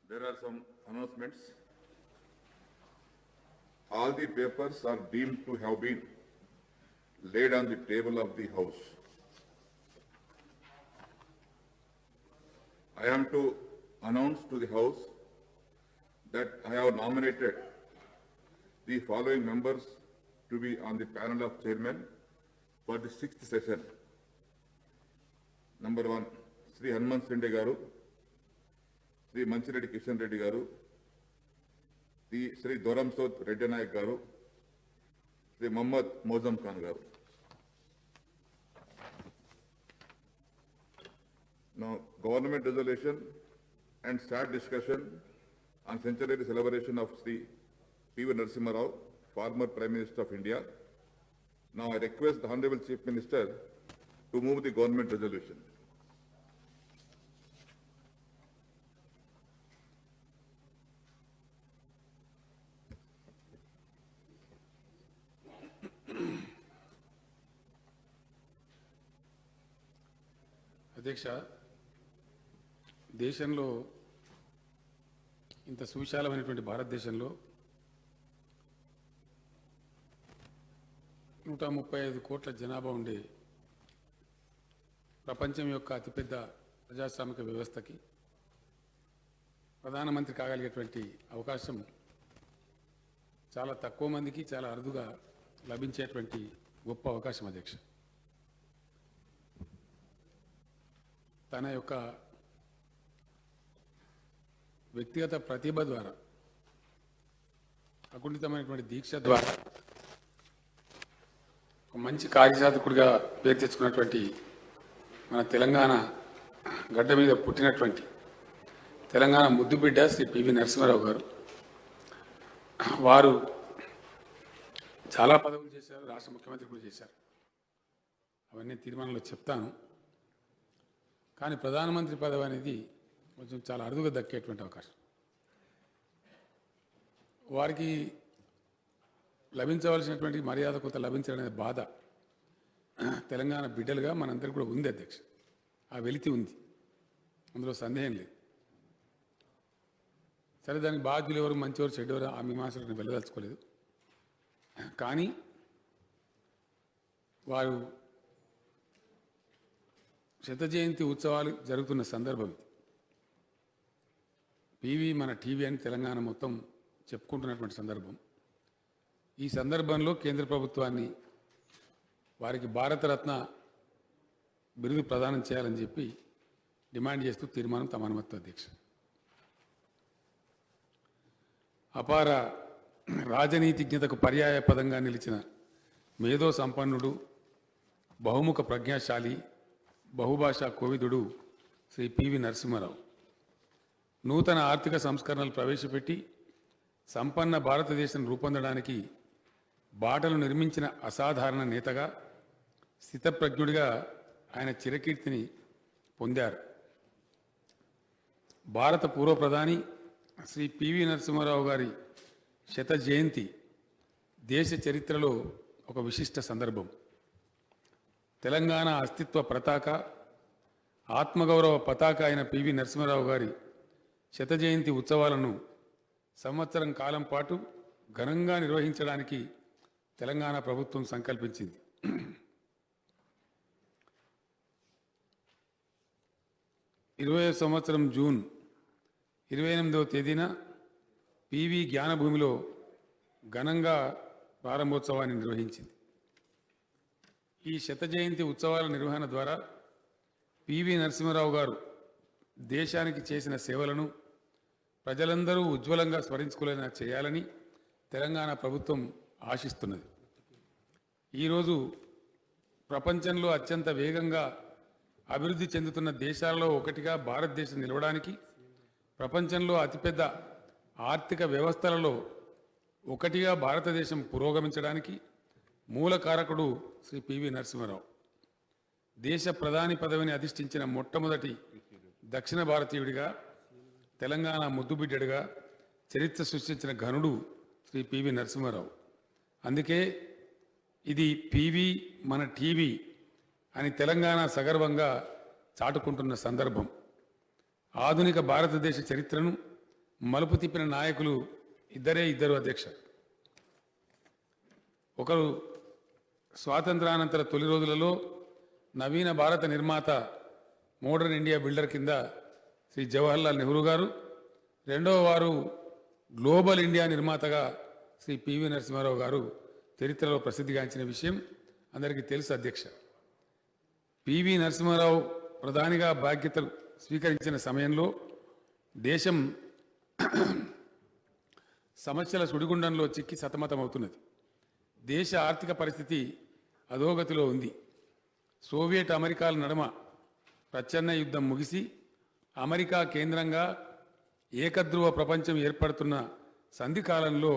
There are some announcements. All the papers are deemed to have been laid on the table of the House. I am to announce to the House that I have nominated the following members to be on the panel of chairmen for the 6th session. Number 1, Sri Hanuman Sinde Garu, Sri Manchireddy Kishan Reddy Garu, Sri Doram Sod Reddy Nayak Garu, Sri Muhammad Mozam Khan Garu. Now, government resolution and sad discussion on centenary celebration of Sri P.V. Narasimha Rao, former Prime Minister of India. Now, I request the Honorable Chief Minister to move the government resolution. అధ్యక్ష, దేశంలో ఇంత సువిశాలమైనటువంటి భారతదేశంలో 135 కోట్ల జనాభా ఉండే ప్రపంచం యొక్క అతిపెద్ద ప్రజాస్వామిక వ్యవస్థకి ప్రధానమంత్రి కాగలిగేటువంటి అవకాశం చాలా తక్కువ మందికి చాలా అరుదుగా లభించేటువంటి గొప్ప అవకాశం అధ్యక్ష. తన యొక్క వ్యక్తిగత ప్రతిభ ద్వారా, అకుంఠితమైనటువంటి దీక్ష ద్వారా ఒక మంచి కార్యసాధకుడిగా పేరు తెచ్చుకున్నటువంటి మన తెలంగాణ గడ్డ మీద పుట్టినటువంటి తెలంగాణ ముద్దుబిడ్డ శ్రీ పివి నరసింహారావు గారు, వారు చాలా పదవులు చేశారు, రాష్ట్ర ముఖ్యమంత్రి కూడా చేశారు. అవన్నీ తీర్మానంలో చెప్తాను. కానీ ప్రధానమంత్రి పదవి అనేది కొంచెం చాలా అరుదుగా దక్కేటువంటి అవకాశం. వారికి లభించవలసినటువంటి మర్యాద కొంత లభించాలనే బాధ తెలంగాణ బిడ్డలుగా మనందరికీ కూడా ఉంది అధ్యక్ష. ఆ వెలితి ఉంది, అందులో సందేహం లేదు. సరే, దానికి బాధ్యులు ఎవరు, మంచివారు, చెడ్డవారు, ఆ మీమాంసలకు నేను వెళ్ళదలుచుకోలేదు. కానీ వారు శత జయంతి ఉత్సవాలు జరుగుతున్న సందర్భం ఇది. పివి మన టీవీ అని తెలంగాణ మొత్తం చెప్పుకుంటున్నటువంటి సందర్భం. ఈ సందర్భంలో కేంద్ర ప్రభుత్వాన్ని వారికి భారతరత్న బిరుదు ప్రదానం చేయాలని చెప్పి డిమాండ్ చేస్తూ తీర్మానం తమ అనుమతి అధ్యక్ష. అపార రాజనీతిజ్ఞతకు పర్యాయ పదంగా నిలిచిన మేధో సంపన్నుడు, బహుముఖ ప్రజ్ఞాశాలి, బహుభాషా కోవిదుడు శ్రీ పివి నరసింహారావు నూతన ఆర్థిక సంస్కరణలు ప్రవేశపెట్టి సంపన్న భారతదేశం రూపొందడానికి బాటలు నిర్మించిన అసాధారణ నేతగా, స్థితప్రజ్ఞుడిగా ఆయన చిరకీర్తిని పొందారు. భారత పూర్వ ప్రధాని శ్రీ పివి నరసింహారావు గారి శత జయంతి దేశ చరిత్రలో ఒక విశిష్ట సందర్భం. తెలంగాణ అస్తిత్వ పతాక, ఆత్మగౌరవ పతాక అయిన పివి నరసింహారావు గారి శత జయంతి ఉత్సవాలను సంవత్సరం కాలం పాటు ఘనంగా నిర్వహించడానికి తెలంగాణ ప్రభుత్వం సంకల్పించింది. 20వ సంవత్సరం జూన్ 28వ తేదీన పివి జ్ఞానభూమిలో ఘనంగా ప్రారంభోత్సవాన్ని నిర్వహించింది. ఈ శత జయంతి ఉత్సవాల నిర్వహణ ద్వారా పివి నరసింహారావు గారు దేశానికి చేసిన సేవలను ప్రజలందరూ ఉజ్వలంగా స్మరించుకునేలా చేయాలని తెలంగాణ ప్రభుత్వం ఆశిస్తున్నది. ఈరోజు ప్రపంచంలో అత్యంత వేగంగా అభివృద్ధి చెందుతున్న దేశాలలో ఒకటిగా భారతదేశం నిలవడానికి, ప్రపంచంలో అతిపెద్ద ఆర్థిక వ్యవస్థలలో ఒకటిగా భారతదేశం పురోగమించడానికి మూల కారకుడు శ్రీ పివి నరసింహారావు. దేశ ప్రధాని పదవిని అధిష్ఠించిన మొట్టమొదటి దక్షిణ భారతీయుడిగా, తెలంగాణ ముద్దుబిడ్డడిగా చరిత్ర సృష్టించిన ఘనుడు శ్రీ పివి నరసింహారావు. అందుకే ఇది పివి మన టీవీ అని తెలంగాణ సగర్వంగా చాటుకుంటున్న సందర్భం. ఆధునిక భారతదేశ చరిత్రను మలుపు తిప్పిన నాయకులు ఇద్దరు అధ్యక్ష. ఒకరు స్వాతంత్రానంతర తొలి రోజులలో నవీన భారత నిర్మాత, మోడర్న్ ఇండియా బిల్డర్ కింద శ్రీ జవహర్లాల్ నెహ్రూ గారు. రెండవ వారు గ్లోబల్ ఇండియా నిర్మాతగా శ్రీ పివి నరసింహారావు గారు చరిత్రలో ప్రసిద్ధిగాంచిన విషయం అందరికీ తెలుసు అధ్యక్ష. పివి నరసింహారావు ప్రధానిగా బాధ్యతలు స్వీకరించిన సమయంలో దేశం సమస్యల సుడిగుండంలో చిక్కి సతమతమవుతున్నది. దేశ ఆర్థిక పరిస్థితి అధోగతిలో ఉంది. సోవియట్ అమెరికాల నడుమ ప్రచ్ఛన్న యుద్ధం ముగిసి అమెరికా కేంద్రంగా ఏకధ్రువ ప్రపంచం ఏర్పడుతున్న సంధి కాలంలో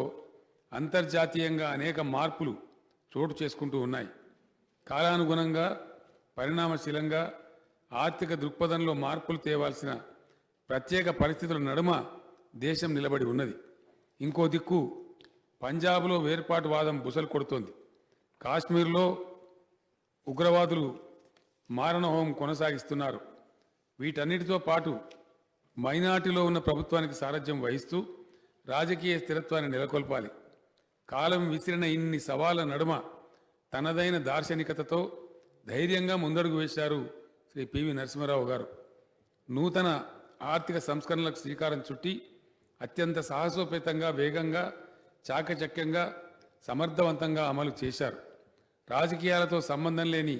అంతర్జాతీయంగా అనేక మార్పులు చోటు చేసుకుంటూ ఉన్నాయి. కాలానుగుణంగా పరిణామశీలంగా ఆర్థిక దృక్పథంలో మార్పులు తేవాల్సిన ప్రత్యేక పరిస్థితుల నడుమ దేశం నిలబడి ఉన్నది. ఇంకో దిక్కు పంజాబ్లో వేర్పాటువాదం బుసలు కొడుతోంది. కాశ్మీర్లో ఉగ్రవాదులు మారణహోమం కొనసాగిస్తున్నారు. వీటన్నిటితో పాటు మైనార్టీలో ఉన్న ప్రభుత్వానికి సారథ్యం వహిస్తూ రాజకీయ స్థిరత్వాన్ని నెలకొల్పాలి. కాలం విసిరిన ఇన్ని సవాళ్ల నడుమ తనదైన దార్శనికతతో ధైర్యంగా ముందడుగు వేశారు శ్రీ పివి నరసింహారావు గారు. నూతన ఆర్థిక సంస్కరణలకు శ్రీకారం చుట్టి అత్యంత సాహసోపేతంగా, వేగంగా, చాకచక్యంగా, సమర్థవంతంగా అమలు చేశారు. రాజకీయాలతో సంబంధం లేని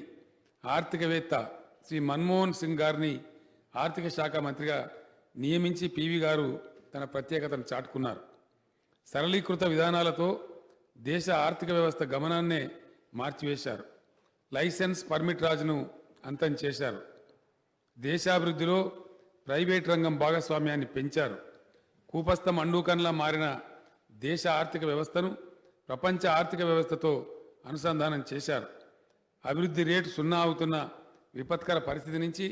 ఆర్థికవేత్త శ్రీ మన్మోహన్ సింగ్ గారిని ఆర్థిక శాఖ మంత్రిగా నియమించి పివి గారు తన ప్రత్యేకతను చాటుకున్నారు. సరళీకృత విధానాలతో దేశ ఆర్థిక వ్యవస్థ గమనాన్నే మార్చివేశారు. లైసెన్స్ పర్మిట్ రాజును అంతం చేశారు. దేశాభివృద్ధిలో ప్రైవేట్ రంగం భాగస్వామ్యాన్ని పెంచారు. కూపస్థ మండూకంలా మారిన దేశ ఆర్థిక వ్యవస్థను ప్రపంచ ఆర్థిక వ్యవస్థతో అనుసంధానం చేశారు. అభివృద్ధి రేటు 0 అవుతున్న విపత్కర పరిస్థితి నుంచి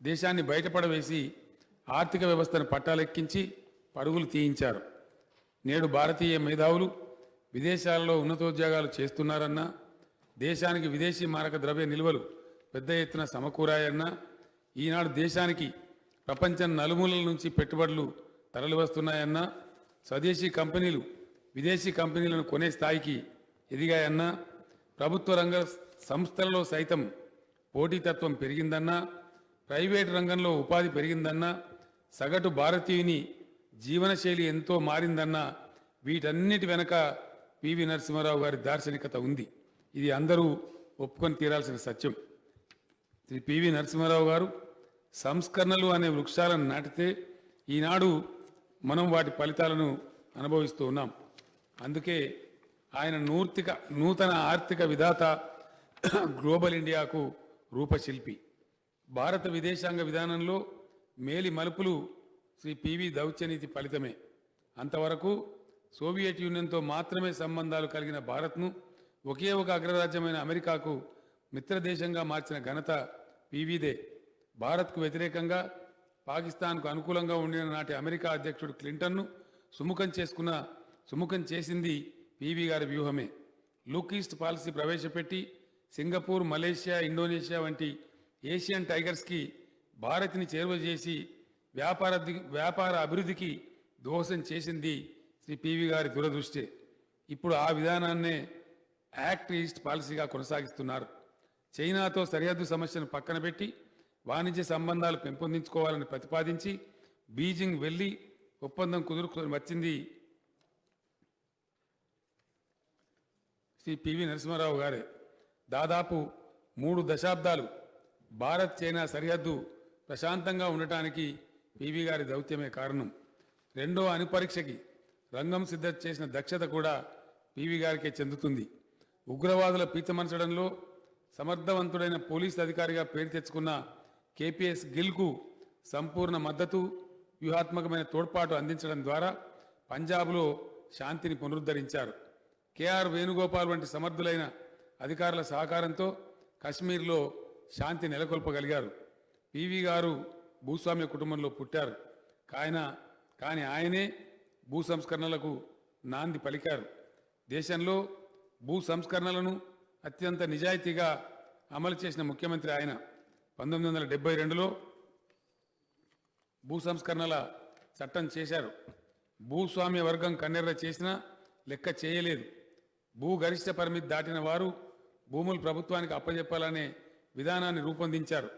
దేశాన్ని బయటపడవేసి ఆర్థిక వ్యవస్థను పట్టాలెక్కించి పరుగులు తీయించారు. నేడు భారతీయ మేధావులు విదేశాలలో ఉన్నతోద్యోగాలు చేస్తున్నారన్నా, దేశానికి విదేశీ మారక ద్రవ్య నిల్వలు పెద్ద ఎత్తున సమకూరాయన్నా, ఈనాడు దేశానికి ప్రపంచం నలుమూలల నుంచి పెట్టుబడులు తరలివస్తున్నాయన్నా, స్వదేశీ కంపెనీలు విదేశీ కంపెనీలను కొనే స్థాయికి ఎదిగాయన్నా, ప్రభుత్వ రంగ సంస్థలలో సైతం పోటీతత్వం పెరిగిందన్నా, ప్రైవేటు రంగంలో ఉపాధి పెరిగిందన్నా, సగటు భారతీయుని జీవనశైలి ఎంతో మారిందన్నా, వీటన్నిటి వెనక పివి నరసింహారావు గారి దార్శనికత ఉంది. ఇది అందరూ ఒప్పుకొని తీరాల్సిన సత్యం. శ్రీ పివి నరసింహారావు గారు సంస్కరణలు అనే వృక్షాలను నాటితే ఈనాడు మనం వాటి ఫలితాలను అనుభవిస్తూ ఉన్నాం. అందుకే ఆయన నూతన ఆర్థిక విధాత, గ్లోబల్ ఇండియాకు రూపశిల్పి. భారత విదేశాంగ విధానంలో మేలి మలుపులు శ్రీ పివి దౌత్యనీతి ఫలితమే. అంతవరకు సోవియట్ యూనియన్తో మాత్రమే సంబంధాలు కలిగిన భారత్ను ఒకే ఒక అగ్రరాజ్యమైన అమెరికాకు మిత్రదేశంగా మార్చిన ఘనత పివిదే. భారత్కు వ్యతిరేకంగా పాకిస్తాన్కు అనుకూలంగా ఉండిన నాటి అమెరికా అధ్యక్షుడు క్లింటన్ను సుముఖం చేసింది పివి గారి వ్యూహమే. లుక్ ఈస్ట్ పాలసీ ప్రవేశపెట్టి సింగపూర్, మలేషియా, ఇండోనేషియా వంటి ఏషియన్ టైగర్స్కి భారత్ని చేరువ చేసి వ్యాపార అభివృద్ధికి దోహదం చేసింది శ్రీ పివి గారి దురదృష్టి. ఇప్పుడు ఆ విధానాన్నే యాక్ట్ ఈస్ట్ పాలసీగా కొనసాగిస్తున్నారు. చైనాతో సరిహద్దు సమస్యను పక్కన పెట్టి వాణిజ్య సంబంధాలు పెంపొందించుకోవాలని ప్రతిపాదించి బీజింగ్ వెళ్లి ఒప్పందం కుదుర్కొని వచ్చింది శ్రీ పివి నరసింహారావు గారే. దాదాపు 3 దశాబ్దాలు భారత్ చైనా సరిహద్దు ప్రశాంతంగా ఉండటానికి పివి గారి దౌత్యమే కారణం. రెండో అణుపరీక్షకి రంగం సిద్ధం చేసిన దక్షత కూడా పివి గారికే చెందుతుంది. ఉగ్రవాదుల పీచమర్చడంలో సమర్థవంతుడైన పోలీస్ అధికారిగా పేరు తెచ్చుకున్న కేపీఎస్ గిల్కు సంపూర్ణ మద్దతు, వ్యూహాత్మకమైన తోడ్పాటు అందించడం ద్వారా పంజాబ్లో శాంతిని పునరుద్ధరించారు. కేఆర్ వేణుగోపాల్ వంటి సమర్థులైన అధికారుల సహకారంతో కశ్మీర్లో శాంతి నెలకొల్పగలిగారు. పివి గారు భూస్వామ్య కుటుంబంలో పుట్టారు. కానీ ఆయనే భూ సంస్కరణలకు నాంది పలికారు. దేశంలో భూ సంస్కరణలను అత్యంత నిజాయితీగా అమలు చేసిన ముఖ్యమంత్రి ఆయన. 1972లో భూ సంస్కరణల చట్టం చేశారు. భూస్వామ్య వర్గం కన్నెర్ర చేసినా లెక్క చేయలేదు. భూ గరిష్ట పరిమితి దాటిన వారు భూములు ప్రభుత్వానికి అప్పజెప్పాలనే విధానాన్ని రూపొందించారు.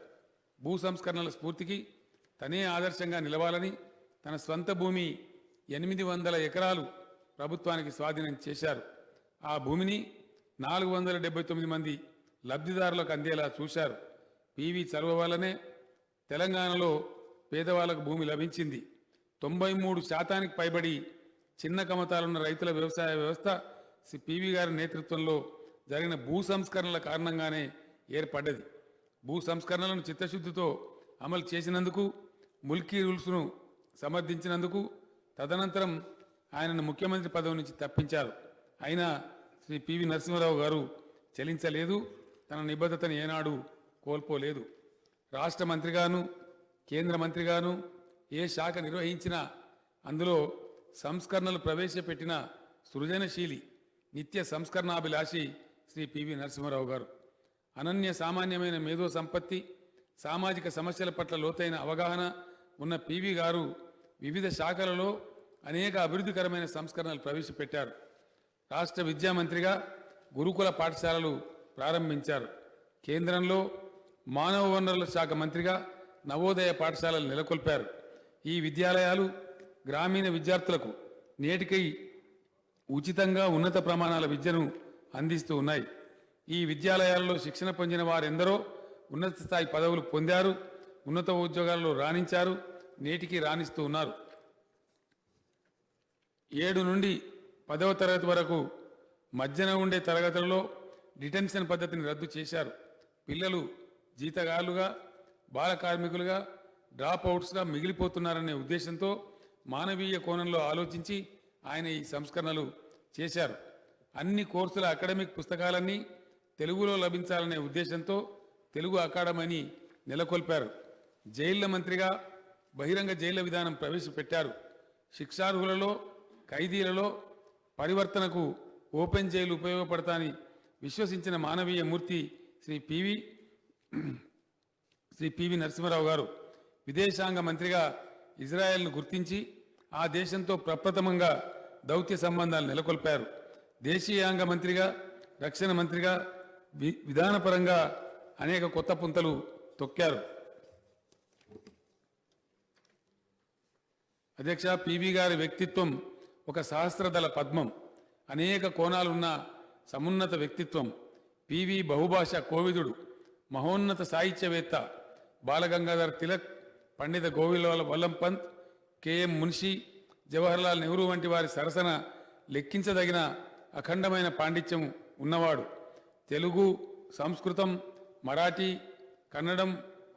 భూ సంస్కరణల స్ఫూర్తికి తనే ఆదర్శంగా నిలవాలని తన స్వంత భూమి 800 ఎకరాలు ప్రభుత్వానికి స్వాధీనం చేశారు. ఆ భూమిని 479 మంది లబ్ధిదారులకు అందేలా చూశారు. పివి చలువ వల్లనే తెలంగాణలో పేదవాళ్లకు భూమి లభించింది. 93% పైబడి చిన్న కమతాలున్న రైతుల వ్యవసాయ వ్యవస్థ పివి గారి నేతృత్వంలో జరిగిన భూ సంస్కరణల కారణంగానే ఏర్పడ్డది. భూ సంస్కరణలను చిత్తశుద్ధితో అమలు చేసినందుకు, ముల్కీ రూల్స్ను సమర్థించినందుకు తదనంతరం ఆయనను ముఖ్యమంత్రి పదవి నుంచి తప్పించారు. అయినా శ్రీ పివి నరసింహారావు గారు చలించలేదు. తన నిబద్ధతను ఏనాడు కోల్పోలేదు. రాష్ట్ర మంత్రిగాను, కేంద్ర మంత్రిగాను ఏ శాఖ నిర్వహించినా అందులో సంస్కరణలు ప్రవేశపెట్టిన సృజనశీలి, నిత్య సంస్కరణాభిలాషి శ్రీ పివి నరసింహారావు గారు. అనన్య సామాన్యమైన మేధో సంపత్తి, సామాజిక సమస్యల పట్ల లోతైన అవగాహన ఉన్న పివి గారు వివిధ శాఖలలో అనేక అభివృద్ధికరమైన సంస్కరణలు ప్రవేశపెట్టారు. రాష్ట్ర విద్యామంత్రిగా గురుకుల పాఠశాలలు ప్రారంభించారు. కేంద్రంలో మానవ వనరుల శాఖ మంత్రిగా నవోదయ పాఠశాలలు నెలకొల్పారు. ఈ విద్యాలయాలు గ్రామీణ విద్యార్థులకు నేటికై ఉచితంగా ఉన్నత ప్రమాణాల విద్యను అందిస్తూ ఉన్నాయి. ఈ విద్యాలయాల్లో శిక్షణ పొందిన వారెందరో ఉన్నత స్థాయి పదవులు పొందారు, ఉన్నత ఉద్యోగాల్లో రాణించారు, నేటికి రాణిస్తూ ఉన్నారు. 7 నుండి 10వ తరగతి వరకు మధ్యన ఉండే తరగతులలో డిటెన్షన్ పద్ధతిని రద్దు చేశారు. పిల్లలు జీతగాళ్లుగా, బాల కార్మికులుగా, డ్రాప్ అవుట్స్గా మిగిలిపోతున్నారనే ఉద్దేశంతో మానవీయ కోణంలో ఆలోచించి ఆయన ఈ సంస్కరణలు చేశారు. అన్ని కోర్సుల అకాడమిక్ పుస్తకాలన్నీ తెలుగులో లభించాలనే ఉద్దేశంతో తెలుగు అకాడమీని నెలకొల్పారు. జైళ్ల మంత్రిగా బహిరంగ జైళ్ల విధానం ప్రవేశపెట్టారు. శిక్షార్హులలో, ఖైదీలలో పరివర్తనకు ఓపెన్ జైలు ఉపయోగపడతాని విశ్వసించిన మానవీయ మూర్తి శ్రీ పివి నరసింహారావు గారు. విదేశాంగ మంత్రిగా ఇజ్రాయెల్ను గుర్తించి ఆ దేశంతో ప్రప్రథమంగా దౌత్య సంబంధాలు నెలకొల్పారు. దేశీయాంగ మంత్రిగా, రక్షణ మంత్రిగా విధానపరంగా అనేక కొత్త పుంతలు తొక్కారు. అధ్యక్ష, పివి గారి వ్యక్తిత్వం ఒక సహస్రదళ పద్మం. అనేక కోణాలున్న సమున్నత వ్యక్తిత్వం. పివి బహుభాషా కోవిదుడు, మహోన్నత సాహిత్యవేత్త. బాలగంగాధర్ తిలక్, పండిత గోవింద వల్లం పంత్, కెఎం మున్షి, జవహర్లాల్ నెహ్రూ వంటి వారి సరసన లెక్కించదగిన అఖండమైన పాండిత్యం ఉన్నవాడు. తెలుగు, సంస్కృతం, మరాఠీ, కన్నడం,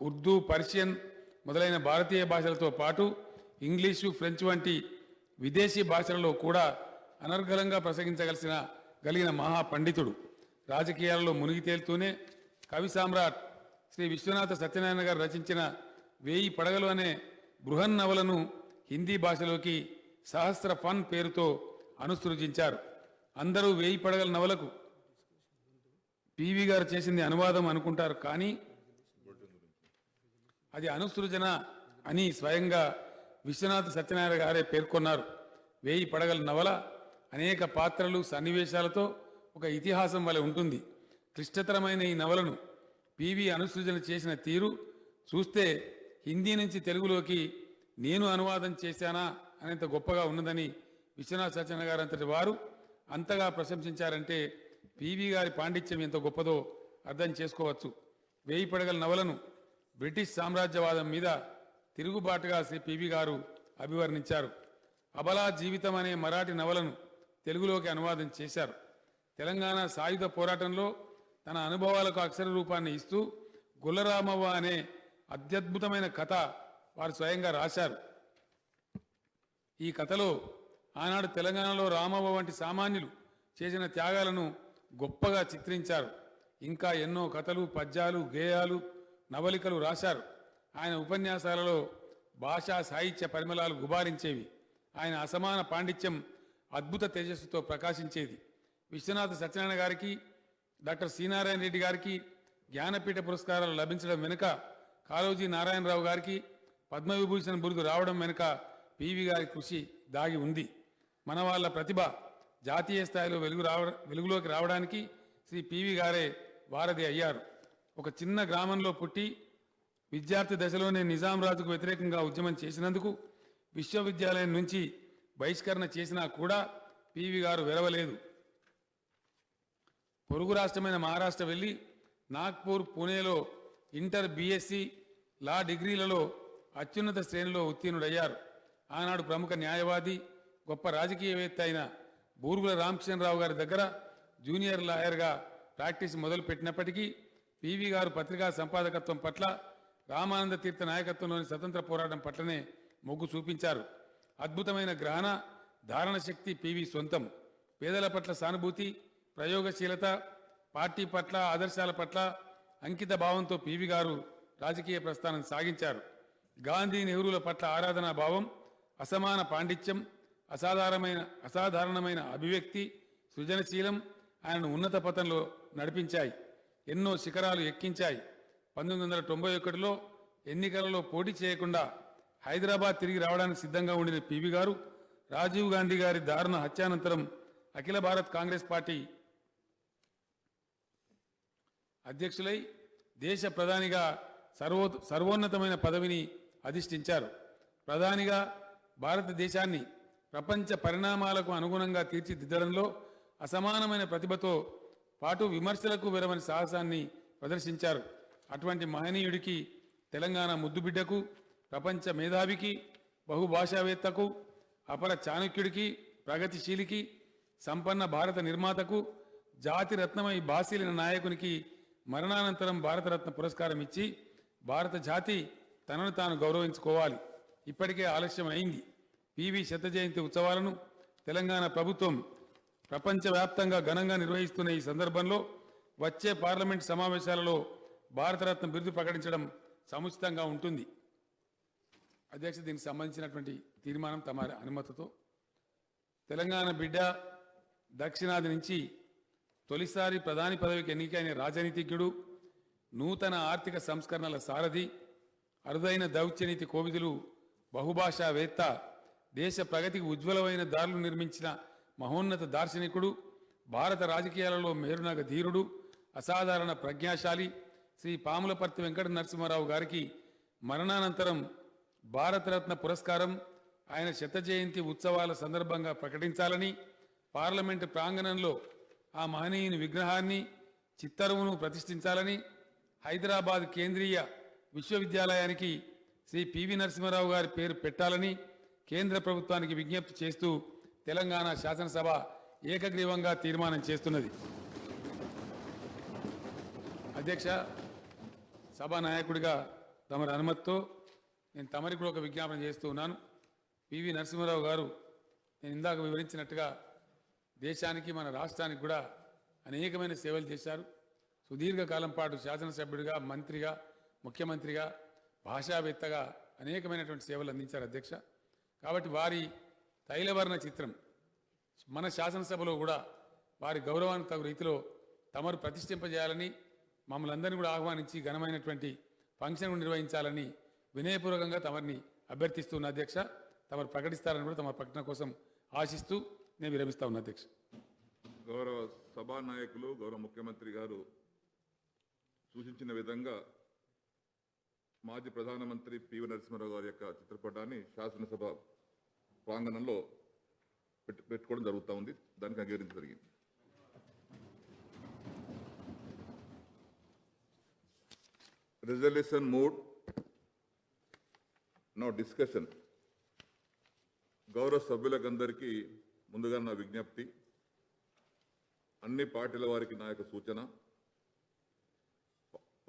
ఉర్దూ, పర్షియన్ మొదలైన భారతీయ భాషలతో పాటు ఇంగ్లీషు, ఫ్రెంచ్ వంటి విదేశీ భాషలలో కూడా అనర్గళంగా ప్రసంగించగలిగిన మహాపండితుడు. రాజకీయాలలో మునిగి తేలుతూనే కవి సామ్రాట్ శ్రీ విశ్వనాథ సత్యనారాయణ గారు రచించిన 1000 పడగలు అనే బృహన్నవలను హిందీ భాషలోకి సహస్ర ఫన్ పేరుతో అనుసృజించారు. అందరూ 1000 పడగల నవలకు పివి గారు చేసింది అనువాదం అనుకుంటారు, కానీ అది అనుసృజన అని స్వయంగా విశ్వనాథ సత్యనారాయణ గారే పేర్కొన్నారు. 1000 పడగల నవల అనేక పాత్రలు, సన్నివేశాలతో ఒక ఇతిహాసం వలె ఉంటుంది. క్లిష్టతరమైన ఈ నవలను పివి అనుసృజన చేసిన తీరు చూస్తే హిందీ నుంచి తెలుగులోకి నేను అనువాదం చేశానా అనేంత గొప్పగా ఉన్నదని విశ్వనాథ సత్యనారాయణ గారు అంతటి వారు అంతగా ప్రశంసించారంటే పివి గారి పాండిత్యం ఎంత గొప్పదో అర్థం చేసుకోవచ్చు. 1000 పడగల నవలను బ్రిటిష్ సామ్రాజ్యవాదం మీద తిరుగుబాటుగా శ్రీ పివి గారు అభివర్ణించారు. అబలా జీవితం అనే మరాఠీ నవలను తెలుగులోకి అనువాదం చేశారు. తెలంగాణ సాయుధ పోరాటంలో తన అనుభవాలకు అక్షర రూపాన్ని ఇస్తూ గుల్లరామవ్వ అనే అత్యద్భుతమైన కథ వారు స్వయంగా రాశారు. ఈ కథలో ఆనాడు తెలంగాణలో రామవ్వ వంటి సామాన్యులు చేసిన త్యాగాలను గొప్పగా చిత్రించారు. ఇంకా ఎన్నో కథలు, పద్యాలు, గేయాలు, నవలికలు రాశారు. ఆయన ఉపన్యాసాలలో భాషా సాహిత్య పరిమళాలు గుబారించేవి. ఆయన అసమాన పాండిత్యం అద్భుత తేజస్సుతో ప్రకాశించేది. విశ్వనాథ సత్యనారాయణ గారికి, డాక్టర్ సి నారాయణ రెడ్డి గారికి జ్ఞానపీఠ పురస్కారాలు లభించడం వెనుక కాళోజీ నారాయణరావు గారికి, పద్మవిభూషణ్ బిరుదు రావడం వెనుక పివి గారి కృషి దాగి ఉంది. మన వాళ్ళ ప్రతిభ జాతీయ స్థాయిలో వెలుగులోకి రావడానికి శ్రీ పివి గారే వారధి అయ్యారు. ఒక చిన్న గ్రామంలో పుట్టి విద్యార్థి దశలోనే నిజాం రాజుకు వ్యతిరేకంగా ఉద్యమం చేసినందుకు విశ్వవిద్యాలయం నుంచి బహిష్కరణ చేసినా కూడా పివి గారు వెరవలేదు. పొరుగు రాష్ట్రమైన మహారాష్ట్ర వెళ్లి నాగ్పూర్, పూణేలో ఇంటర్, బీఎస్సీ, లా డిగ్రీలలో అత్యున్నత శ్రేణిలో ఉత్తీర్ణుడయ్యారు. ఆనాడు ప్రముఖ న్యాయవాది, గొప్ప రాజకీయవేత్త అయిన బూరుగుల రామకృష్ణరావు గారి దగ్గర జూనియర్ లాయర్గా ప్రాక్టీస్ మొదలుపెట్టినప్పటికీ పివి గారు పత్రికా సంపాదకత్వం పట్ల, రామానంద తీర్థ నాయకత్వంలోని స్వతంత్ర పోరాటం పట్లనే మొగ్గు చూపించారు. అద్భుతమైన గ్రహణ ధారణ శక్తి పివి సొంతం. పేదల పట్ల సానుభూతి, ప్రయోగశీలత, పార్టీ పట్ల, ఆదర్శాల పట్ల అంకిత భావంతో పివి గారు రాజకీయ ప్రస్థానం సాగించారు. గాంధీ, నెహ్రూల పట్ల ఆరాధనా భావం, అసమాన పాండిత్యం, అసాధారణమైన అభివ్యక్తి, సృజనశీలం ఆయనను ఉన్నత పథంలో నడిపించాయి. ఎన్నో శిఖరాలు ఎక్కించాయి. 1991లో ఎన్నికలలో పోటీ చేయకుండా హైదరాబాద్ తిరిగి రావడానికి సిద్ధంగా ఉండిన పివి గారు రాజీవ్ గాంధీ గారి దారుణ హత్యానంతరం అఖిల భారత్ కాంగ్రెస్ పార్టీ అధ్యక్షులై దేశ ప్రధానిగా సర్వోన్నతమైన పదవిని అధిష్ఠించారు. ప్రధానిగా భారతదేశాన్ని ప్రపంచ పరిణామాలకు అనుగుణంగా తీర్చిదిద్దడంలో అసమానమైన ప్రతిభతో పాటు విమర్శలకు విరమని సాహసాన్ని ప్రదర్శించారు. అటువంటి మహనీయుడికి, తెలంగాణ ముద్దుబిడ్డకు, ప్రపంచ మేధావికి, బహుభాషావేత్తకు, అపర చాణక్యుడికి, ప్రగతిశీలికి, సంపన్న భారత నిర్మాతకు, జాతి రత్నమై బాసిలిన నాయకునికి మరణానంతరం భారతరత్న పురస్కారం ఇచ్చి భారత జాతి తనను తాను గౌరవించుకోవాలి. ఇప్పటికే ఆలస్యం అయింది. పివి శత జయంతి ఉత్సవాలను తెలంగాణ ప్రభుత్వం ప్రపంచవ్యాప్తంగా ఘనంగా నిర్వహిస్తున్న ఈ సందర్భంలో వచ్చే పార్లమెంట్ సమావేశాలలో భారతరత్న బిరుదు ప్రకటించడం సముచితంగా ఉంటుంది. అధ్యక్ష, దీనికి సంబంధించినటువంటి తీర్మానం తమ అనుమతితో తెలంగాణ బిడ్డ, దక్షిణాది నుంచి తొలిసారి ప్రధాని పదవికి ఎన్నికైన రాజనీతిజ్ఞుడు, నూతన ఆర్థిక సంస్కరణల సారథి, అరుదైన దౌత్యనీతి కోవిదులు, బహుభాషావేత్త, దేశ ప్రగతికి ఉజ్వలమైన దారులు నిర్మించిన మహోన్నత దార్శనికుడు, భారత రాజకీయాలలో మేరునగ ధీరుడు, అసాధారణ ప్రజ్ఞాశాలి శ్రీ పాములపర్తి వెంకట నరసింహారావు గారికి మరణానంతరం భారతరత్న పురస్కారం ఆయన శత జయంతి ఉత్సవాల సందర్భంగా ప్రకటించాలని, పార్లమెంటు ప్రాంగణంలో ఆ మహనీయుని విగ్రహాన్ని, చిత్తరువును ప్రతిష్ఠించాలని, హైదరాబాద్ కేంద్రీయ విశ్వవిద్యాలయానికి శ్రీ పివి నరసింహారావు గారి పేరు పెట్టాలని కేంద్ర ప్రభుత్వానికి విజ్ఞప్తి చేస్తూ తెలంగాణ శాసనసభ ఏకగ్రీవంగా తీర్మానం చేస్తున్నది. అధ్యక్ష, సభానాయకుడిగా తమరి అనుమతితో నేను తమరికి కూడా ఒక విజ్ఞాపన చేస్తూ ఉన్నాను. పివి నరసింహారావు గారు నేను ఇందాక వివరించినట్టుగా దేశానికి, మన రాష్ట్రానికి కూడా అనేకమైన సేవలు చేశారు. సుదీర్ఘకాలం పాటు శాసనసభ్యుడిగా, మంత్రిగా, ముఖ్యమంత్రిగా, భాషావేత్తగా అనేకమైనటువంటి సేవలు అందించారు అధ్యక్ష. కాబట్టి వారి తైలవర్ణ చిత్రం మన శాసనసభలో కూడా వారి గౌరవానికి తగు రీతిలో తమరు ప్రతిష్ఠింపజేయాలని, మమ్మల్ని అందరినీ కూడా ఆహ్వానించి ఘనమైనటువంటి ఫంక్షన్ నిర్వహించాలని వినయపూర్వకంగా తమరిని అభ్యర్థిస్తున్న అధ్యక్ష. తమరు ప్రకటిస్తారని కూడా తమ ప్రకటన కోసం ఆశిస్తూ నేను విరమిస్తా ఉన్నా అధ్యక్ష. గౌరవ సభానాయకులు, గౌరవ ముఖ్యమంత్రి గారు సూచించిన విధంగా మాజీ ప్రధానమంత్రి పివి నరసింహారావు గారి యొక్క చిత్రపటాన్ని శాసనసభ ప్రాంగణంలో పెట్టుకోవడం జరుగుతూ ఉంది. దానికి అంగీకరించడం జరిగింది. Resolution mood. Now discussion. గౌరవ సభ్యులకందరికీ ముందుగా నా విజ్ఞప్తి, అన్ని పార్టీల వారికి నా యొక్క సూచన,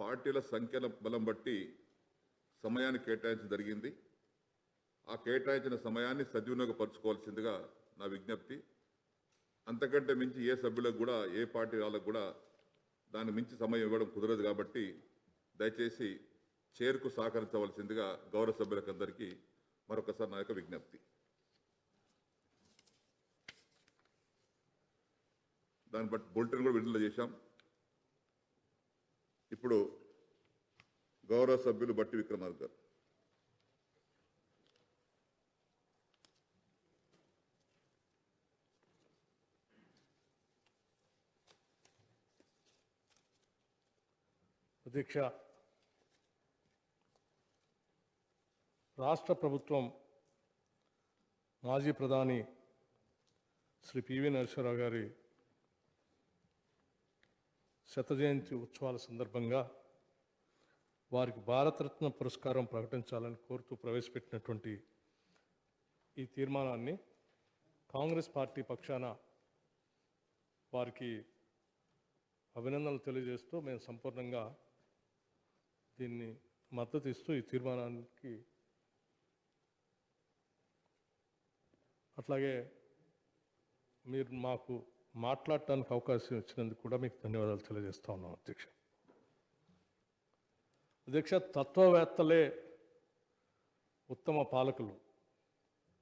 పార్టీల సంఖ్యల బలం బట్టి సమయాన్ని కేటాయించడం జరిగింది. ఆ కేటాయించిన సమయాన్ని సద్వినియోగపరచుకోవాల్సిందిగా నా విజ్ఞప్తి. అంతకంటే మించి ఏ సభ్యులకు కూడా, ఏ పార్టీ వాళ్ళకు కూడా దాన్ని మించి సమయం ఇవ్వడం కుదరదు. కాబట్టి దయచేసి చైర్కు సహకరించవలసిందిగా గౌరవ సభ్యులకందరికీ మరొకసారి నా యొక్క విజ్ఞప్తి. దాన్ని బట్టి బులెటిన్ కూడా విడుదల చేశాం. ఇప్పుడు గౌరవ సభ్యులు బట్టి విక్రమార్క గారు. అధ్యక్ష, రాష్ట్ర ప్రభుత్వం మాజీ ప్రధాని శ్రీ పివి నరసింహారావు గారి శత జయంతి ఉత్సవాల సందర్భంగా వారికి భారతరత్న పురస్కారం ప్రకటించాలని కోరుతూ ప్రవేశపెట్టినటువంటి ఈ తీర్మానాన్ని కాంగ్రెస్ పార్టీ పక్షాన వారికి అభినందనలు తెలియజేస్తూ మేము సంపూర్ణంగా దీన్ని మద్దతు ఇస్తూ ఈ తీర్మానానికి అట్లాగే మీరు మాకు మాట్లాడటానికి అవకాశం ఇచ్చినందుకు కూడా మీకు ధన్యవాదాలు తెలియజేస్తా ఉన్నాం అధ్యక్ష. అధ్యక్ష, తత్వవేత్తలే ఉత్తమ పాలకులు.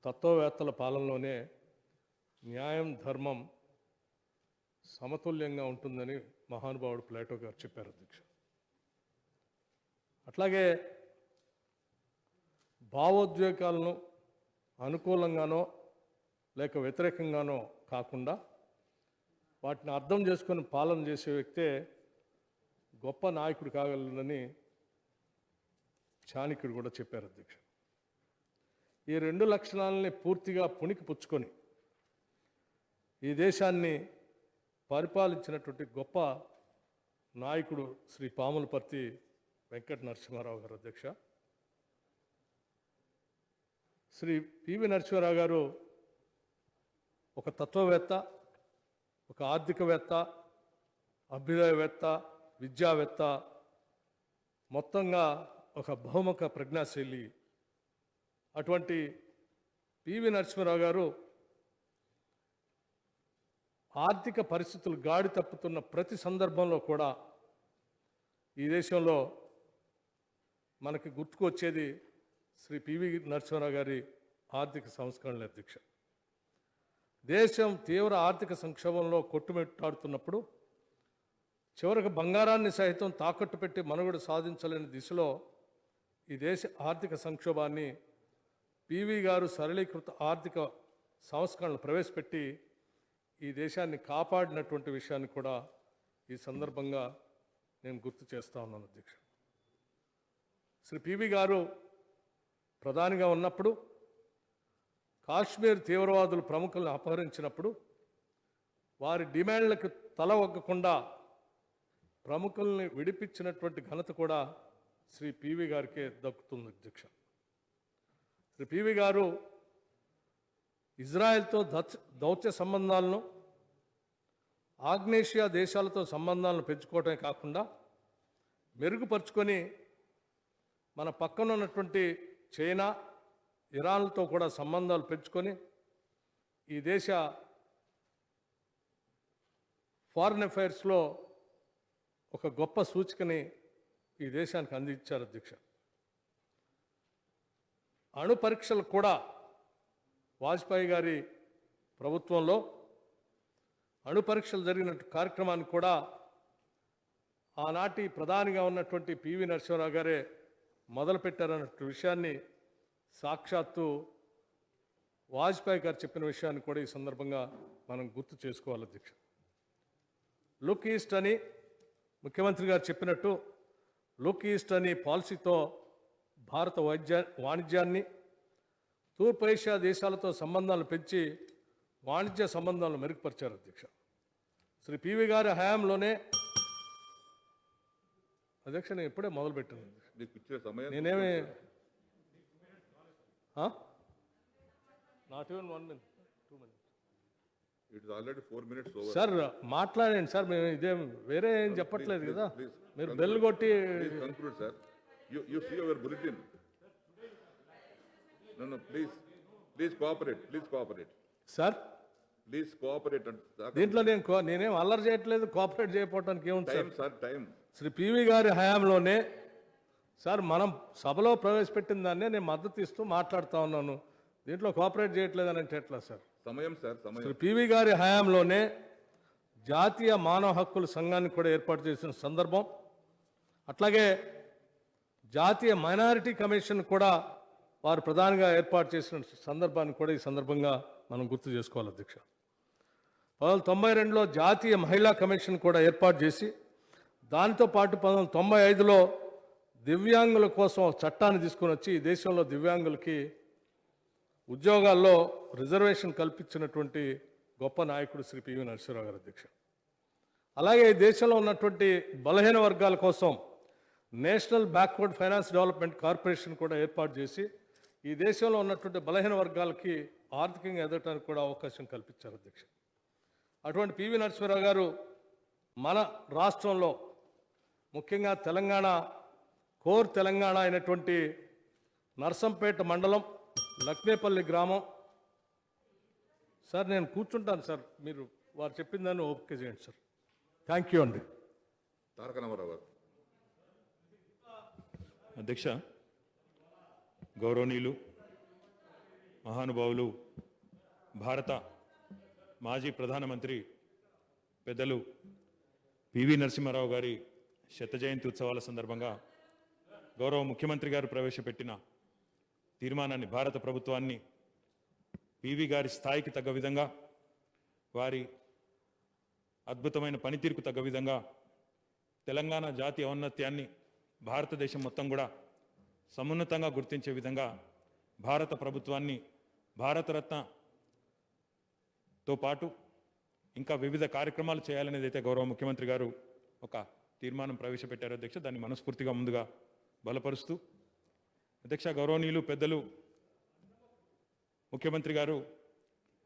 తత్వవేత్తల పాలనలోనే న్యాయం, ధర్మం సమతుల్యంగా ఉంటుందని మహానుభావుడు ప్లేటో గారు చెప్పారు అధ్యక్ష. అట్లాగే భావోద్వేగాలను అనుకూలంగానో లేక వ్యతిరేకంగానో కాకుండా వాటిని అర్థం చేసుకొని పాలన చేసే వ్యక్తే గొప్ప నాయకుడు కాగలనని చాణక్యుడు కూడా చెప్పారు అధ్యక్ష. ఈ రెండు లక్షణాలని పూర్తిగా పుణికి పుచ్చుకొని ఈ దేశాన్ని పరిపాలించినటువంటి గొప్ప నాయకుడు శ్రీ పాములపర్తి వెంకట నరసింహారావు గారు అధ్యక్ష. శ్రీ పివి నరసింహారావు గారు ఒక తత్వవేత్త, ఒక ఆర్థికవేత్త, అభ్యుదయవేత్త, విద్యావేత్త, మొత్తంగా ఒక బహుముఖ ప్రజ్ఞాశీలి. అటువంటి పివి నరసింహారావు గారు ఆర్థిక పరిస్థితులు గాడి తప్పుతున్న ప్రతి సందర్భంలో కూడా ఈ దేశంలో మనకి గుర్తుకొచ్చేది శ్రీ పివి నరసింహారావు గారి ఆర్థిక సంస్కరణల అధ్యక్ష. దేశం తీవ్ర ఆర్థిక సంక్షోభంలో కొట్టుమిట్టాడుతున్నప్పుడు చివరికి బంగారాన్ని సైతం తాకట్టు పెట్టి మనుగడ సాధించలేని దిశలో ఈ దేశ ఆర్థిక సంక్షోభాన్ని పివి గారు సరళీకృత ఆర్థిక సంస్కరణలు ప్రవేశపెట్టి ఈ దేశాన్ని కాపాడినటువంటి విషయాన్ని కూడా ఈ సందర్భంగా నేను గుర్తు చేస్తా ఉన్నాను అధ్యక్ష. శ్రీ పివి గారు ప్రధానిగా ఉన్నప్పుడు కాశ్మీర్ తీవ్రవాదులు ప్రముఖులను అపహరించినప్పుడు వారి డిమాండ్లకు తల ఒగ్గకుండా ప్రముఖుల్ని విడిపించినటువంటి ఘనత కూడా శ్రీ పివి గారికే దక్కుతుంది అధ్యక్ష. శ్రీ పివి గారు ఇజ్రాయెల్తో దౌత్య సంబంధాలను, ఆగ్నేషియా దేశాలతో సంబంధాలను పెంచుకోవటమే కాకుండా మెరుగుపరుచుకొని మన పక్కన ఉన్నటువంటి చైనా, ఇరాన్లతో కూడా సంబంధాలు పెంచుకొని ఈ దేశ ఫారిన్ అఫైర్స్లో ఒక గొప్ప సూచికని ఈ దేశానికి అందించారు అధ్యక్ష. అణు పరీక్షలు కూడా వాజ్పేయి గారి ప్రభుత్వంలో అణు పరీక్షలు జరిగిన కార్యక్రమాన్ని కూడా ఆనాటి ప్రధానిగా ఉన్నటువంటి పివి నరసింహారావు గారే మొదలుపెట్టారన్న విషయాన్ని సాక్షాత్తు వాజ్పేయి గారు చెప్పిన విషయాన్ని కూడా ఈ సందర్భంగా మనం గుర్తు చేసుకోవాలి అధ్యక్ష. లుక్ ఈస్ట్ అని ముఖ్యమంత్రి గారు చెప్పినట్టు లుక్ ఈస్ట్ అని పాలసీతో భారత వాణిజ్యాన్ని, తూర్పు ఏషియా దేశాలతో సంబంధాలు పెంచి వాణిజ్య సంబంధాలను మెరుగుపరిచారు అధ్యక్ష. శ్రీ పివి గారి హయాంలోనే అధ్యక్ష, నేను ఇప్పుడే మొదలుపెట్టాను. నేనేమి not even 1 minute, 2 minutes. It is already 4 minutes over. Sir మాట్లాడండి సార్, మేము ఇదేం వేరే ఏం చెప్పట్లేదు కదా. మీరు బెల్ కొట్టి conclude, sir. You see our bulletin. No, please cooperate. Sir Please cooperate. దీంట్లో నేనేం అల్లరి చేయట్లేదు, కోఆపరేట్ చేయకపోవడానికి ఏముంది సార్. Time. శ్రీ పివి గారి హయాంలోనే సార్ మనం సభలో ప్రవేశపెట్టిన దాన్నే నేను మద్దతు ఇస్తూ మాట్లాడుతూ ఉన్నాను. దీంట్లో కోఆపరేట్ చేయట్లేదని అంటే ఎట్లా సార్? సమయం. శ్రీ పివి గారి హయాంలోనే జాతీయ మానవ హక్కుల సంఘాన్ని కూడా ఏర్పాటు చేసిన సందర్భం, అట్లాగే జాతీయ మైనారిటీ కమిషన్ కూడా వారు ప్రధానంగా ఏర్పాటు చేసిన సందర్భాన్ని కూడా ఈ సందర్భంగా మనం గుర్తు చేసుకోవాలి అధ్యక్ష. 1992లో జాతీయ మహిళా కమిషన్ కూడా ఏర్పాటు చేసి దానితో పాటు 1995లో దివ్యాంగుల కోసం ఒక చట్టాన్ని తీసుకొని వచ్చి ఈ దేశంలో దివ్యాంగులకి ఉద్యోగాల్లో రిజర్వేషన్ కల్పించినటువంటి గొప్ప నాయకుడు శ్రీ పివి నరసింహారావు గారు అధ్యక్ష. అలాగే ఈ దేశంలో ఉన్నటువంటి బలహీన వర్గాల కోసం national backward finance development corporation కూడా ఏర్పాటు చేసి ఈ దేశంలో ఉన్నటువంటి బలహీన వర్గాలకి ఆర్థికంగా ఎదగడానికి కూడా అవకాశం కల్పించారు అధ్యక్ష. అటువంటి పివి నరసింహారావు గారు మన రాష్ట్రంలో ముఖ్యంగా తెలంగాణ కోర్ తెలంగాణ అయినటువంటి నర్సంపేట మండలం లక్నేపల్లి గ్రామం. సార్ నేను కూర్చుంటాను సార్, మీరు వారు చెప్పిన దాన్ని ఓపిక చేయండి సార్. థ్యాంక్ యూ అండి. తారక రామారావు గారు. అధ్యక్ష, గౌరవనీయులు మహానుభావులు భారత మాజీ ప్రధానమంత్రి పెద్దలు పివి నరసింహారావు గారి శత జయంతి ఉత్సవాల సందర్భంగా గౌరవ ముఖ్యమంత్రి గారు ప్రవేశపెట్టిన తీర్మానాన్ని, భారత ప్రభుత్వాన్ని పివి గారి స్థాయికి తగ్గ విధంగా, వారి అద్భుతమైన పనితీరుకు తగ్గ విధంగా తెలంగాణ జాతి ఔన్నత్యాన్ని భారతదేశం మొత్తం కూడా సమున్నతంగా గుర్తించే విధంగా భారత ప్రభుత్వాన్ని భారతరత్నతో పాటు ఇంకా వివిధ కార్యక్రమాలు చేయాలనేది అయితే గౌరవ ముఖ్యమంత్రి గారు ఒక తీర్మానం ప్రవేశపెట్టారు అధ్యక్ష. దాన్ని మనస్ఫూర్తిగా ముందుగా బలపరుస్తూ, అధ్యక్ష, గౌరవనీయులు పెద్దలు ముఖ్యమంత్రి గారు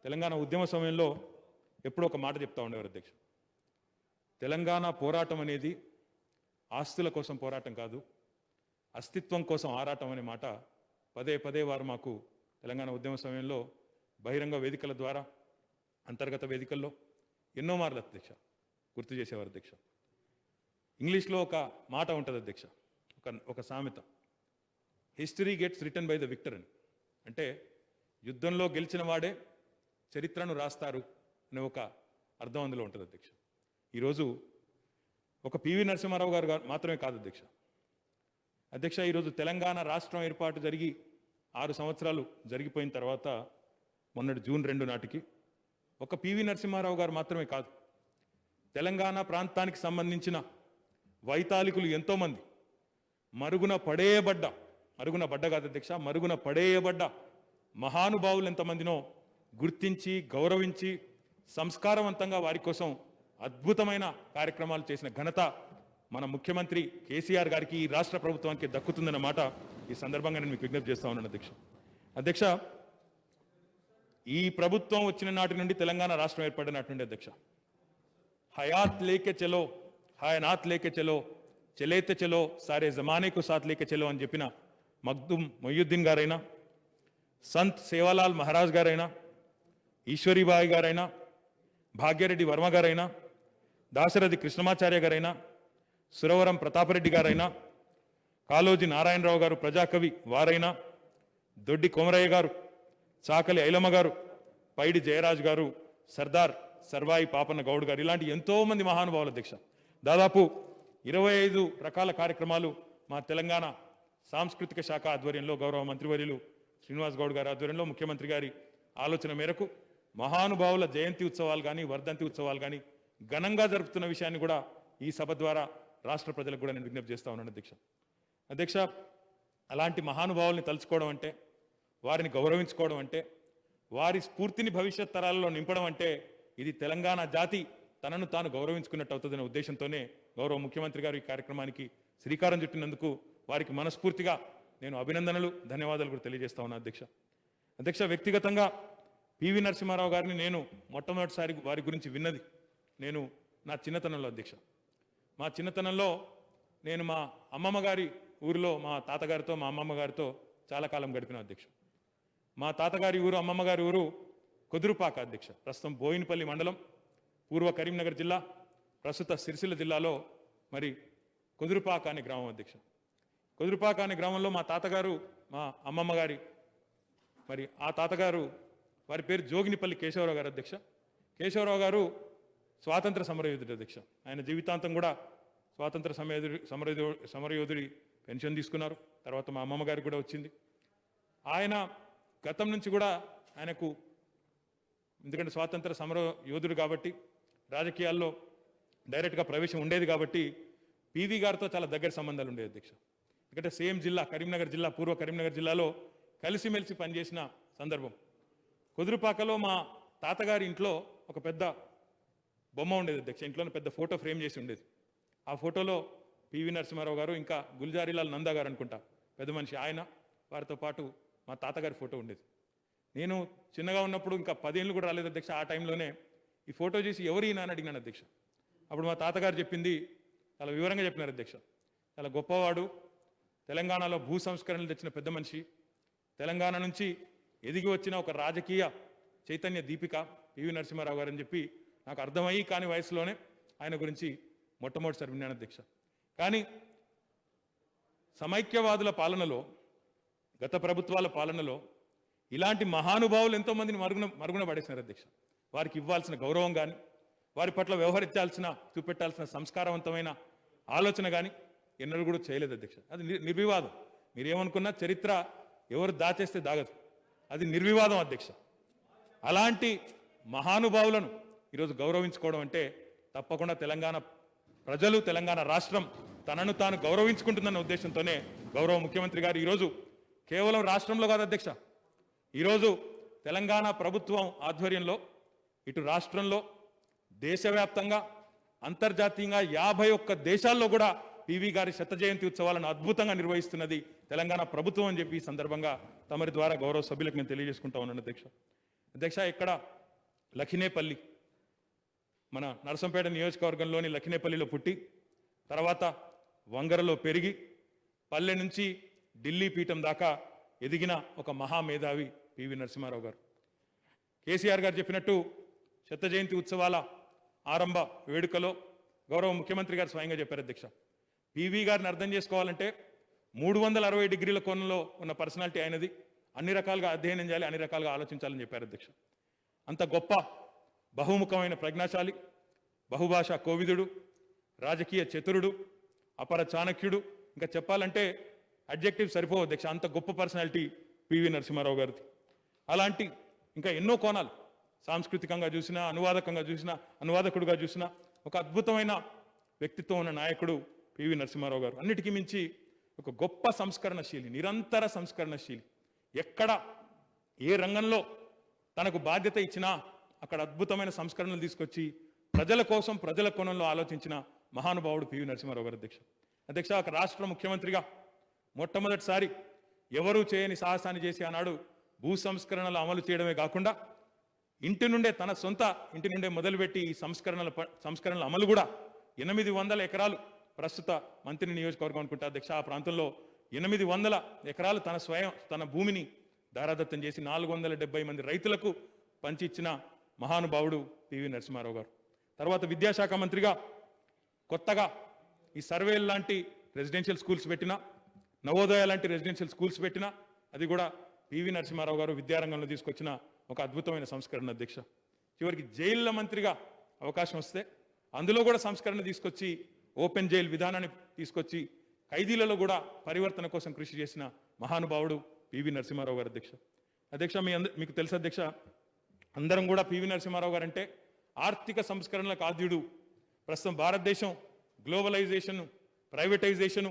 తెలంగాణ ఉద్యమ సమయంలో ఎప్పుడూ ఒక మాట చెప్తా ఉండేవారు అధ్యక్ష. తెలంగాణ పోరాటం అనేది ఆస్తుల కోసం పోరాటం కాదు, అస్తిత్వం కోసం ఆరాటం అనే మాట పదే పదే వారు మాకు తెలంగాణ ఉద్యమ సమయంలో బహిరంగ వేదికల ద్వారా, అంతర్గత వేదికల్లో ఎన్నో మార్లు అధ్యక్ష గుర్తు చేసేవారు అధ్యక్ష. ఇంగ్లీష్లో ఒక మాట ఉంటుంది అధ్యక్ష, ఒక సామెత, history gets written by the victor అని. అంటే యుద్ధంలో గెలిచిన వాడే చరిత్రను రాస్తారు అనే ఒక అర్థం అందులో ఉంటుంది అధ్యక్ష. ఈరోజు ఒక పివి నరసింహారావు గారు మాత్రమే కాదు అధ్యక్ష, ఈరోజు తెలంగాణ రాష్ట్రం ఏర్పాటు జరిగి 6 సంవత్సరాలు జరిగిపోయిన తర్వాత మొన్నటి జూన్ 2 నాటికి ఒక పివి నరసింహారావు గారు మాత్రమే కాదు, తెలంగాణ ప్రాంతానికి సంబంధించిన వైతాళికులు ఎంతోమంది మరుగున పడేయబడ్డ మహానుభావులు ఎంతమందినో గుర్తించి, గౌరవించి, సంస్కారవంతంగా వారి కోసం అద్భుతమైన కార్యక్రమాలు చేసిన ఘనత మన ముఖ్యమంత్రి కేసీఆర్ గారికి, ఈ రాష్ట్ర ప్రభుత్వానికి దక్కుతుందన్న మాట ఈ సందర్భంగా నేను మీకు విజ్ఞప్తి చేస్తా ఉన్నాను అధ్యక్ష. ఈ ప్రభుత్వం వచ్చిన నాటి నుండి, తెలంగాణ రాష్ట్రం ఏర్పడిన నాటి నుండి అధ్యక్ష, హయాత్ లేకే చలో, హయనాత్ లేకే చలో, చలేతే చలో, సారే జమానేకు సాత్ లేకే చలో అని చెప్పిన మగ్దుమ్ మొయ్యుద్దీన్ గారైనా, సంత్ సేవాలాల్ మహారాజ్ గారైనా, ఈశ్వరీబాయి గారైనా, భాగ్యరెడ్డి వర్మ గారైనా, దాశరథి కృష్ణమాచార్య గారైనా, సురవరం ప్రతాపరెడ్డి గారైనా, కాళోజీ నారాయణరావు గారు ప్రజాకవి వారైనా, దొడ్డి కొమరయ్య గారు, చాకలి ఐలమ్మ గారు, పైడి జయరాజ్ గారు, సర్దార్ సర్వాయి పాపన్న గౌడ్ గారు, ఇలాంటి ఎంతోమంది మహానుభావుల అధ్యక్ష. దాదాపు 25 రకాల కార్యక్రమాలు మా తెలంగాణ సాంస్కృతిక శాఖ ఆధ్వర్యంలో, గౌరవ మంత్రివర్యులు శ్రీనివాస్ గౌడ్ గారి ఆధ్వర్యంలో, ముఖ్యమంత్రి గారి ఆలోచన మేరకు మహానుభావుల జయంతి ఉత్సవాలు కానీ, వర్ధంతి ఉత్సవాలు కానీ ఘనంగా జరుపుతున్న విషయాన్ని కూడా ఈ సభ ద్వారా రాష్ట్ర ప్రజలకు కూడా నేను విజ్ఞప్తి చేస్తా ఉన్నాను అధ్యక్ష. అలాంటి మహానుభావుల్ని తలుచుకోవడం అంటే, వారిని గౌరవించుకోవడం అంటే, వారి స్ఫూర్తిని భవిష్యత్ తరాలలో నింపడం అంటే, ఇది తెలంగాణ జాతి తనను తాను గౌరవించుకున్నట్టు అవుతుందనే ఉద్దేశంతోనే గౌరవ ముఖ్యమంత్రి గారు ఈ కార్యక్రమానికి శ్రీకారం చుట్టినందుకు వారికి మనస్ఫూర్తిగా నేను అభినందనలు, ధన్యవాదాలు కూడా తెలియజేస్తా ఉన్నా అధ్యక్ష. వ్యక్తిగతంగా పివి నరసింహారావు గారిని నేను మొట్టమొదటిసారి వారి గురించి విన్నది నేను నా చిన్నతనంలో అధ్యక్ష. మా చిన్నతనంలో నేను మా అమ్మమ్మ గారి ఊరిలో మా తాతగారితో, మా అమ్మమ్మ గారితో చాలా కాలం గడిపిన అధ్యక్ష. మా తాతగారి ఊరు, అమ్మమ్మ గారి ఊరు కుదురుపాక అధ్యక్ష. ప్రస్తుతం బోయినపల్లి మండలం, పూర్వ కరీంనగర్ జిల్లా, ప్రస్తుత సిరిసిల్ల జిల్లాలో మరి కుదురుపాక అనే గ్రామం అధ్యక్ష. కుదురుపాక అనే గ్రామంలో మా తాతగారు, మా అమ్మమ్మ గారి మరి ఆ తాతగారు, వారి పేరు జోగినిపల్లి కేశవరావు గారు అధ్యక్ష. కేశవరావు గారు స్వాతంత్ర సమరయోధుడు అధ్యక్ష. ఆయన జీవితాంతం కూడా స్వాతంత్ర సమరయోధుడి పెన్షన్ తీసుకున్నారు. తర్వాత మా అమ్మమ్మ గారికి కూడా వచ్చింది. ఆయన గతం నుంచి కూడా ఆయనకు, ఎందుకంటే స్వాతంత్ర సమర యోధుడు కాబట్టి రాజకీయాల్లో డైరెక్ట్గా ప్రవేశం ఉండేది కాబట్టి పివి గారితో చాలా దగ్గర సంబంధాలు ఉండేవి అధ్యక్ష. ఎందుకంటే సేమ్ జిల్లా కరీంనగర్ జిల్లా, పూర్వ కరీంనగర్ జిల్లాలో కలిసిమెలిసి పనిచేసిన సందర్భం. కుదురుపాకలో మా తాతగారి ఇంట్లో ఒక పెద్ద బొమ్మ ఉండేది అధ్యక్ష. ఇంట్లోనే పెద్ద ఫోటో ఫ్రేమ్ చేసి ఉండేది. ఆ ఫోటోలో పివి నరసింహారావు గారు, ఇంకా గుల్జారీలాల్ నందా గారు అనుకుంటా పెద్ద మనిషి ఆయన, వారితో పాటు మా తాతగారి ఫోటో ఉండేది. నేను చిన్నగా ఉన్నప్పుడు, ఇంకా 10 ఏళ్ళు కూడా రాలేదు అధ్యక్ష, ఆ టైంలోనే ఈ ఫోటో చేసి ఎవరు ఈయన అని అడిగినాను అధ్యక్ష. అప్పుడు మా తాతగారు చెప్పింది చాలా వివరంగా చెప్పినారు అధ్యక్ష. చాలా గొప్పవాడు, తెలంగాణలో భూ సంస్కరణలు తెచ్చిన పెద్ద మనిషి, తెలంగాణ నుంచి ఎదిగి వచ్చిన ఒక రాజకీయ చైతన్య దీపిక పివి నరసింహారావు గారు అని చెప్పి నాకు అర్థమయ్యి కాని వయసులోనే ఆయన గురించి మొట్టమొదటిసారి విన్నాను అధ్యక్ష. కానీ సమైక్యవాదుల పాలనలో, గత ప్రభుత్వాల పాలనలో ఇలాంటి మహానుభావులు ఎంతోమందిని మరుగున పడేసినారు అధ్యక్ష. వారికి ఇవ్వాల్సిన గౌరవం కానీ, వారి పట్ల వ్యవహరించాల్సిన, చూపెట్టాల్సిన సంస్కారవంతమైన ఆలోచన కానీ ఎన్నడూ కూడా చేయలేదు అధ్యక్ష. అది నిర్వివాదం. మీరేమనుకున్నా చరిత్ర ఎవరు దాచేస్తే దాగదు, అది నిర్వివాదం అధ్యక్ష. అలాంటి మహానుభావులను ఈరోజు గౌరవించుకోవడం అంటే తప్పకుండా తెలంగాణ ప్రజలు, తెలంగాణ రాష్ట్రం తనను తాను గౌరవించుకుంటుందన్న ఉద్దేశంతోనే గౌరవ ముఖ్యమంత్రి గారు ఈరోజు కేవలం రాష్ట్రంలో కాదు అధ్యక్ష, ఈరోజు తెలంగాణ ప్రభుత్వం ఆధ్వర్యంలో ఇటు రాష్ట్రంలో, దేశవ్యాప్తంగా, అంతర్జాతీయంగా 51 దేశాల్లో కూడా పివి గారి 100వ జయంతి ఉత్సవాలను అద్భుతంగా నిర్వహిస్తున్నది తెలంగాణ ప్రభుత్వం అని చెప్పి ఈ సందర్భంగా తమరి ద్వారా గౌరవ సభ్యులకు నేను తెలియజేసుకుంటా ఉన్నాను అధ్యక్ష. అధ్యక్ష, ఇక్కడ లఖినేపల్లి, మన నరసంపేట నియోజకవర్గంలోని లఖినేపల్లిలో పుట్టి, తర్వాత వంగరలో పెరిగి, పల్లె నుంచి ఢిల్లీ పీఠం దాకా ఎదిగిన ఒక మహామేధావి పివి నరసింహారావు గారు. కేసీఆర్ గారు చెప్పినట్టు 100వ జయంతి ఉత్సవాల ఆరంభ వేడుకలో గౌరవ ముఖ్యమంత్రి గారు స్వయంగా చెప్పారు అధ్యక్ష, పివి గారిని అర్థం చేసుకోవాలంటే 360 డిగ్రీల కోణంలో ఉన్న పర్సనాలిటీ అయినది, అన్ని రకాలుగా అధ్యయనం చేయాలి, అన్ని రకాలుగా ఆలోచించాలని చెప్పారు అధ్యక్ష. అంత గొప్ప బహుముఖమైన ప్రజ్ఞాశాలి, బహుభాషా కోవిదుడు, రాజకీయ చతురుడు, అపర చాణక్యుడు, ఇంకా చెప్పాలంటే అడ్జెక్టివ్ సరిపోవు అధ్యక్ష, అంత గొప్ప పర్సనాలిటీ పివి నరసింహారావు గారిది. అలాంటి ఇంకా ఎన్నో కోణాలు, సాంస్కృతికంగా చూసినా, అనువాదకంగా చూసినా, అనువాదకుడుగా చూసినా ఒక అద్భుతమైన వ్యక్తిత్వం ఉన్న నాయకుడు పివి నరసింహారావు గారు. అన్నిటికీ మించి ఒక గొప్ప సంస్కరణశీలి, నిరంతర సంస్కరణశీలి. ఎక్కడ ఏ రంగంలో తనకు బాధ్యత ఇచ్చినా అక్కడ అద్భుతమైన సంస్కరణలు తీసుకొచ్చి ప్రజల కోసం, ప్రజల కోణంలో ఆలోచించిన మహానుభావుడు పివి నరసింహారావు గారు అధ్యక్ష. ఒక రాష్ట్ర ముఖ్యమంత్రిగా మొట్టమొదటిసారి ఎవరూ చేయని సాహసాన్ని చేసి ఆనాడు భూ సంస్కరణలు అమలు చేయడమే కాకుండా ఇంటి నుండే, తన సొంత ఇంటి నుండే మొదలుపెట్టి ఈ సంస్కరణల అమలు కూడా 800 ఎకరాలు, ప్రస్తుత మంత్రి నియోజకవర్గం అనుకుంటా అధ్యక్ష, ఆ ప్రాంతంలో 800 ఎకరాలు తన భూమిని దారాదత్తం చేసి 470 మంది రైతులకు పంచి ఇచ్చిన మహానుభావుడు పివి నరసింహారావు గారు. తర్వాత విద్యాశాఖ మంత్రిగా కొత్తగా ఈ సర్వేల్ లాంటి రెసిడెన్షియల్ స్కూల్స్ పెట్టినా, నవోదయ లాంటి రెసిడెన్షియల్ స్కూల్స్ పెట్టినా అది కూడా పివి నరసింహారావు గారు విద్యారంగంలో తీసుకొచ్చిన ఒక అద్భుతమైన సంస్కరణ అధ్యక్ష. చివరికి జైళ్ళ మంత్రిగా అవకాశం వస్తే అందులో కూడా సంస్కరణ తీసుకొచ్చి ఓపెన్ జైల్ విధానాన్ని తీసుకొచ్చి ఖైదీలలో కూడా పరివర్తన కోసం కృషి చేసిన మహానుభావుడు పివి నరసింహారావు గారు అధ్యక్ష. మీకు తెలుసు అధ్యక్ష, అందరం కూడా పివి నరసింహారావు గారు అంటే ఆర్థిక సంస్కరణలకు ఆద్యుడు. ప్రస్తుతం భారతదేశం గ్లోబలైజేషన్, ప్రైవేటైజేషన్,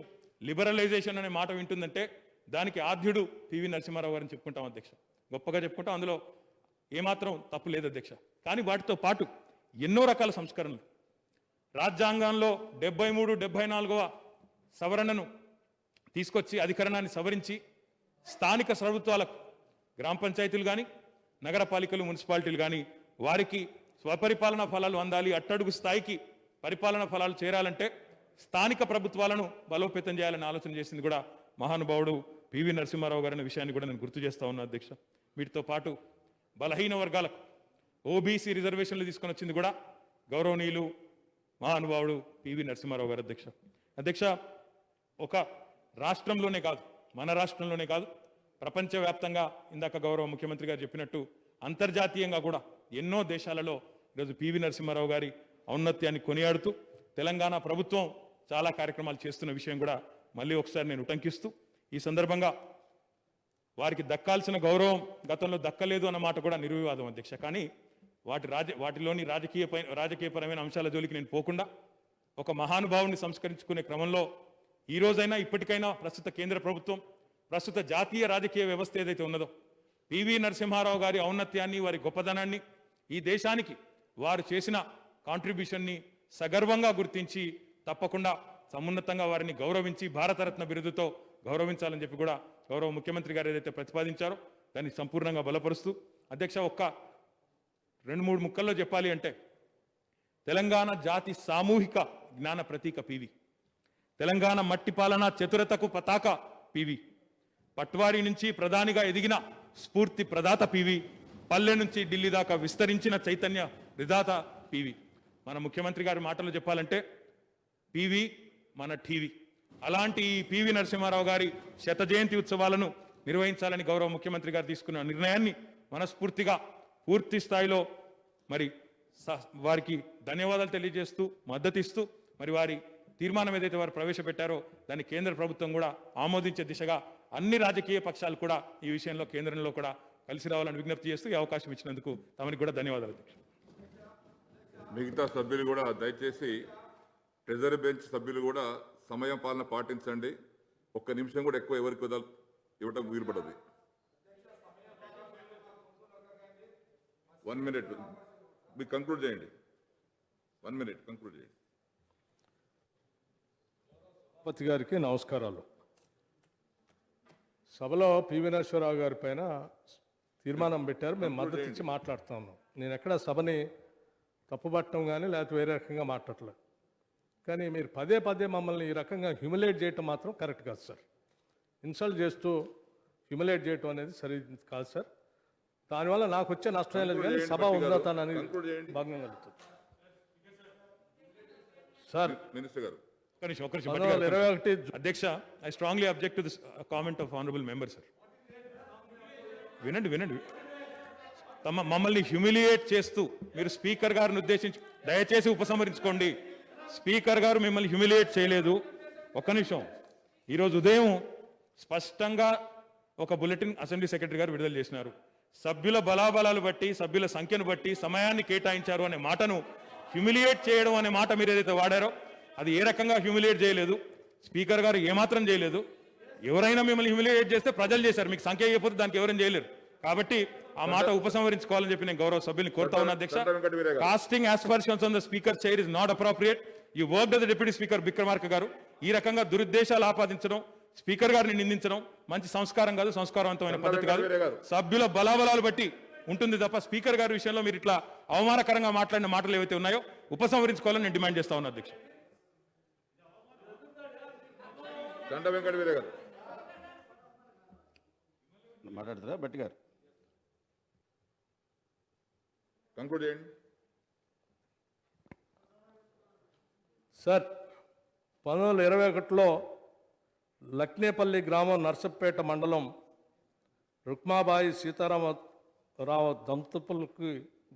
లిబరలైజేషన్ అనే మాట వింటుందంటే దానికి ఆద్యుడు పివి నరసింహారావు గారిని చెప్పుకుంటాం అధ్యక్ష, గొప్పగా చెప్పుకుంటాం. అందులో ఏమాత్రం తప్పు లేదు అధ్యక్ష. కానీ వాటితో పాటు ఎన్నో రకాల సంస్కరణలు, రాజ్యాంగంలో 73, 74వ సవరణను తీసుకొచ్చి అధికరణాన్ని సవరించి స్థానిక ప్రభుత్వాలకు, గ్రామ పంచాయతీలు కానీ, నగరపాలికలు, మున్సిపాలిటీలు కానీ వారికి స్వపరిపాలన ఫలాలు అందాలి, అట్టడుగు స్థాయికి పరిపాలన ఫలాలు చేరాలంటే స్థానిక ప్రభుత్వాలను బలోపేతం చేయాలని ఆలోచన చేసింది కూడా మహానుభావుడు పివి నరసింహారావు గారి విషయాన్ని కూడా నేను గుర్తు చేస్తా ఉన్నా అధ్యక్ష. వీటితో పాటు బలహీన వర్గాలకు ఓబీసీ రిజర్వేషన్లు తీసుకొని వచ్చింది కూడా గౌరవనీయులు మహానుభావుడు పివి నరసింహారావు గారు అధ్యక్ష. ఒక రాష్ట్రంలోనే కాదు, మన రాష్ట్రంలోనే కాదు, ప్రపంచవ్యాప్తంగా ఇందాక గౌరవ ముఖ్యమంత్రి గారు చెప్పినట్టు అంతర్జాతీయంగా కూడా ఎన్నో దేశాలలో ఈరోజు పివి నరసింహారావు గారి ఔన్నత్యాన్ని కొనియాడుతూ తెలంగాణ ప్రభుత్వం చాలా కార్యక్రమాలు చేస్తున్న విషయం కూడా మళ్ళీ ఒకసారి నేను ఉటంకిస్తూ, ఈ సందర్భంగా వారికి దక్కాల్సిన గౌరవం గతంలో దక్కలేదు అన్న మాట కూడా నిర్వివాదం అధ్యక్ష. కానీ వాటిలోని రాజకీయపరమైన అంశాల జోలికి నేను పోకుండా ఒక మహానుభావుని సంస్కరించుకునే క్రమంలో ఈ రోజైనా ఇప్పటికైనా ప్రస్తుత కేంద్ర ప్రభుత్వం, ప్రస్తుత జాతీయ రాజకీయ వ్యవస్థ ఏదైతే ఉన్నదో పివి నరసింహారావు గారి ఔన్నత్యాన్ని, వారి గొప్పదనాన్ని, ఈ దేశానికి వారు చేసిన కాంట్రిబ్యూషన్ని సగర్వంగా గుర్తించి తప్పకుండా సమున్నతంగా వారిని గౌరవించి భారతరత్న బిరుదుతో గౌరవించాలని చెప్పి కూడా గౌరవ ముఖ్యమంత్రి గారు ఏదైతే ప్రతిపాదించారో దాన్ని సంపూర్ణంగా బలపరుస్తూ, అధ్యక్ష ఒక్క 2-3 ముక్కల్లో చెప్పాలి అంటే తెలంగాణ జాతి సామూహిక జ్ఞాన ప్రతీక పివి, తెలంగాణ మట్టి పాలన చతురతకు పతాక పివి, పట్వారీ నుంచి ప్రధానిగా ఎదిగిన స్ఫూర్తి ప్రదాత పివి, పల్లె నుంచి ఢిల్లీ దాకా విస్తరించిన చైతన్య విధాత పివి. మన ముఖ్యమంత్రి గారి మాటలు చెప్పాలంటే పివి మన టీవీ. అలాంటి ఈ పివి నరసింహారావు గారి 100వ జయంతి ఉత్సవాలను నిర్వహించాలని గౌరవ ముఖ్యమంత్రి గారు తీసుకున్న నిర్ణయాన్ని మనస్ఫూర్తిగా పూర్తి స్థాయిలో మరి వారికి ధన్యవాదాలు తెలియజేస్తూ, మద్దతిస్తూ, మరి వారి తీర్మానం ఏదైతే వారు ప్రవేశపెట్టారో దాన్ని కేంద్ర ప్రభుత్వం కూడా ఆమోదించే దిశగా అన్ని రాజకీయ పక్షాలు కూడా ఈ విషయంలో కేంద్రంలో కూడా కలిసి రావాలని విజ్ఞప్తి చేస్తూ ఈ అవకాశం ఇచ్చినందుకు తమరికి కూడా ధన్యవాదాలు అధ్యక్ష. మిగతా సభ్యులు కూడా దయచేసి ట్రెజరీ బెంచ్ సభ్యులు కూడా సమయం పాలన పాటించండి. 1 నిమిషం కూడా ఎక్కువ ఎవరికి ఇవ్వటం వీలుపడదు. 1 minute మీరు కంక్లూడ్ చేయండి. 1 minute కంక్లూడ్ చేయండి. సభాపతి గారికి నమస్కారాలు. సభలో పివి నరసింహారావు గారి పైన తీర్మానం పెట్టారు, మేము మద్దతు ఇచ్చి మాట్లాడుతా ఉన్నాం. నేను ఎక్కడ సభని తప్పుపట్టడం కానీ లేకపోతే వేరే రకంగా మాట్లాడలేదు. కానీ మీరు పదే పదే మమ్మల్ని ఈ రకంగా హ్యూమిలేట్ చేయటం మాత్రం కరెక్ట్ కాదు సార్. ఇన్సల్ట్ చేస్తూ హ్యూమిలేట్ చేయటం అనేది సరి కాదు సార్. దానివల్ల నాకు వచ్చే నష్టం లేదు, కానీ సభ ఉన్నతాన్ని అనేది భంగం కలుగుతుంది సార్. మినిస్టర్ గారు ఒక్క నిమిషం 2021 అధ్యక్ష, I strongly object to this comment of honourable member sir. వినండి. మమ్మల్ని హ్యూమిలియేట్ చేస్తూ మీరు స్పీకర్ గారిని ఉద్దేశించి దయచేసి ఉపసంహరించుకోండి. స్పీకర్ గారు మిమ్మల్ని హ్యూమిలియేట్ చేయలేదు. ఒక్క నిమిషం. ఈరోజు ఉదయం స్పష్టంగా ఒక బులెటిన్ అసెంబ్లీ సెక్రటరీ గారు విడుదల చేసినారు. సభ్యుల బలాబలాలు బట్టి, సభ్యుల సంఖ్యను బట్టి సమయాన్ని కేటాయించారు అనే మాటను హ్యూమిలియేట్ చేయడం అనే మాట మీరు ఏదైతే వాడారో అది ఏ రకంగా హ్యూమిలియేట్ చేయలేదు. స్పీకర్ గారు ఏమాత్రం చేయలేదు. ఎవరైనా మిమ్మల్ని హ్యూమిలియేట్ చేస్తే ప్రజలు చేశారు, మీకు సంఖ్య ఇవ్వకపోతే దానికి ఎవరైనా చేయలేరు. కాబట్టి ఆ మాట ఉపసంహరించుకోవాలని చెప్పి నేను గౌరవ సభ్యుల్ని కోరుతా ఉన్నా అధ్యక్ష. Casting aspersions on the speaker chair is not appropriate. ఈ work the deputy speaker Vikramarka garu ఈ రకంగా దురుద్దేశాలు ఆపాదించడం, స్పీకర్ గారిని నిందించడం మంచి సంస్కారం కాదు, సంస్కారవంతమైన పద్ధతి కాదు. సభ్యుల బలాబలాలు బట్టి ఉంటుంది తప్ప స్పీకర్ గారి విషయంలో మీరు ఇట్లా అవమానకరంగా మాట్లాడిన మాటలు ఏవైతే ఉన్నాయో ఉపసంహరించుకోవాలని నేను డిమాండ్ చేస్తా ఉన్నా అధ్యక్ష. చండ వెంకట వీరే గారు మాట్లాడుతుందా బట్టి గారు? కంక్లూడ్ చేయండి సార్. 1921లో లక్నేపల్లి గ్రామం, నర్సంపేట మండలం, రుక్మాబాయి సీతారామరావు దంపతులకు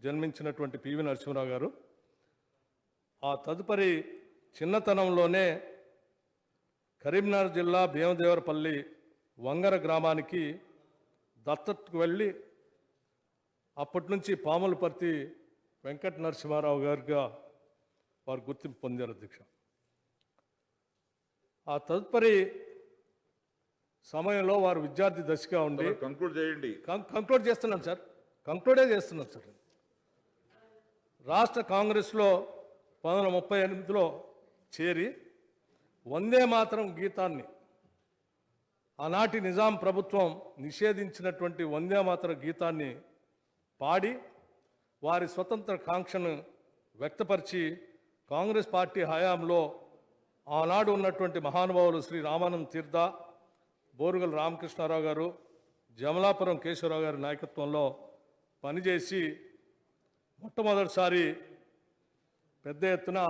జన్మించినటువంటి పివి నరసింహారావు గారు ఆ తదుపరి చిన్నతనంలోనే కరీంనగర్ జిల్లా భీమదేవరపల్లి వంగర గ్రామానికి దత్తతకు వెళ్ళి అప్పటి నుంచి పాములపర్తి వెంకట నరసింహారావు గారుగా వారు గుర్తింపు పొందారు అధ్యక్ష. ఆ తదుపరి సమయంలో వారు విద్యార్థి దశగా ఉండి కంక్లూడ్ చేయండి. కంక్లూడ్ చేస్తున్నాను సార్, కంక్లూడే చేస్తున్నాను సార్. రాష్ట్ర కాంగ్రెస్లో 1938లో చేరి వందే మాతరం గీతాన్ని, ఆనాటి నిజాం ప్రభుత్వం నిషేధించినటువంటి వందే మాతరం గీతాన్ని పాడి వారి స్వతంత్ర కాంక్షను వ్యక్తపరిచి కాంగ్రెస్ పార్టీ హయాంలో ఆనాడు ఉన్నటువంటి మహానుభావులు శ్రీ రామానంద తీర్థ, బోరుగల రామకృష్ణారావు గారు, జమలాపురం కేశవరావు గారి నాయకత్వంలో పనిచేసి మొట్టమొదటిసారి పెద్ద ఎత్తున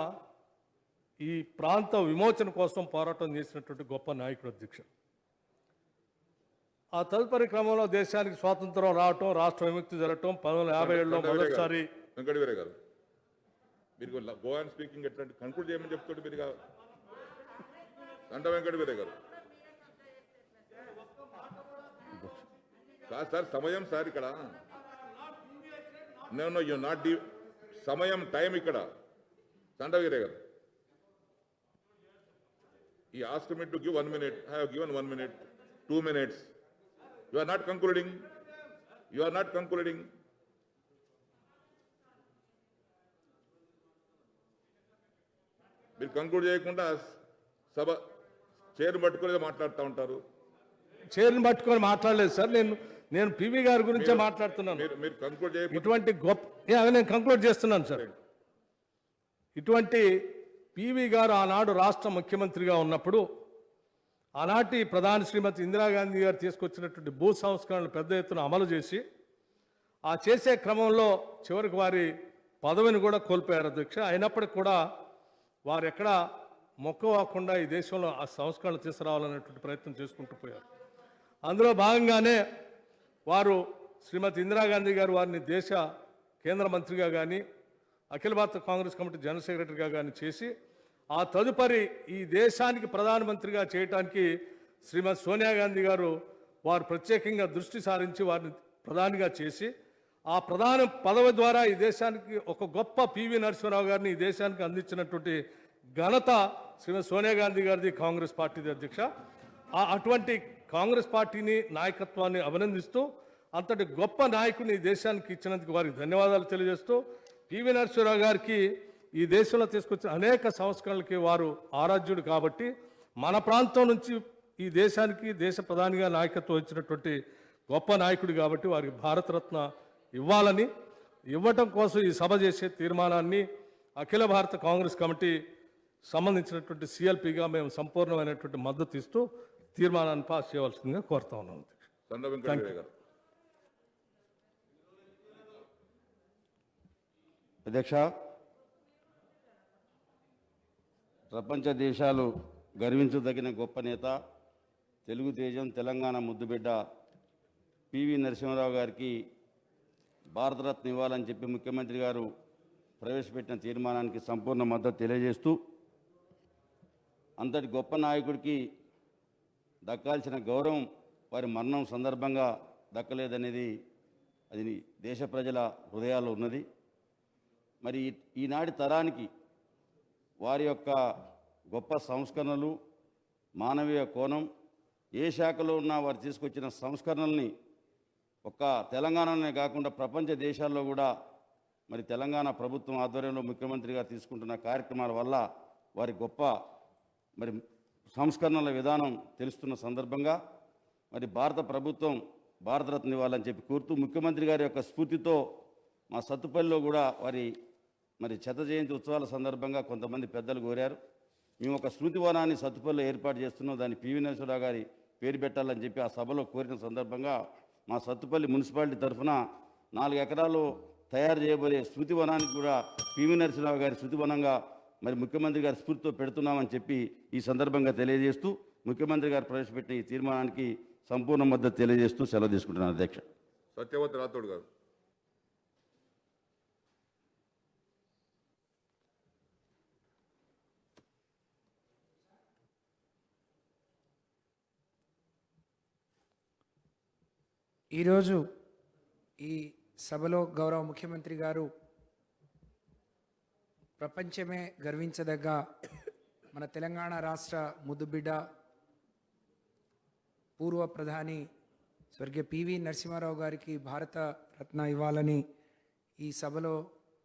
ఈ ప్రాంత విమోచన కోసం పోరాటం చేసినటువంటి గొప్ప నాయకుడు అధ్యక్ష. ఆ తదుపరి క్రమంలో దేశానికి స్వాతంత్రం రావటం, రాష్ట్ర విముక్తి జరగటం 1957లో మొదటిసారి. వెంకట వీరే గారు మీరు గో అండ్ స్పీకింగ్ ఎట్లాంటి కంక్లూడ్ చేయమని చెప్తుంటే మీరు అంట వెంకట వీరే గారు కాదు సార్, సమయం సార్ ఇక్కడ నో యు నాట్ సమయం టైం ఇక్కడ. చండ వీరే గారు He asked me to give 1 minute. I have given 1 minute, 2 minutes. You are not concluding. You are not concluding. మీరు కంక్లూడ్ చేయకుండా సభ చైర్ పట్టుకుని మాట్లాడుతూ ఉంటారు. చైర్ని పట్టుకొని మాట్లాడలేదు సార్. నేను పివి గారి గురించే మాట్లాడుతున్నాను. మీరు కంక్లూడ్ చేయకపోతే ఇటువంటి నేను కంక్లూడ్ చేస్తున్నాను సార్. ఇటువంటి పివి గారు ఆనాడు రాష్ట్ర ముఖ్యమంత్రిగా ఉన్నప్పుడు ఆనాటి ప్రధాని శ్రీమతి ఇందిరాగాంధీ గారు తీసుకొచ్చినటువంటి భూ సంస్కరణలు పెద్ద ఎత్తున అమలు చేసి ఆ చేసే క్రమంలో చివరికి వారి పదవిని కూడా కోల్పోయారు అధ్యక్ష. అయినప్పటికీ కూడా వారు ఎక్కడ మొక్కవాకుండా ఈ దేశంలో ఆ సంస్కరణలు తీసుకురావాలనేటువంటి ప్రయత్నం చేసుకుంటూ పోయారు. అందులో భాగంగానే వారు శ్రీమతి ఇందిరాగాంధీ గారు వారిని దేశ కేంద్ర మంత్రిగా కానీ అఖిల భారత కాంగ్రెస్ కమిటీ జనరల్ సెక్రటరీగా కానీ చేసి ఆ తదుపరి ఈ దేశానికి ప్రధానమంత్రిగా చేయడానికి శ్రీమతి సోనియా గాంధీ గారు వారు ప్రత్యేకంగా దృష్టి సారించి వారిని ప్రధానిగా చేసి ఆ ప్రధాన పదవి ద్వారా ఈ దేశానికి ఒక గొప్ప పివి నరసింహారావు గారిని ఈ దేశానికి అందించినటువంటి ఘనత శ్రీమతి సోనియా గాంధీ గారిది, కాంగ్రెస్ పార్టీది అధ్యక్ష. అటువంటి కాంగ్రెస్ పార్టీని నాయకత్వాన్ని అభినందిస్తూ అంతటి గొప్ప నాయకుని ఈ దేశానికి ఇచ్చినందుకు వారికి ధన్యవాదాలు తెలియజేస్తూ పివి నరసింహారావు గారికి ఈ దేశంలో తీసుకొచ్చిన అనేక సంస్కరణలకి వారు ఆరాధ్యుడు కాబట్టి మన ప్రాంతం నుంచి ఈ దేశానికి దేశ ప్రధానిగా నాయకత్వం ఇచ్చినటువంటి గొప్ప నాయకుడు కాబట్టి వారికి భారతరత్న ఇవ్వాలని, ఇవ్వటం కోసం ఈ సభ చేసే తీర్మానాన్ని అఖిల భారత కాంగ్రెస్ కమిటీ సంబంధించినటువంటి సిఎల్పిగా మేము సంపూర్ణమైనటువంటి మద్దతు ఇస్తూ తీర్మానాన్ని పాస్ చేయవలసిందిగా కోరుతా ఉన్నాం. సండ వెంకటయ్య గారు. అధ్యక్ష, ప్రపంచ దేశాలు గర్వించదగిన గొప్ప నేత, తెలుగు తేజం, తెలంగాణ ముద్దుబిడ్డ పివి నరసింహారావు గారికి భారతరత్న ఇవ్వాలని చెప్పి ముఖ్యమంత్రి గారు ప్రవేశపెట్టిన తీర్మానానికి సంపూర్ణ మద్దతు తెలియజేస్తూ అంతటి గొప్ప నాయకుడికి దక్కాల్సిన గౌరవం వారి మరణం సందర్భంగా దక్కలేదనేది అది దేశ ప్రజల హృదయాల్లో ఉన్నది. మరి ఈనాటి తరానికి వారి యొక్క గొప్ప సంస్కరణలు, మానవీయ కోణం, ఏ శాఖలో ఉన్నా వారు తీసుకొచ్చిన సంస్కరణల్ని ఒక్క తెలంగాణనే కాకుండా ప్రపంచ దేశాల్లో కూడా మరి తెలంగాణ ప్రభుత్వం ఆధ్వర్యంలో ముఖ్యమంత్రి గారు తీసుకుంటున్న కార్యక్రమాల వల్ల వారి గొప్ప మరి సంస్కరణల విధానం తెలుస్తున్న సందర్భంగా మరి భారత ప్రభుత్వం భారతరత్న ఇవ్వాలని చెప్పి కోరుతూ ముఖ్యమంత్రి గారి యొక్క స్ఫూర్తితో మా సత్తుపల్లిలో కూడా వారి మరి శత జయంతి ఉత్సవాల సందర్భంగా కొంతమంది పెద్దలు కోరారు. మేము ఒక స్మృతివనాన్ని సత్తుపల్లిలో ఏర్పాటు చేస్తున్నాం, దాన్ని పివి నరసింహారావు గారి పేరు పెట్టాలని చెప్పి ఆ సభలో కోరిన సందర్భంగా మా సత్తుపల్లి మున్సిపాలిటీ తరఫున 4 ఎకరాలు తయారు చేయబోయే స్మృతివనానికి కూడా పివి నరసింహారావు గారి స్మృతివనంగా మరి ముఖ్యమంత్రి గారి స్ఫూర్తితో పెడుతున్నామని చెప్పి ఈ సందర్భంగా తెలియజేస్తూ ముఖ్యమంత్రి గారు ప్రవేశపెట్టిన ఈ తీర్మానానికి సంపూర్ణ మద్దతు తెలియజేస్తూ సెలవు తీసుకుంటున్నాను అధ్యక్ష. సత్యవతి రాథోడ్ గారు. ఈరోజు ఈ సభలో గౌరవ ముఖ్యమంత్రి గారు ప్రపంచమే గర్వించదగ్గ మన తెలంగాణ రాష్ట్ర ముద్దుబిడ్డ పూర్వ ప్రధాని స్వర్గీయ పివి నరసింహారావు గారికి భారత రత్న ఇవ్వాలని ఈ సభలో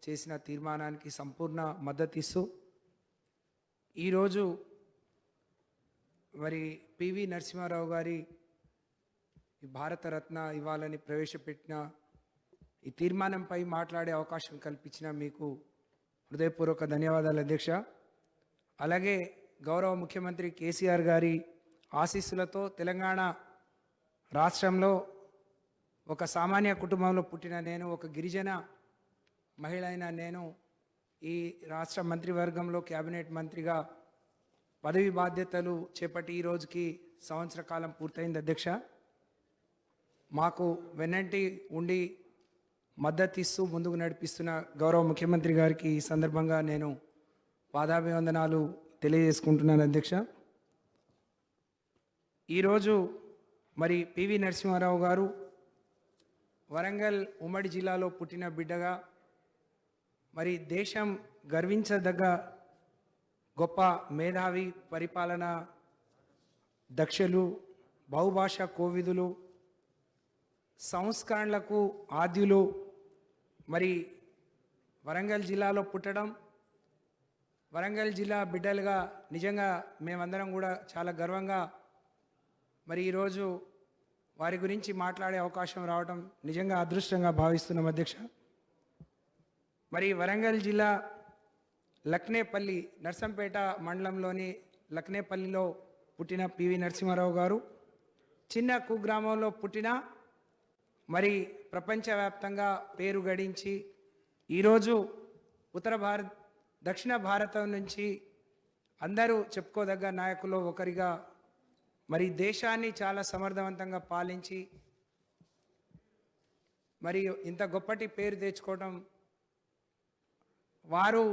చేసిన తీర్మానానికి సంపూర్ణ మద్దతు ఇస్తూ ఈరోజు మరి పివి నరసింహారావు గారి ఈ భారతరత్న ఇవ్వాలని ప్రవేశపెట్టిన ఈ తీర్మానంపై మాట్లాడే అవకాశం కల్పించిన మీకు హృదయపూర్వక ధన్యవాదాలు అధ్యక్ష. అలాగే గౌరవ ముఖ్యమంత్రి కేసీఆర్ గారి ఆశీస్సులతో తెలంగాణ రాష్ట్రంలో ఒక సామాన్య కుటుంబంలో పుట్టిన నేను, ఒక గిరిజన మహిళ అయిన నేను ఈ రాష్ట్ర మంత్రివర్గంలో క్యాబినెట్ మంత్రిగా పదవి బాధ్యతలు చేపట్టి ఈ రోజుకి సంవత్సర కాలం పూర్తయింది అధ్యక్ష. మాకు వెన్నంటి ఉండి మద్దతు ఇస్తూ ముందుకు నడిపిస్తున్న గౌరవ ముఖ్యమంత్రి గారికి ఈ సందర్భంగా నేను పాదాభివందనాలు తెలియజేసుకుంటున్నాను అధ్యక్ష. ఈరోజు మరి పివి నరసింహారావు గారు వరంగల్ ఉమ్మడి జిల్లాలో పుట్టిన బిడ్డగా మరి దేశం గర్వించదగ్గ గొప్ప మేధావి, పరిపాలన దక్షులు, బహుభాషా కోవిదులు, సంస్కరణలకు ఆద్యులు, మరి వరంగల్ జిల్లాలో పుట్టడం, వరంగల్ జిల్లా బిడ్డలుగా నిజంగా మేమందరం కూడా చాలా గర్వంగా మరి ఈరోజు వారి గురించి మాట్లాడే అవకాశం రావడం నిజంగా అదృష్టంగా భావిస్తున్నాం అధ్యక్ష. మరి వరంగల్ జిల్లా లక్నేపల్లి, నర్సంపేట మండలంలోని లక్నేపల్లిలో పుట్టిన పివి నరసింహారావు గారు చిన్న కుగ్రామంలో పుట్టిన మరి ప్రపంచవ్యాప్తంగా పేరు గడించి ఈరోజు దక్షిణ భారతం నుంచి అందరూ చెప్పుకోదగ్గ నాయకుల్లో ఒకరిగా మరి దేశాన్ని చాలా సమర్థవంతంగా పాలించి మరి ఇంత గొప్పటి పేరు తెచ్చుకోవడం వారు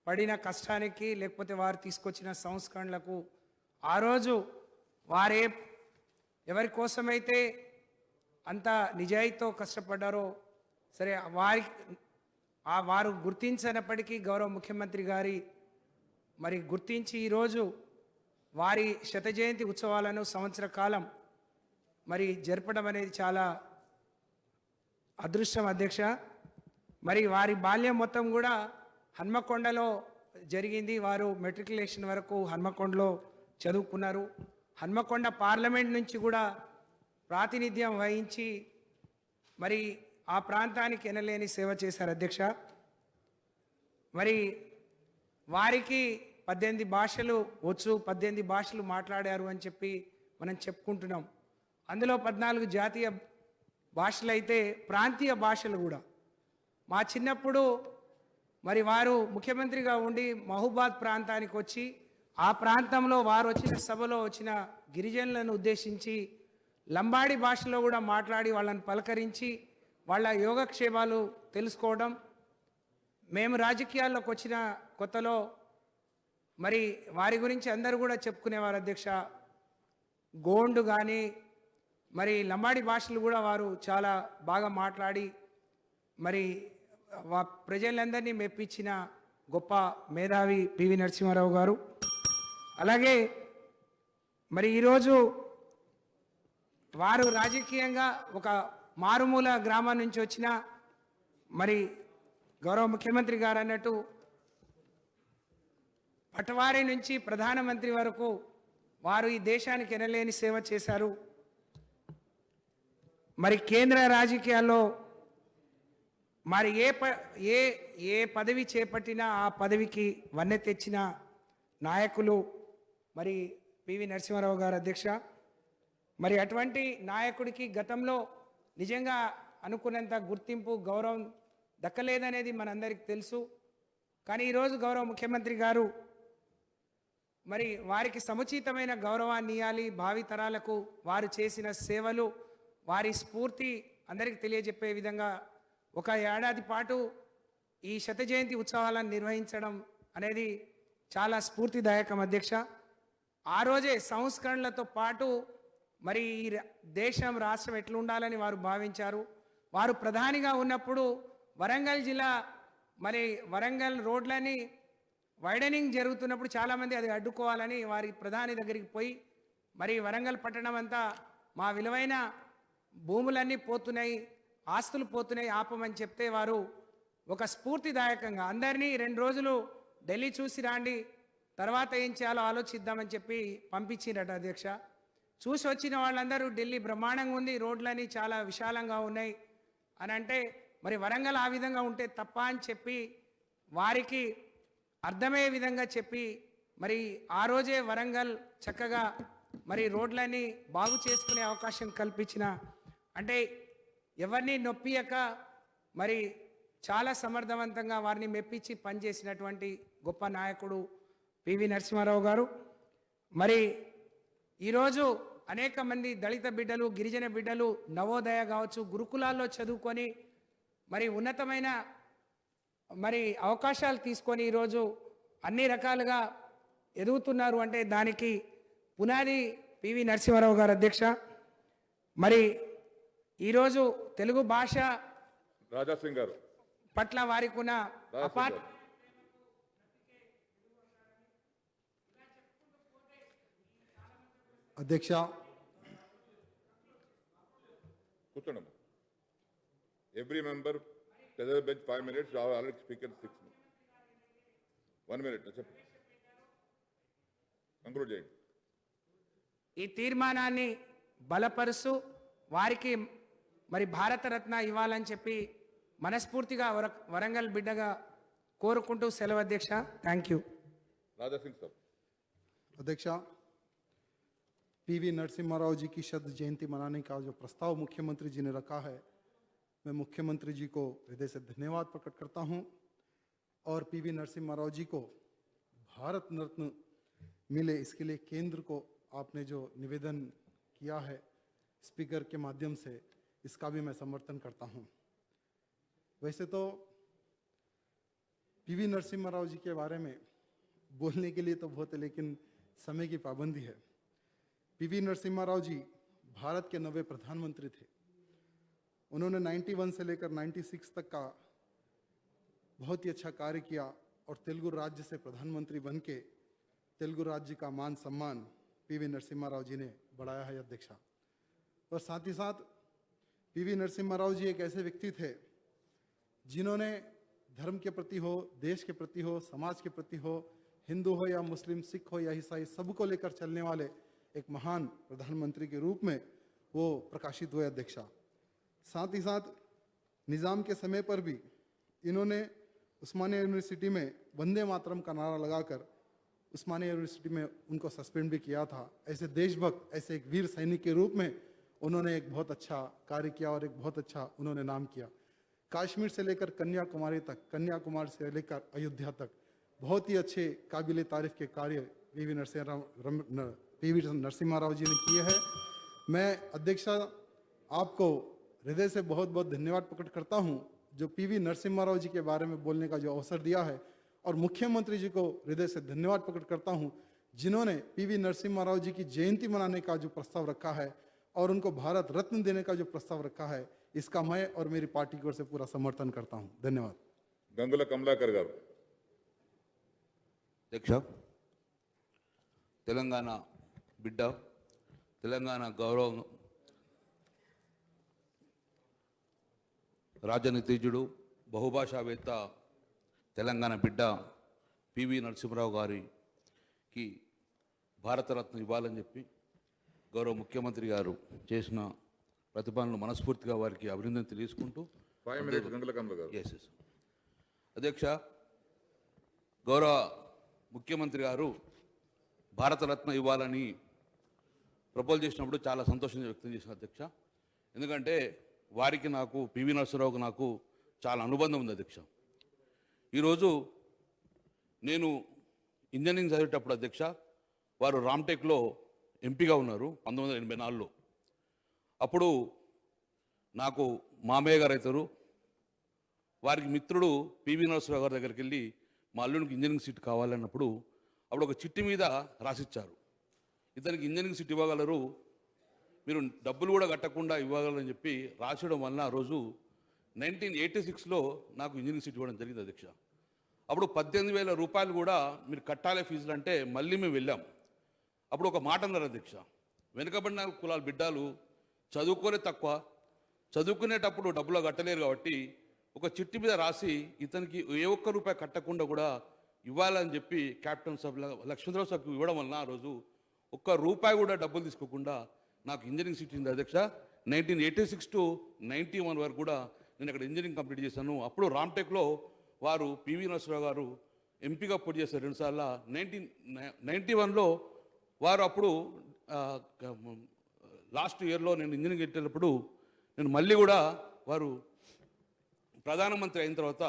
పడిన కష్టానికి లేకపోతే వారు తీసుకొచ్చిన సంస్కరణలకు ఆ రోజు ఎవరి కోసమైతే అంత నిజాయితీతో కష్టపడ్డారో సరే వారు గుర్తించినప్పటికీ గౌరవ ముఖ్యమంత్రి గారి మరి గుర్తించి ఈరోజు వారి శత జయంతి ఉత్సవాలను సంవత్సర కాలం మరి జరపడం అనేది చాలా అదృష్టం అధ్యక్ష. మరి వారి బాల్యం మొత్తం కూడా హన్మకొండలో జరిగింది. వారు మెట్రికులేషన్ వరకు హన్మకొండలో చదువుకున్నారు. హన్మకొండ పార్లమెంట్ నుంచి కూడా ప్రాతినిధ్యం వహించి మరి ఆ ప్రాంతానికి ఎనలేని సేవ చేశారు అధ్యక్ష. మరి వారికి 18 భాషలు వచ్చు, 18 భాషలు మాట్లాడారు అని చెప్పి మనం చెప్పుకుంటున్నాం. అందులో 14 జాతీయ భాషలు అయితే ప్రాంతీయ భాషలు కూడా. మా చిన్నప్పుడు మరి వారు ముఖ్యమంత్రిగా ఉండి మహబూబాద్ ప్రాంతానికి వచ్చి ఆ ప్రాంతంలో వారు వచ్చిన సభలో వచ్చిన గిరిజనులను ఉద్దేశించి లంబాడి భాషలో కూడా మాట్లాడి వాళ్ళని పలకరించి వాళ్ళ యోగక్షేమాలు తెలుసుకోవడం. మేము రాజకీయాల్లోకి వచ్చిన కొత్తలో మరి వారి గురించి అందరూ కూడా చెప్పుకునేవారు అధ్యక్ష. గోండు కానీ మరి లంబాడి భాషలు కూడా వారు చాలా బాగా మాట్లాడి మరి ప్రజలందరినీ మెప్పించిన గొప్ప మేధావి పివి నరసింహారావు గారు. అలాగే మరి ఈరోజు వారు రాజకీయంగా ఒక మారుమూల గ్రామం నుంచి వచ్చిన మరి గౌరవ ముఖ్యమంత్రి గారు అన్నట్టు పటవారి నుంచి ప్రధానమంత్రి వరకు వారు ఈ దేశానికి ఎనలేని సేవ చేశారు. మరి కేంద్ర రాజకీయాల్లో మరి ఏ పదవి చేపట్టినా ఆ పదవికి వన్నె తెచ్చిన నాయకులు మరి పివి నరసింహారావు గారు అధ్యక్ష. మరి అటువంటి నాయకుడికి గతంలో నిజంగా అనుకున్నంత గుర్తింపు గౌరవం దక్కలేదనేది మనందరికీ తెలుసు. కానీ ఈరోజు గౌరవ ముఖ్యమంత్రి గారు మరి వారికి సముచితమైన గౌరవాన్ని ఇవ్వాలి. భావితరాలకు వారు చేసిన సేవలు, వారి స్ఫూర్తి అందరికీ తెలియజెప్పే విధంగా ఒక ఏడాది పాటు ఈ శత జయంతి ఉత్సవాలను నిర్వహించడం అనేది చాలా స్ఫూర్తిదాయకం అధ్యక్ష. ఆ రోజే సంస్కరణలతో పాటు మరి ఈ దేశం రాష్ట్రం ఎట్లా ఉండాలని వారు భావించారు. వారు ప్రధానిగా ఉన్నప్పుడు వరంగల్ జిల్లా మరి వరంగల్ రోడ్లని వైడనింగ్ జరుగుతున్నప్పుడు చాలామంది అది అడ్డుకోవాలని వారి ప్రధాని దగ్గరికి పోయి మరి వరంగల్ పట్టణం అంతా మా విలువైన భూములన్నీ పోతున్నాయి, ఆస్తులు పోతున్నాయి, ఆపమని చెప్తే వారు ఒక స్ఫూర్తిదాయకంగా అందరినీ 2 రోజులు ఢిల్లీ చూసి రాండి, తర్వాత ఏం చేయాలో ఆలోచిద్దామని చెప్పి పంపించిరట అధ్యక్ష. చూసి వచ్చిన వాళ్ళందరూ ఢిల్లీ బ్రహ్మాండంగా ఉంది, రోడ్లన్నీ చాలా విశాలంగా ఉన్నాయి అని అంటే మరి వరంగల్ ఆ విధంగా ఉంటే తప్ప అని చెప్పి వారికి అర్థమయ్యే విధంగా చెప్పి మరి ఆ రోజే వరంగల్ చక్కగా మరి రోడ్లన్నీ బాగు చేసుకునే అవకాశం కల్పించిన, అంటే ఎవరిని నొప్పియక మరి చాలా సమర్థవంతంగా వారిని మెప్పించి పనిచేసినటువంటి గొప్ప నాయకుడు పివి నరసింహారావు గారు. మరి ఈరోజు అనేక మంది దళిత బిడ్డలు, గిరిజన బిడ్డలు నవోదయ కావచ్చు, గురుకులాల్లో చదువుకొని మరి ఉన్నతమైన మరి అవకాశాలు తీసుకొని ఈరోజు అన్ని రకాలుగా ఎదుగుతున్నారు. అంటే దానికి పునాది పివి నరసింహారావు గారు అధ్యక్ష. మరి ఈరోజు తెలుగు భాష రాజాసింగ్ గారు పట్ల వారికి ఉన్న అపార్ అధ్యక్ష, కూర్చోండి. Every member pressure bench 5 minutes, already speaker 6 minutes. 1 minute చెప్పండి, కంక్లూడ్ చేయండి. ఈ తీర్మానాన్ని బలపరుస్తూ వారికి మరి భారతరత్న ఇవ్వాలని చెప్పి మనస్ఫూర్తిగా వరంగల్ బిడ్డగా కోరుకుంటూ సెలవు అధ్యక్ష. Thank you. Raja Singh sir. अध्यक्ष, पीवी नरसिम्हा राव जी की शत जयंती मनाने का जो प्रस्ताव मुख्यमंत्री जी ने रखा है, मैं मुख्यमंत्री जी को हृदय से धन्यवाद प्रकट करता हूं और पीवी नरसिम्हा राव जी को भारत रत्न मिले इसके लिए केंद्र को आपने जो निवेदन किया है स्पीकर के माध्यम से, इसका भी मैं समर्थन करता हूं। वैसे तो पीवी नरसिम्हा राव जी के बारे में बोलने के लिए तो बहुत है, लेकिन समय की पाबंदी है। पीवी नरसिम्हा राव जी भारत के 9वें प्रधानमंत्री थे। उन्होंने 91 से लेकर 96 तक का बहुत ही अच्छा कार्य किया और तेलुगु राज्य से प्रधानमंत्री बन के तेलुगु राज्य का मान सम्मान पीवी नरसिम्हा राव जी ने बढ़ाया है अध्यक्षा। और साथ ही साथ पीवी नरसिम्हा राव जी एक ऐसे व्यक्ति थे जिन्होंने धर्म के प्रति हो, देश के प्रति हो, समाज के प्रति हो, हिंदू हो या मुस्लिम, सिख हो या ईसाई, सबको लेकर चलने वाले एक महान प्रधानमंत्री के रूप में वो प्रकाशित हुए अध्यक्षा। साथ ही साथ निज़ाम के समय पर भी इन्होंने उस्मानिया यूनिवर्सिटी में वंदे मातरम का नारा लगाकर उस्मानिया यूनिवर्सिटी में उनको सस्पेंड भी किया था। ऐसे देशभक्त, ऐसे एक वीर सैनिक के रूप में उन्होंने एक बहुत अच्छा कार्य किया और एक बहुत अच्छा उन्होंने नाम किया। कश्मीर से लेकर कन्याकुमारी तक, कन्याकुमारी से लेकर अयोध्या तक बहुत ही अच्छे काबिल तारीफ के कार्य पीवी नरसिम्हा राव जी ने किए हैं। मैं अध्यक्षा आपको हृदय से बहुत बहुत धन्यवाद प्रकट करता हूं जो पीवी नरसिम्हा राव जी के बारे में बोलने का जो अवसर दिया है, और मुख्यमंत्री जी को हृदय से धन्यवाद प्रकट करता हूं जिन्होंने पीवी नरसिम्हा राव जी की जयंती मनाने का जो प्रस्ताव रखा है और उनको भारत रत्न देने का जो प्रस्ताव रखा है, इसका मैं और मेरी पार्टी की ओर से पूरा समर्थन करता हूं। धन्यवाद। గంగుల కమలాకర్ గారు. అధ్యక్ష, తెలంగాణ బిడ్డ, తెలంగాణ గౌరవం, రాజనీతిజ్ఞుడు, బహుభాషావేత్త, తెలంగాణ బిడ్డ పివి నరసింహారావు గారికి భారతరత్న ఇవ్వాలని చెప్పి గౌరవ ముఖ్యమంత్రి గారు చేసిన ప్రతిపాదనలు మనస్ఫూర్తిగా వారికి అభినందన తెలియజేసుకుంటూ 5 minutes గంగుల కమల గారు. ఎస్ ఎస్ అధ్యక్ష, గౌరవ ముఖ్యమంత్రి గారు భారతరత్న ఇవ్వాలని ప్రపోజ్ చేసినప్పుడు చాలా సంతోషంగా వ్యక్తం చేసిన అధ్యక్ష. ఎందుకంటే వారికి నాకు, పివి నరసింహారావుకు నాకు చాలా అనుబంధం ఉంది అధ్యక్ష. ఈరోజు నేను ఇంజనీరింగ్ చదివేటప్పుడు అధ్యక్ష, వారు రామ్టెక్లో ఎంపీగా ఉన్నారు 1984లో. అప్పుడు నాకు మామయ్య గారు అవుతారు, వారికి మిత్రుడు పివి నరసింహారావు గారి దగ్గరికి వెళ్ళి మా అల్లునికి ఇంజనీరింగ్ సీట్ కావాలన్నప్పుడు అప్పుడు ఒక చిట్టి మీద రాసిచ్చారు, ఇతనికి ఇంజనీరింగ్ సీట్ ఇవ్వగలరు, మీరు డబ్బులు కూడా కట్టకుండా ఇవ్వగలరని చెప్పి రాసేయడం వలన ఆ రోజు 1986లో నాకు ఇంజనీరింగ్ సీట్ ఇవ్వడం జరిగింది అధ్యక్ష. అప్పుడు 18,000 రూపాయలు కూడా మీరు కట్టాలే ఫీజులు అంటే మళ్ళీ మేము వెళ్ళాం. అప్పుడు ఒక మాట అన్నారు అధ్యక్ష, వెనుకబడిన కులాల బిడ్డలు చదువుకోలే తక్కువ, చదువుకునేటప్పుడు డబ్బులు కట్టలేరు కాబట్టి ఒక చిట్టి మీద రాసి ఇతనికి ఏ ఒక్క రూపాయి కట్టకుండా కూడా ఇవ్వాలని చెప్పి కెప్టెన్ సబ్ లక్ష్మీరావు సభకు ఇవ్వడం వలన ఆ రోజు ఒక్క రూపాయి కూడా డబ్బులు తీసుకోకుండా నాకు ఇంజనీరింగ్ సీట్ ఇచ్చింది అధ్యక్ష. 1986 to 91 వరకు కూడా నేను అక్కడ ఇంజనీరింగ్ కంప్లీట్ చేశాను. అప్పుడు రామ్టెక్లో వారు పివి నరసింహారావు గారు ఎంపీగా పోటీ చేశారు 2 సార్లు. 1991లో వారు అప్పుడు లాస్ట్ ఇయర్లో నేను ఇంజనీరింగ్ వెళ్ళేటప్పుడు నేను మళ్ళీ కూడా వారు ప్రధానమంత్రి అయిన తర్వాత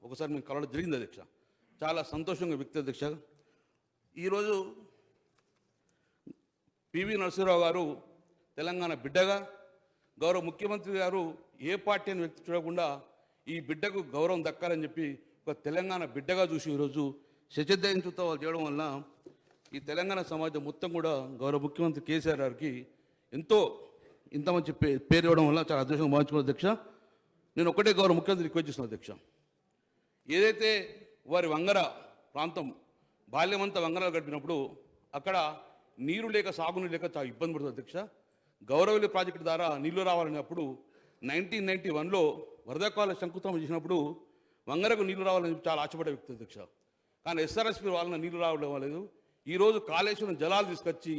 ఒకసారి మేము కలవడం జరిగింది అధ్యక్ష. చాలా సంతోషంగా వ్యక్తి అధ్యక్ష. ఈరోజు పివి నరసింహారావు గారు తెలంగాణ బిడ్డగా, గౌరవ ముఖ్యమంత్రి గారు ఏ పార్టీ అని వ్యక్తి చూడకుండా ఈ బిడ్డకు గౌరవం దక్కాలని చెప్పి ఒక తెలంగాణ బిడ్డగా చూసి ఈరోజు శతజయంతితో చేయడం వల్ల ఈ తెలంగాణ సమాజం మొత్తం కూడా గౌరవ ముఖ్యమంత్రి కేసీఆర్ గారికి ఎంతో ఇంత మంచి పేరు ఇవ్వడం వల్ల చాలా అదృష్టంగా భావించుకున్నాను అధ్యక్ష. నేను ఒకటే గౌరవ ముఖ్యమంత్రి రిక్వెస్ట్ చేస్తున్నాను అధ్యక్ష, ఏదైతే వారి వంగర ప్రాంతం బాల్యమంతా వంగరాలు గడిపినప్పుడు అక్కడ నీరు లేక సాగునీరు లేక చాలా ఇబ్బంది పడుతుంది అధ్యక్ష. గౌరవల్లి ప్రాజెక్టు ద్వారా నీళ్లు రావాలన్నప్పుడు 1991లో వరదకాల శంకుస్థాపన చేసినప్పుడు వంగరకు నీళ్లు రావాలని చెప్పి చాలా ఆశపడే వ్యక్తి అధ్యక్ష. కానీ ఎస్ఆర్ఎస్పీ వాళ్ళని నీళ్లు రావడం లేదు. ఈరోజు కాళేశ్వరం జలాలు తీసుకొచ్చి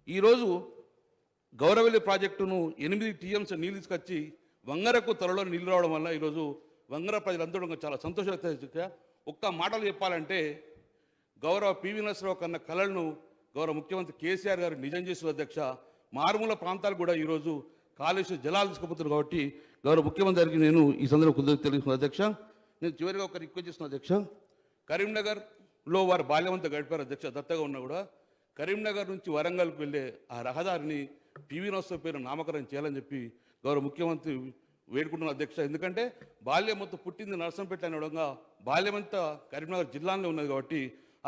ఈరోజు గౌరవల్లి ప్రాజెక్టును 8 TMs నీళ్ళు తీసుకొచ్చి వంగరకు త్వరలో నీళ్లు రావడం వల్ల ఈరోజు వంగర ప్రజలందరూ చాలా సంతోషం వ్యక్తం చేశారు. ఒక్క మాటలు చెప్పాలంటే గౌరవ పివి నరసింహరావు కన్న కళలను గౌరవ ముఖ్యమంత్రి కేసీఆర్ గారు నిజం చేసిన అధ్యక్ష. మారుమూల ప్రాంతాలు కూడా ఈరోజు కాళేశ్వర జలాలు తీసుకుపోతున్నారు కాబట్టి గౌరవ ముఖ్యమంత్రి గారికి నేను ఈ సందర్భంగా తెలుస్తున్నాను అధ్యక్ష. నేను చివరిగా ఒక రిక్వెస్ట్ చేస్తున్నాను అధ్యక్ష. కరీంనగర్లో వారు బాల్యమంతా గడిపారు అధ్యక్ష, దత్తగా ఉన్నా కూడా కరీంనగర్ నుంచి వరంగల్కి వెళ్ళే ఆ రహదారిని పివి నరసింహరావు పేరు నామకరణం చేయాలని చెప్పి గౌరవ ముఖ్యమంత్రి వేడుకుంటున్న అధ్యక్ష. ఎందుకంటే బాల్యం మొత్తం పుట్టింది నరసంపేట అనే విధంగా బాల్యమంతా కరీంనగర్ జిల్లాలో ఉన్నది కాబట్టి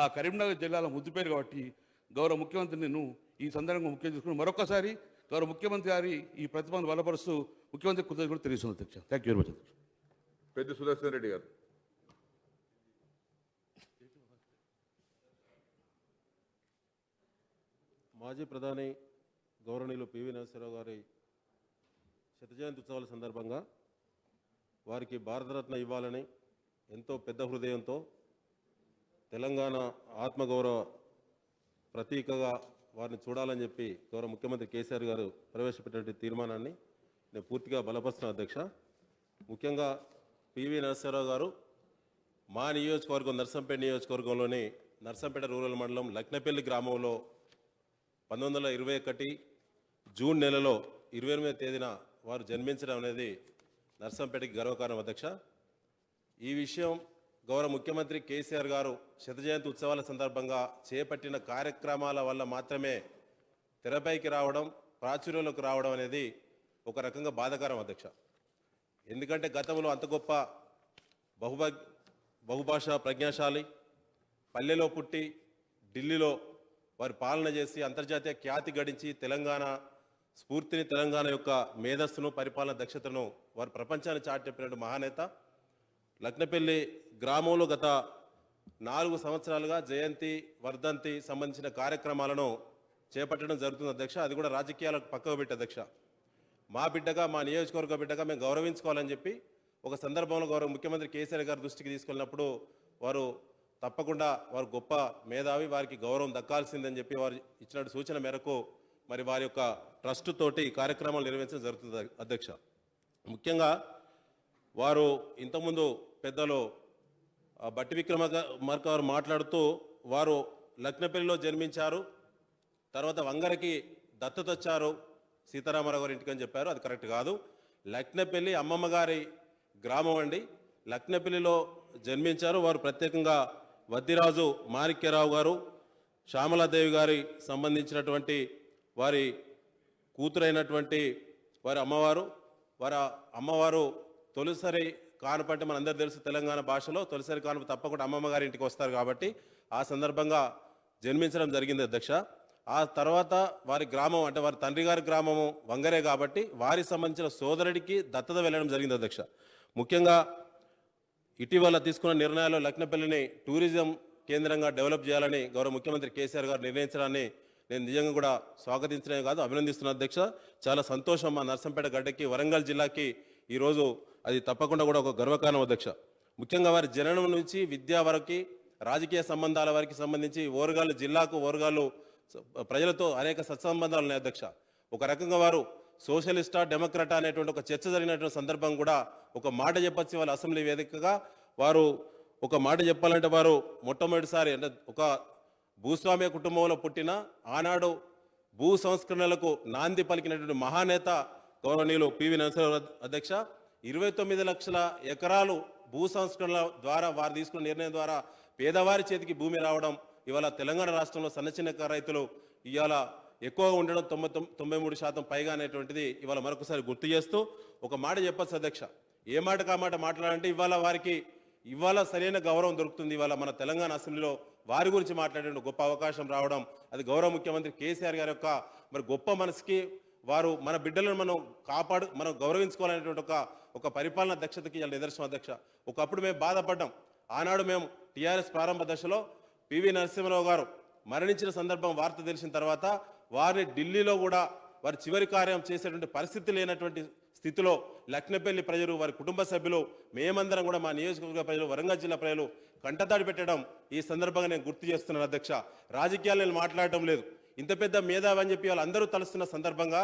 ఆ కరీంనగర్ జిల్లాలో ముద్దు పేరు కాబట్టి గౌరవ ముఖ్యమంత్రి నేను ఈ సందర్భంగా ముఖ్యం చేసుకుని మరొకసారి గౌరవ ముఖ్యమంత్రి గారి ఈ ప్రతిభను బలపరుస్తూ ముఖ్యమంత్రి కృతజ్ఞతలు కూడా తెలియజేస్తున్నాను అధ్యక్ష. థ్యాంక్ యూ వెరీ మచ్ అధ్యక్ష. పెద్ద సుదర్శన్ రెడ్డి గారు. మాజీ ప్రధాని గౌరవనీయులు పివి నరసింహరావు గారి శతజయంతి ఉత్సవాల సందర్భంగా వారికి భారతరత్న ఇవ్వాలని ఎంతో పెద్ద హృదయంతో తెలంగాణ ఆత్మగౌరవ ప్రతీకగా వారిని చూడాలని చెప్పి గౌరవ ముఖ్యమంత్రి కేసీఆర్ గారు ప్రవేశపెట్టిన తీర్మానాన్ని నేను పూర్తిగా బలపరుస్తున్న అధ్యక్ష. ముఖ్యంగా పివి నరసింహరావు గారు మా నియోజకవర్గం నర్సంపేట నియోజకవర్గంలోని నర్సంపేట రూరల్ మండలం లక్నపల్లి గ్రామంలో 1921 జూన్ నెలలో 28వ తేదీన వారు జన్మించడం అనేది నర్సంపేటకి గర్వకారణం అధ్యక్ష. ఈ విషయం గౌరవ ముఖ్యమంత్రి కేసీఆర్ గారు శతజయంతి ఉత్సవాల సందర్భంగా చేపట్టిన కార్యక్రమాల వల్ల మాత్రమే తెరపైకి రావడం, ప్రాచుర్యంలోకి రావడం అనేది ఒక రకంగా బాధాకరం అధ్యక్ష. ఎందుకంటే గతంలో అంత గొప్ప బహుభాషా ప్రజ్ఞాశాలి, పల్లెలో పుట్టి ఢిల్లీలో వారి పాలన చేసి అంతర్జాతీయ ఖ్యాతి గడించి తెలంగాణ స్ఫూర్తిని, తెలంగాణ యొక్క మేధస్సును, పరిపాలన దక్షతను వారు ప్రపంచాన్ని చాటి చెప్పినట్టు మహానేత. లక్నపల్లి గ్రామంలో గత 4 సంవత్సరాలుగా జయంతి, వర్ధంతి సంబంధించిన కార్యక్రమాలను చేపట్టడం జరుగుతుంది అధ్యక్ష. అది కూడా రాజకీయాలకు పక్కకు పెట్టి అధ్యక్ష, మా బిడ్డగా, మా నియోజకవర్గ బిడ్డగా మేము గౌరవించుకోవాలని చెప్పి ఒక సందర్భంలో గౌరవ ముఖ్యమంత్రి కేసీఆర్ గారి దృష్టికి తీసుకెళ్ళినప్పుడు వారు తప్పకుండా వారు గొప్ప మేధావి, వారికి గౌరవం దక్కాల్సిందని చెప్పి వారు ఇచ్చిన సూచన మేరకు మరి వారి యొక్క ట్రస్ట్ తోటి కార్యక్రమాలు నిర్వహించడం జరుగుతుంది అధ్యక్ష. ముఖ్యంగా వారు ఇంతకుముందు పెద్దలు బట్టి విక్రమార్క గారు మాట్లాడుతూ వారు లక్నపల్లిలో జన్మించారు, తర్వాత వంగరకి దత్తత వచ్చారు సీతారామరావు గారి ఇంటికి అని చెప్పారు. అది కరెక్ట్ కాదు. లక్నపల్లి అమ్మమ్మ గారి గ్రామం అండి. లక్నపల్లిలో జన్మించారు. వారు ప్రత్యేకంగా వద్దిరాజు మాణిక్యరావు గారు, శ్యామలాదేవి గారి సంబంధించినటువంటి వారి కూతురైనటువంటి వారి అమ్మవారు తొలిసారి కానుప అంటే మనందరూ తెలుసు, తెలంగాణ భాషలో తొలిసారి కానుప తప్పకుండా అమ్మమ్మ గారి ఇంటికి వస్తారు కాబట్టి ఆ సందర్భంగా జన్మించడం జరిగింది అధ్యక్ష. ఆ తర్వాత వారి గ్రామం అంటే వారి తండ్రి గారి గ్రామము వంగరే కాబట్టి వారికి సంబంధించిన సోదరుడికి దత్తత వెళ్ళడం జరిగింది అధ్యక్ష. ముఖ్యంగా ఇటీవల తీసుకున్న నిర్ణయాలు లక్నపల్లిని టూరిజం కేంద్రంగా డెవలప్ చేయాలని గౌరవ ముఖ్యమంత్రి కేసీఆర్ గారు నిర్ణయించడాన్ని నేను నిజంగా కూడా స్వాగతించడమే కాదు అభినందిస్తున్న అధ్యక్ష. చాలా సంతోషం. మా నర్సంపేట గడ్డకి, వరంగల్ జిల్లాకి ఈరోజు అది తప్పకుండా కూడా ఒక గర్వకారణం అధ్యక్ష. ముఖ్యంగా వారి జననం నుంచి విద్యా వరకు, రాజకీయ సంబంధాల వారికి సంబంధించి ఓరుగాలు జిల్లాకు, ఓరుగాలు ప్రజలతో అనేక సత్సంబంధాలు ఉన్నాయి అధ్యక్ష. ఒక రకంగా వారు సోషలిస్టా, డెమోక్రటా అనేటువంటి ఒక చర్చ జరిగినటువంటి సందర్భం కూడా ఒక మాట చెప్పచ్చు. వాళ్ళ అసెంబ్లీ వేదికగా వారు ఒక మాట చెప్పాలంటే వారు మొట్టమొదటిసారి అంటే ఒక భూస్వామ్య కుటుంబంలో పుట్టిన, ఆనాడు భూ సంస్కరణలకు నాంది పలికినటువంటి మహానేత గౌరవనీయులు పివి నరసింహరావు అధ్యక్ష. 29 లక్షల ఎకరాలు భూ సంస్కరణల ద్వారా వారు తీసుకున్న నిర్ణయం ద్వారా పేదవారి చేతికి భూమి రావడం, ఇవాళ తెలంగాణ రాష్ట్రంలో సన్నచిన్న రైతులు ఇవాళ ఎక్కువగా ఉండడం 93% పైగా అనేటువంటిది ఇవాళ మరొకసారి గుర్తు చేస్తూ ఒక మాట చెప్పచ్చు అధ్యక్ష. ఏ మాట కా మాట మాట్లాడాలంటే ఇవాళ వారికి సరైన గౌరవం దొరుకుతుంది. ఇవాళ మన తెలంగాణ అసెంబ్లీలో వారి గురించి మాట్లాడే గొప్ప అవకాశం రావడం అది గౌరవ ముఖ్యమంత్రి కేసీఆర్ గారి యొక్క మరి గొప్ప మనసుకి వారు మన బిడ్డలను మనం గౌరవించుకోవాలనేటువంటి ఒక పరిపాలన దక్షతకి నిదర్శనం అధ్యక్ష. ఒకప్పుడు మేము బాధపడ్డాం. ఆనాడు మేము టీఆర్ఎస్ ప్రారంభ దశలో పివి నరసింహరావు గారు మరణించిన సందర్భం వార్త తెలిసిన తర్వాత వారిని ఢిల్లీలో కూడా వారి చివరి కార్యం చేసేటువంటి పరిస్థితి లేనటువంటి స్థితిలో లక్నపల్లి ప్రజలు, వారి కుటుంబ సభ్యులు, మేమందరం కూడా మా నియోజకవర్గ ప్రజలు, వరంగల్ జిల్లా ప్రజలు కంటతాడి పెట్టడం ఈ సందర్భంగా నేను గుర్తు చేస్తున్నాను అధ్యక్ష. రాజకీయాలు నేను మాట్లాడటం లేదు. ఇంత పెద్ద మేధావి అని చెప్పి వాళ్ళందరూ తలుస్తున్న సందర్భంగా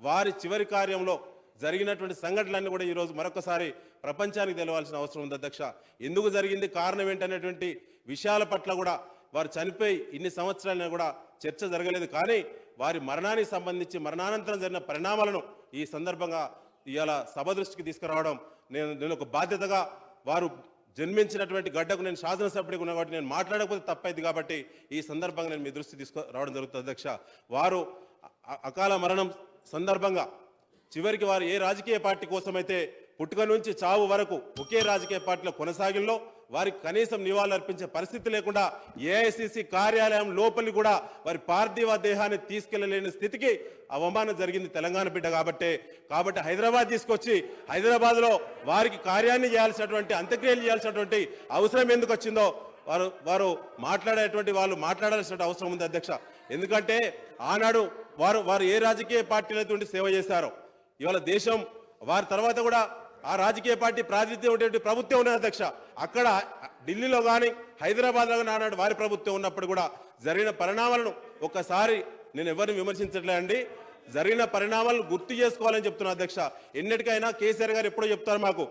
వారి చివరి కార్యంలో జరిగినటువంటి సంఘటనలన్నీ కూడా ఈరోజు మరొకసారి ప్రపంచానికి తెలవాల్సిన అవసరం ఉంది అధ్యక్ష. ఎందుకు జరిగింది, కారణం ఏంటనేటువంటి విషయాల పట్ల కూడా వారు చనిపోయి ఇన్ని సంవత్సరాలైనా కూడా చర్చ జరగలేదు. కానీ వారి మరణానికి సంబంధించి మరణానంతరం జరిగిన పరిణామాలను ఈ సందర్భంగా ఇవాళ సభ దృష్టికి తీసుకురావడం నేను ఒక బాధ్యతగా, వారు జన్మించినటువంటి గడ్డకు నేను శాసనసభ్యుడిగా ఉన్నా కాబట్టి నేను మాట్లాడకపోతే తప్పైంది కాబట్టి ఈ సందర్భంగా నేను మీ దృష్టి తీసుకురావడం జరుగుతుంది అధ్యక్ష. వారు అకాల మరణం సందర్భంగా చివరికి వారు ఏ రాజకీయ పార్టీ కోసమైతే పుట్టుక నుంచి చావు వరకు ఒకే రాజకీయ పార్టీలో కొనసాగిల్లో వారికి కనీసం నివాళులు అర్పించే పరిస్థితి లేకుండా ఏఐసిసి కార్యాలయం లోపలి కూడా వారి పార్థివ దేహాన్ని తీసుకెళ్లలేని స్థితికి అవమానం జరిగింది తెలంగాణ బిడ్డ కాబట్టి హైదరాబాద్ తీసుకొచ్చి హైదరాబాద్లో వారికి కార్యాన్ని చేయాల్సినటువంటి, అంత్యక్రియలు చేయాల్సినటువంటి అవసరం ఎందుకు వచ్చిందో వారు మాట్లాడాల్సిన అవసరం ఉంది అధ్యక్ష. ఎందుకంటే ఆనాడు వారు ఏ రాజకీయ పార్టీలతో ఉండి సేవ చేశారో ఇవాళ దేశం, వారి తర్వాత కూడా ఆ రాజకీయ పార్టీ ప్రాతినిధ్యం ఉండేటువంటి ప్రభుత్వం ఉన్నది అధ్యక్ష. అక్కడ ఢిల్లీలో కానీ హైదరాబాద్లో కానీ ఆనాడు వారి ప్రభుత్వం ఉన్నప్పుడు కూడా జరిగిన పరిణామాలను ఒక్కసారి నేను ఎవరిని విమర్శించట్లే అండి, జరిగిన పరిణామాలను గుర్తు చేసుకోవాలని చెప్తున్నా అధ్యక్ష. ఎన్నిటికైనా కేసీఆర్ గారు ఎప్పుడో చెప్తారు మాకు,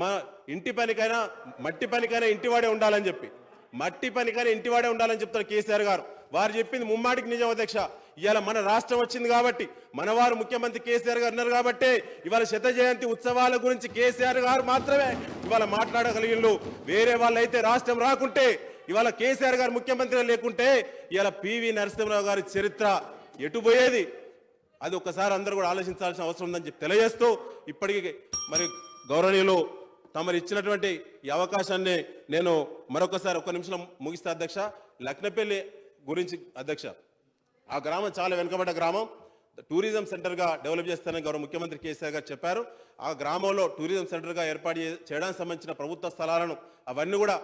మా ఇంటి పనికైనా మట్టి పనికైనా ఇంటివాడే ఉండాలని చెప్పి, మట్టి పనికైనా ఇంటివాడే ఉండాలని చెప్తారు కేసీఆర్ గారు. వారు చెప్పింది ముమ్మాటికి నిజం అధ్యక్ష. ఇవాళ మన రాష్ట్రం వచ్చింది కాబట్టి, మనవారు ముఖ్యమంత్రి కేసీఆర్ గారు ఉన్నారు కాబట్టి ఇవాళ శత జయంతి ఉత్సవాల గురించి కేసీఆర్ గారు మాత్రమే ఇవాళ మాట్లాడగలిగిళ్ళు. వేరే వాళ్ళైతే రాష్ట్రం రాకుంటే, ఇవాళ కేసీఆర్ గారు ముఖ్యమంత్రి లేకుంటే ఇవాళ పివి నరసింహరావు గారి చరిత్ర ఎటుపోయేది, అది ఒక్కసారి అందరూ కూడా ఆలోచించాల్సిన అవసరం ఉందని చెప్పి తెలియజేస్తూ, ఇప్పటికీ మరి గౌరవనీయులు తమరు ఇచ్చినటువంటి ఈ అవకాశాన్ని నేను మరొకసారి ఒక్క నిమిషంలో ముగిస్తా అధ్యక్ష. లక్నపల్లి గురించి అధ్యక్ష, ఆ గ్రామం చాలా వెనుకబడ్డ గ్రామం, టూరిజం సెంటర్గా డెవలప్ చేస్తానని గౌరవ ముఖ్యమంత్రి కేసీఆర్ గారు చెప్పారు. ఆ గ్రామంలో టూరిజం సెంటర్గా ఏర్పాటు చేయడానికి సంబంధించిన ప్రభుత్వ స్థలాలను అవన్నీ కూడా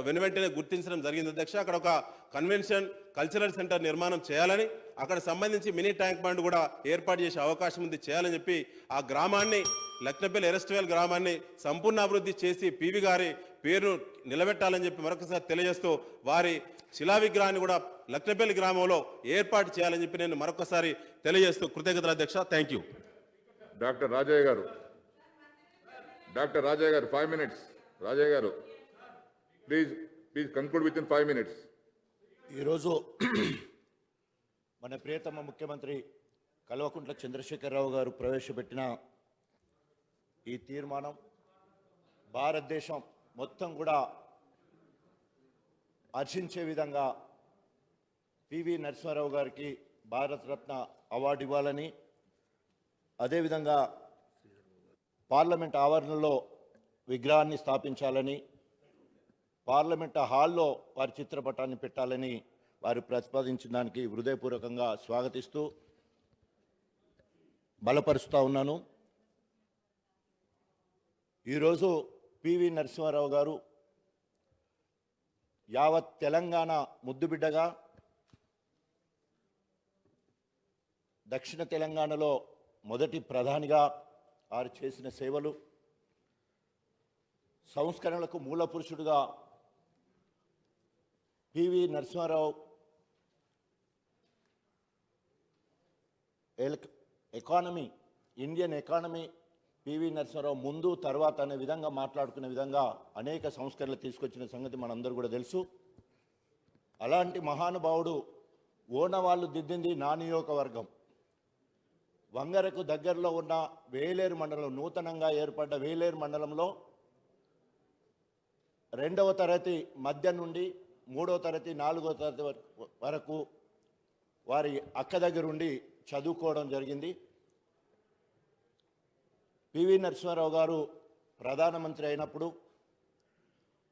వెనువెంటనే గుర్తించడం జరిగింది అధ్యక్ష. అక్కడ ఒక కన్వెన్షన్ కల్చరల్ సెంటర్ నిర్మాణం చేయాలని, అక్కడ సంబంధించి మినీ ట్యాంక్ బండ్ కూడా ఏర్పాటు చేసే అవకాశం ఉంది, చేయాలని చెప్పి ఆ గ్రామాన్ని, లక్నపల్లి ఎరెస్ట్వేల్ గ్రామాన్ని సంపూర్ణ అభివృద్ధి చేసి పివి గారి పేరును నిలబెట్టాలని చెప్పి మరొకసారి తెలియజేస్తూ, వారి శిలా విగ్రహాన్ని కూడా లక్నపల్లి గ్రామంలో ఏర్పాటు చేయాలని చెప్పి నేను మరొకసారి తెలియజేస్తూ కృతజ్ఞతలు అధ్యక్ష. Thank you. డాక్టర్ రాజయ్య గారు 5 minutes. రాజయ్య గారు please conclude with in 5 minutes. ఈరోజు మన ప్రియతమ ముఖ్యమంత్రి కల్వకుంట్ల చంద్రశేఖరరావు గారు ప్రవేశపెట్టిన ఈ తీర్మానం భారతదేశం మొత్తం కూడా హర్షించే విధంగా పివి నరసింహారావు గారికి భారతరత్న అవార్డు ఇవ్వాలని, అదేవిధంగా పార్లమెంట్ ఆవరణలో విగ్రహాన్ని స్థాపించాలని, పార్లమెంట్ హాల్లో వారి చిత్రపటాన్ని పెట్టాలని వారు ప్రతిపాదించిన దానికి హృదయపూర్వకంగా స్వాగతిస్తూ బలపరుస్తూ ఉన్నాను. ఈరోజు పివి నరసింహారావు గారు యావత్ తెలంగాణ ముద్దుబిడ్డగా, దక్షిణ తెలంగాణలో మొదటి ప్రధానిగా వారు చేసిన సేవలు, సంస్కరణలకు మూల పురుషుడుగా పివి నరసింహారావు ఇండియన్ ఎకానమీ పివి నరసింహారావు ముందు తర్వాత అనే విధంగా మాట్లాడుకునే విధంగా అనేక సంస్కరణలు తీసుకొచ్చిన సంగతి మనందరూ కూడా తెలుసు. అలాంటి మహానుభావుడు ఓనవాళ్ళు దిద్దింది నా నియోజకవర్గం. వంగరకు దగ్గరలో ఉన్న వేలేరు మండలం, నూతనంగా ఏర్పడ్డ వేలేరు మండలంలో 2వ తరగతి మధ్య నుండి 3వ తరగతి 4వ తరగతి వరకు వారి అక్క దగ్గర ఉండి చదువుకోవడం జరిగింది. పివి నరసింహారావు గారు ప్రధానమంత్రి అయినప్పుడు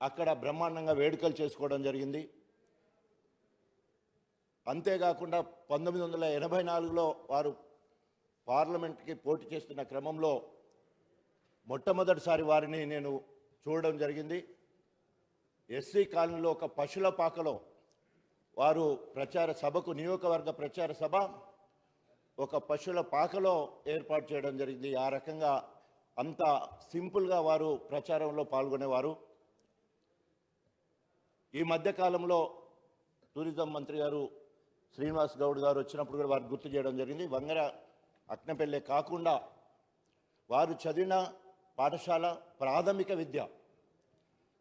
అక్కడ బ్రహ్మాండంగా వేడుకలు చేసుకోవడం జరిగింది. అంతేకాకుండా 1984లో వారు పార్లమెంట్కి పోటీ చేస్తున్న క్రమంలో మొట్టమొదటిసారి వారిని నేను చూడడం జరిగింది. ఎస్సీ కాలనీలో ఒక పశుల పాకలో వారు ప్రచార సభకు నియోజకవర్గ ప్రచార సభ ఒక పశువుల పాకలో ఏర్పాటు చేయడం జరిగింది. ఆ రకంగా అంత సింపుల్గా వారు ప్రచారంలో పాల్గొనేవారు. ఈ మధ్యకాలంలో టూరిజం మంత్రి గారు శ్రీనివాస్ గౌడ్ గారు వచ్చినప్పుడు కూడా వారు గుర్తు చేయడం జరిగింది. వంగర అక్నపల్లె కాకుండా వారు చదివిన పాఠశాల ప్రాథమిక విద్య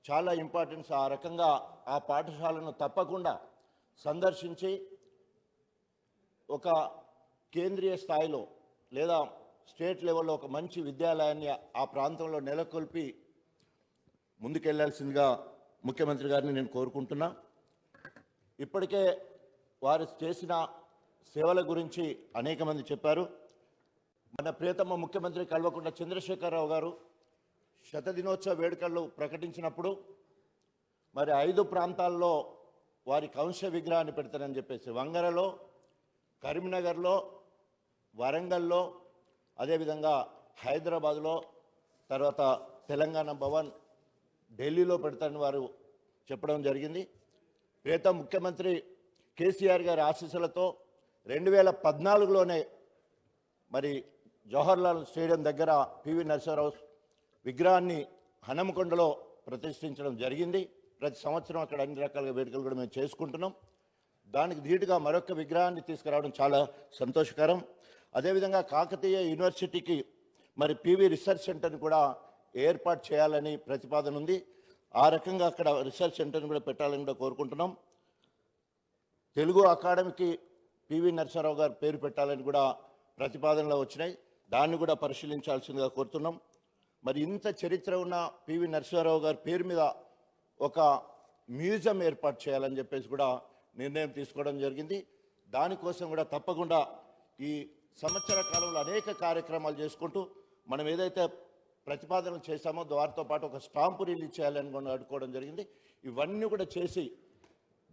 చాలా ఇంపార్టెన్స్. ఆ రకంగా ఆ పాఠశాలను తప్పకుండా సందర్శించి ఒక కేంద్రీయ స్థాయిలో లేదా స్టేట్ లెవెల్లో ఒక మంచి విద్యాలయాన్ని ఆ ప్రాంతంలో నెలకొల్పి ముందుకెళ్లాల్సిందిగా ముఖ్యమంత్రి గారిని నేను కోరుకుంటున్నా. ఇప్పటికే వారు చేసిన సేవల గురించి అనేక మంది చెప్పారు. మన ప్రియతమ ముఖ్యమంత్రి కల్వకుంట్ల చంద్రశేఖరరావు గారు శతదినోత్సవ వేడుకలు ప్రకటించినప్పుడు మరి 5 ప్రాంతాల్లో వారి కాంస్య విగ్రహాన్ని పెడతారని చెప్పేసి వంగరలో, కరీంనగర్లో, వరంగల్లో, అదేవిధంగా హైదరాబాద్లో, తర్వాత తెలంగాణ భవన్ ఢిల్లీలో పెడతారని వారు చెప్పడం జరిగింది. ప్రియతమ ముఖ్యమంత్రి కేసీఆర్ గారి ఆశీస్సులతో 2014లోనే మరి జవహర్లాల్ స్టేడియం దగ్గర పివి నరసింహారావు విగ్రహాన్ని హనుమకొండలో ప్రతిష్ఠించడం జరిగింది. ప్రతి సంవత్సరం అక్కడ అన్ని రకాల వేడుకలు కూడా మేము చేసుకుంటున్నాం. దానికి ధీటుగా మరొక విగ్రహాన్ని తీసుకురావడం చాలా సంతోషకరం. అదేవిధంగా కాకతీయ యూనివర్సిటీకి మరి పివి రీసెర్చ్ సెంటర్ని కూడా ఏర్పాటు చేయాలని ప్రతిపాదన ఉంది. ఆ రకంగా అక్కడ రీసెర్చ్ సెంటర్ని కూడా పెట్టాలని కూడా కోరుకుంటున్నాం. తెలుగు అకాడమీకి పివి నరసింహారావు గారు పేరు పెట్టాలని కూడా ప్రతిపాదనలు వచ్చినాయి. దాన్ని కూడా పరిశీలించాల్సిందిగా కోరుతున్నాం. మరి ఇంత చరిత్ర ఉన్న పివి నరసింహారావు గారి పేరు మీద ఒక మ్యూజియం ఏర్పాటు చేయాలని చెప్పేసి కూడా నిర్ణయం తీసుకోవడం జరిగింది. దానికోసం కూడా తప్పకుండా ఈ సంవత్సర కాలంలో అనేక కార్యక్రమాలు చేసుకుంటూ మనం ఏదైతే ప్రతిపాదనలు చేశామో వారితో పాటు ఒక స్టాంపు రిలీజ్ చేయాలని కూడా అడుకోవడం జరిగింది. ఇవన్నీ కూడా చేసి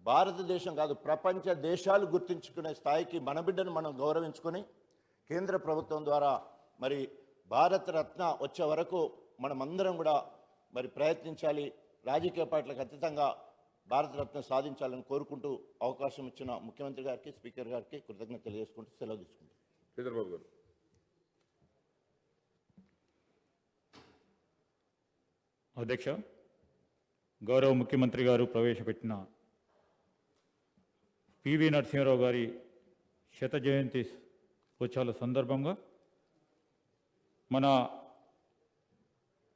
భారతదేశం కాదు ప్రపంచ దేశాలు గుర్తించుకునే స్థాయికి మన బిడ్డను మనం గౌరవించుకొని కేంద్ర ప్రభుత్వం ద్వారా మరి భారతరత్న వచ్చే వరకు మనమందరం కూడా మరి ప్రయత్నించాలి. రాజకీయ పార్టీలకు అతీతంగా భారతరత్న సాధించాలని కోరుకుంటూ అవకాశం ఇచ్చిన ముఖ్యమంత్రి గారికి, స్పీకర్ గారికి కృతజ్ఞత తెలియజేసుకుంటూ సెలవు తీసుకుంటాం. చంద్రబాబు గారు. అధ్యక్ష, గౌరవ ముఖ్యమంత్రి గారు ప్రవేశపెట్టిన పివి నరసింహారావు గారి శత జయంతి ఉత్సవాల సందర్భంగా మన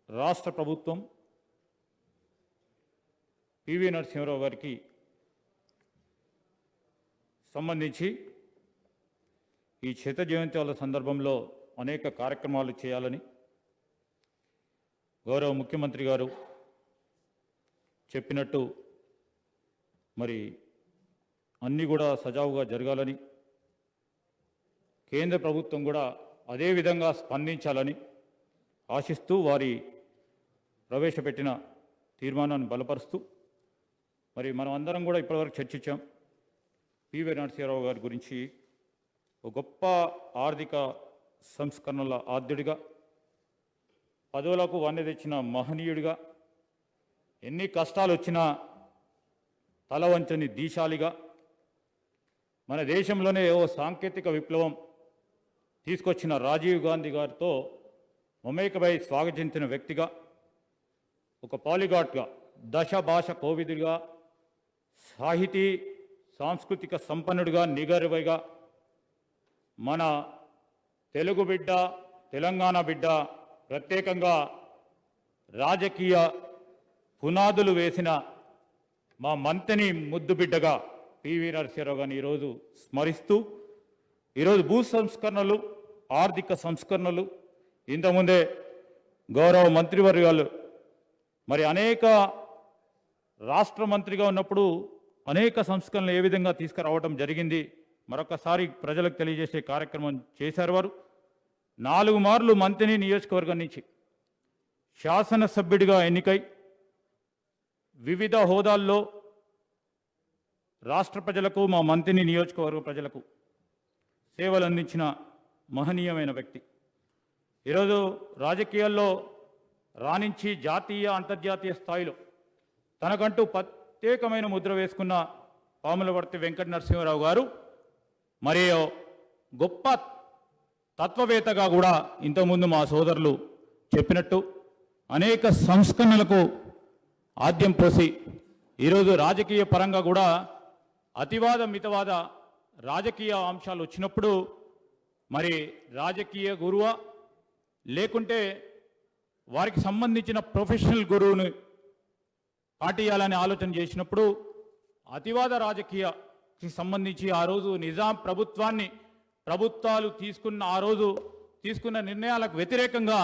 రాష్ట్ర ప్రభుత్వం పివి నరసింహారావు గారికి సంబంధించి ఈ శత జయంతి సందర్భంలో అనేక కార్యక్రమాలు చేయాలని గౌరవ ముఖ్యమంత్రి గారు చెప్పినట్టు మరి అన్నీ కూడా సజావుగా జరగాలని, కేంద్ర ప్రభుత్వం కూడా అదే విధంగా స్పందించాలని ఆశిస్తూ వారి ప్రవేశపెట్టిన తీర్మానాన్ని బలపరుస్తూ మరి మనం అందరం కూడా ఇప్పటివరకు చర్చించాం. పివి నరసింహారావు గారి గురించి ఒక గొప్ప ఆర్థిక సంస్కరణల ఆద్యుడిగా, పదవులకు వన్నె తెచ్చిన మహనీయుడిగా, ఎన్ని కష్టాలు వచ్చినా తల వంచని దీశాలిగా, మన దేశంలోనే ఓ సాంకేతిక విప్లవం తీసుకొచ్చిన రాజీవ్ గాంధీ గారితో మమేకమై స్వాగతించిన వ్యక్తిగా, ఒక పాలిగాట్గా, దశ భాష కోవిదుడిగా, సాహితీ సాంస్కృతిక సంపన్నుడిగా, నిగర్వైగా, మన తెలుగు బిడ్డ, తెలంగాణ బిడ్డ, ప్రత్యేకంగా రాజకీయ పునాదులు వేసిన మా మంతని ముద్దు బిడ్డగా పివి నరసింహారావు గారిని ఈరోజు స్మరిస్తూ, ఈరోజు భూ సంస్కరణలు, ఆర్థిక సంస్కరణలు, ఇంతకుముందే గౌరవ మంత్రివర్గాలు మరి అనేక రాష్ట్ర మంత్రిగా ఉన్నప్పుడు అనేక సంస్కరణలు ఏ విధంగా తీసుకురావడం జరిగింది మరొకసారి ప్రజలకు తెలియజేసే కార్యక్రమం చేశారు. వారు 4 మార్లు మంత్రిని నియోజకవర్గం నుంచి శాసనసభ్యుడిగా ఎన్నికై వివిధ హోదాల్లో రాష్ట్ర ప్రజలకు, మా మంత్రిని నియోజకవర్గ ప్రజలకు సేవలు అందించిన మహనీయమైన వ్యక్తి. ఈరోజు రాజకీయాల్లో రాణించి జాతీయ, అంతర్జాతీయ స్థాయిలో తనకంటూ ప్రత్యేకమైన ముద్ర వేసుకున్న పాములవర్తి వెంకట నరసింహారావు గారు మరియు గొప్ప తత్వవేత్తగా కూడా ఇంతకుముందు మా సోదరులు చెప్పినట్టు అనేక సంస్కరణలకు ఆద్యం పోసి ఈరోజు రాజకీయ పరంగా కూడా అతివాద మితవాద రాజకీయ అంశాలు వచ్చినప్పుడు మరి రాజకీయ గురువా లేకుంటే వారికి సంబంధించిన ప్రొఫెషనల్ గురువుని పాటియాలని ఆలోచన చేసినప్పుడు అతివాద రాజకీయకి సంబంధించి ఆ రోజు నిజాం ప్రభుత్వాలు తీసుకున్న నిర్ణయాలకు వ్యతిరేకంగా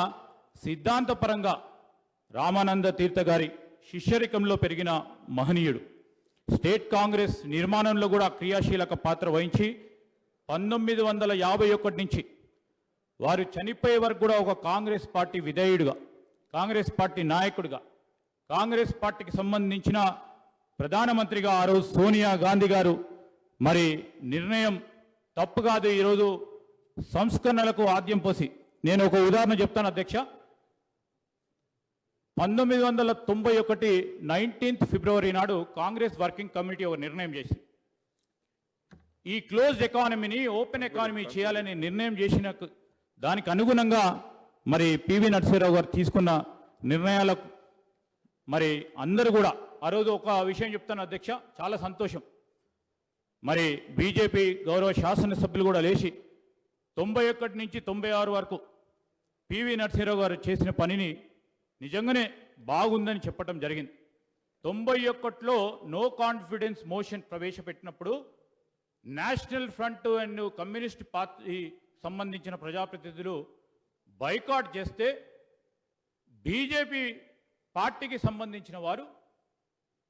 సిద్ధాంతపరంగా రామానంద తీర్థ గారి శిష్యరికంలో పెరిగిన మహనీయుడు. స్టేట్ కాంగ్రెస్ నిర్మాణంలో కూడా క్రియాశీలక పాత్ర వహించి 1951 నుంచి వారు చనిపోయే వరకు కూడా ఒక కాంగ్రెస్ పార్టీ విధేయుడిగా, కాంగ్రెస్ పార్టీ నాయకుడిగా, కాంగ్రెస్ పార్టీకి సంబంధించిన ప్రధానమంత్రిగా ఆ రోజు సోనియా గాంధీ గారు మరి నిర్ణయం తప్పు కాదు, ఈరోజు సంస్కరణలకు ఆద్యం పోసి, నేను ఒక ఉదాహరణ చెప్తాను అధ్యక్ష. 1991 19th ఫిబ్రవరి నాడు కాంగ్రెస్ వర్కింగ్ కమిటీ ఒక నిర్ణయం చేసింది. ఈ క్లోజ్డ్ ఎకానమీని ఓపెన్ ఎకానమీ చేయాలని నిర్ణయం చేసిన దానికి అనుగుణంగా మరి పివి నరసింహారావు గారు తీసుకున్న నిర్ణయాలకు మరి అందరూ కూడా ఆ రోజు ఒక విషయం చెప్తాను అధ్యక్ష, చాలా సంతోషం. మరి బీజేపీ గౌరవ శాసనసభ్యులు కూడా లేచి 91 నుంచి 96 వరకు పివి నరసింహారావు గారు చేసిన పనిని నిజంగానే బాగుందని చెప్పడం జరిగింది. 91లో నో కాన్ఫిడెన్స్ మోషన్ ప్రవేశపెట్టినప్పుడు national front and communist party సంబంధించిన ప్రజాప్రతినిధులు బైకాట్ చేస్తే బీజేపీ పార్టీకి సంబంధించిన వారు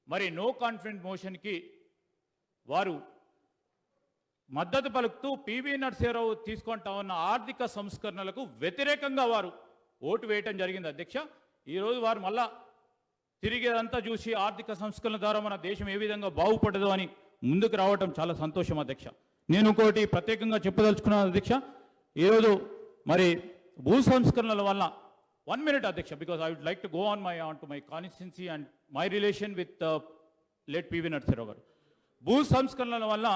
మరి నో కాన్ఫిడెన్స్ మోషన్కి వారు మద్దతు పలుకుతూ పివి నరసింహారావు తీసుకుంటా ఉన్న ఆర్థిక సంస్కరణలకు వ్యతిరేకంగా వారు ఓటు వేయటం జరిగింది అధ్యక్ష. ఈరోజు వారు మళ్ళా తిరిగి అదంతా చూసి ఆర్థిక సంస్కరణ ద్వారా మన దేశం ఏ విధంగా బాగుపడదు అని ముందుకు రావటం చాలా సంతోషం అధ్యక్ష. నేను ఇంకోటి ప్రత్యేకంగా చెప్పదలుచుకున్నాను అధ్యక్ష, ఈరోజు మరి భూ సంస్కరణల వల్ల 1 minute అధ్యక్ష, because I would like to go on to my constituency and my relation with late PV Narasimha Rao garu. భూ సంస్కరణల వల్ల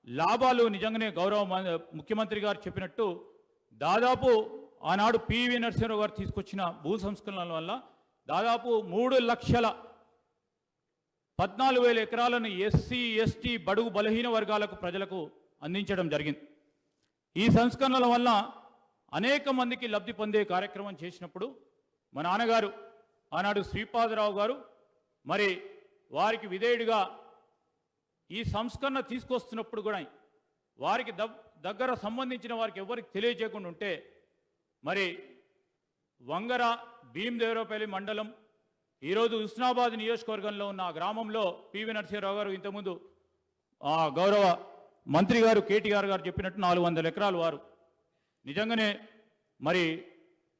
లాభాలు నిజంగానే గౌరవ ముఖ్యమంత్రి గారు చెప్పినట్టు దాదాపు ఆనాడు పివి నరసింహారావు గారు తీసుకొచ్చిన భూ సంస్కరణల వల్ల దాదాపు 3,14,000 ఎకరాలను ఎస్సీ ఎస్టీ బడుగు బలహీన వర్గాలకు ప్రజలకు అందించడం జరిగింది. ఈ సంస్కరణల వల్ల అనేక మందికి లబ్ధి పొందే కార్యక్రమం చేసినప్పుడు మా నాన్నగారు ఆనాడు శ్రీపాదరావు గారు మరి వారికి విధేయుడిగా ఈ సంస్కరణ తీసుకొస్తున్నప్పుడు కూడా వారికి దగ్గర సంబంధించిన వారికి ఎవరికి తెలియజేయకుండా ఉంటే మరి వంగర భీమదేవరపల్లి మండలం ఈరోజు హుస్నాబాద్ నియోజకవర్గంలో ఉన్న ఆ గ్రామంలో పివి నరసింహారావు గారు ఇంతకుముందు గౌరవ మంత్రి గారు కేటీఆర్ గారు చెప్పినట్టు 400 ఎకరాలు వారు నిజంగానే మరి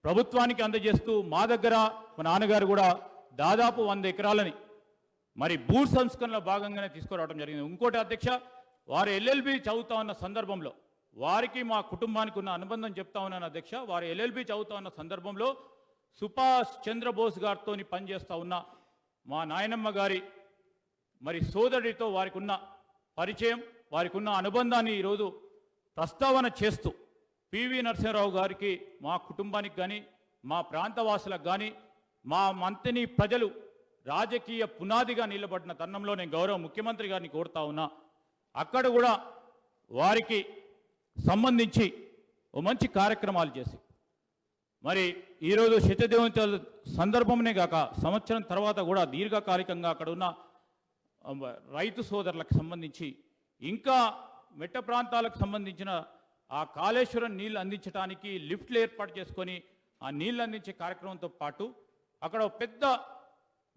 ప్రభుత్వానికి అందజేస్తూ మా దగ్గర మా నాన్నగారు కూడా దాదాపు 100 ఎకరాలని మరి భూ సంస్కరణలో భాగంగానే తీసుకురావడం జరిగింది. ఇంకోటి అధ్యక్ష, వారు ఎల్ఎల్బి చదువుతా ఉన్న సందర్భంలో వారికి మా కుటుంబానికి ఉన్న అనుబంధం చెప్తా ఉన్నాను అధ్యక్ష. వారు ఎల్ఎల్బి చదువుతా ఉన్న సందర్భంలో సుభాష్ చంద్రబోస్ గారితో పనిచేస్తూ ఉన్న మా నాయనమ్మ గారి మరి సోదరుడితో వారికి ఉన్న పరిచయం, వారికి ఉన్న అనుబంధాన్ని ఈరోజు ప్రస్తావన చేస్తూ పివి నరసింహారావు గారికి మా కుటుంబానికి కానీ మా ప్రాంతవాసులకు కానీ మా మంత్రిని ప్రజలు రాజకీయ పునాదిగా నిలబడిన తరుణంలో నేను గౌరవ ముఖ్యమంత్రి గారిని కోరుతా ఉన్నా, అక్కడ కూడా వారికి సంబంధించి ఓ మంచి కార్యక్రమాలు చేసి మరి ఈరోజు శతదినోత్సవ సందర్భంనే కాక సంవత్సరం తర్వాత కూడా దీర్ఘకాలికంగా అక్కడ ఉన్న రైతు సోదరులకు సంబంధించి ఇంకా మెట్ట ప్రాంతాలకు సంబంధించిన ఆ కాళేశ్వరం నీళ్లు అందించడానికి లిఫ్ట్లు ఏర్పాటు చేసుకొని ఆ నీళ్లు అందించే కార్యక్రమంతో పాటు అక్కడ పెద్ద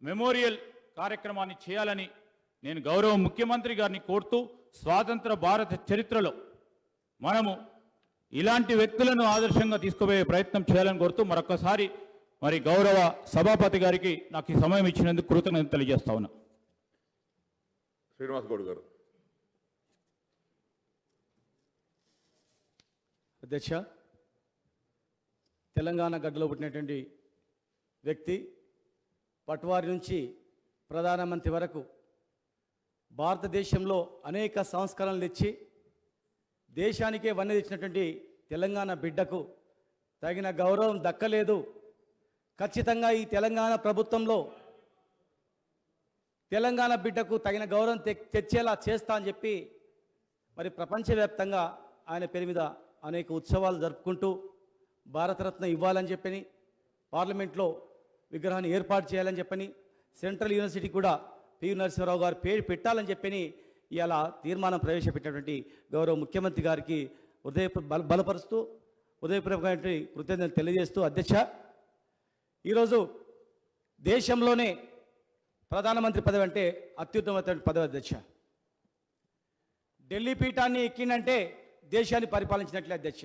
మెమోరియల్ కార్యక్రమాన్ని చేయాలని నేను గౌరవ ముఖ్యమంత్రి గారిని కోరుతూ స్వాతంత్ర భారత చరిత్రలో మనము ఇలాంటి వ్యక్తులను ఆదర్శంగా తీసుకుపోయే ప్రయత్నం చేయాలని కోరుతూ మరొకసారి మరి గౌరవ సభాపతి గారికి నాకు ఈ సమయం ఇచ్చినందుకు కృతజ్ఞతలు తెలియజేస్తా ఉన్నా. శ్రీనివాస్ గౌడ్ గారు. అధ్యక్ష, తెలంగాణ గడ్డలో పుట్టినటువంటి వ్యక్తి, పట్వారి నుంచి ప్రధానమంత్రి వరకు భారతదేశంలో అనేక సంస్కరణలు తెచ్చి దేశానికే వన్నె తెచ్చినటువంటి తెలంగాణ బిడ్డకు తగిన గౌరవం దక్కలేదు. ఖచ్చితంగా ఈ తెలంగాణ ప్రభుత్వంలో తెలంగాణ బిడ్డకు తగిన గౌరవం తెచ్చేలా చేస్తా అని చెప్పి మరి ప్రపంచవ్యాప్తంగా ఆయన పేరు మీద అనేక ఉత్సవాలు జరుపుకుంటూ భారతరత్న ఇవ్వాలని చెప్పని, పార్లమెంట్లో విగ్రహాన్ని ఏర్పాటు చేయాలని చెప్పని, సెంట్రల్ యూనివర్సిటీ కూడా పివి నరసింహారావు గారు పేరు పెట్టాలని చెప్పని ఇలా తీర్మానం ప్రవేశపెట్టినటువంటి గౌరవ ముఖ్యమంత్రి గారికి బలపరుస్తూ హృదయపూర్వకమైనటువంటి కృతజ్ఞతలు తెలియజేస్తూ, అధ్యక్ష, ఈరోజు దేశంలోనే ప్రధానమంత్రి పదవి అంటే అత్యుత్తమమైన పదవి అధ్యక్ష. ఢిల్లీ పీఠాన్ని ఎక్కిందంటే దేశాన్ని పరిపాలించినట్లే అధ్యక్ష.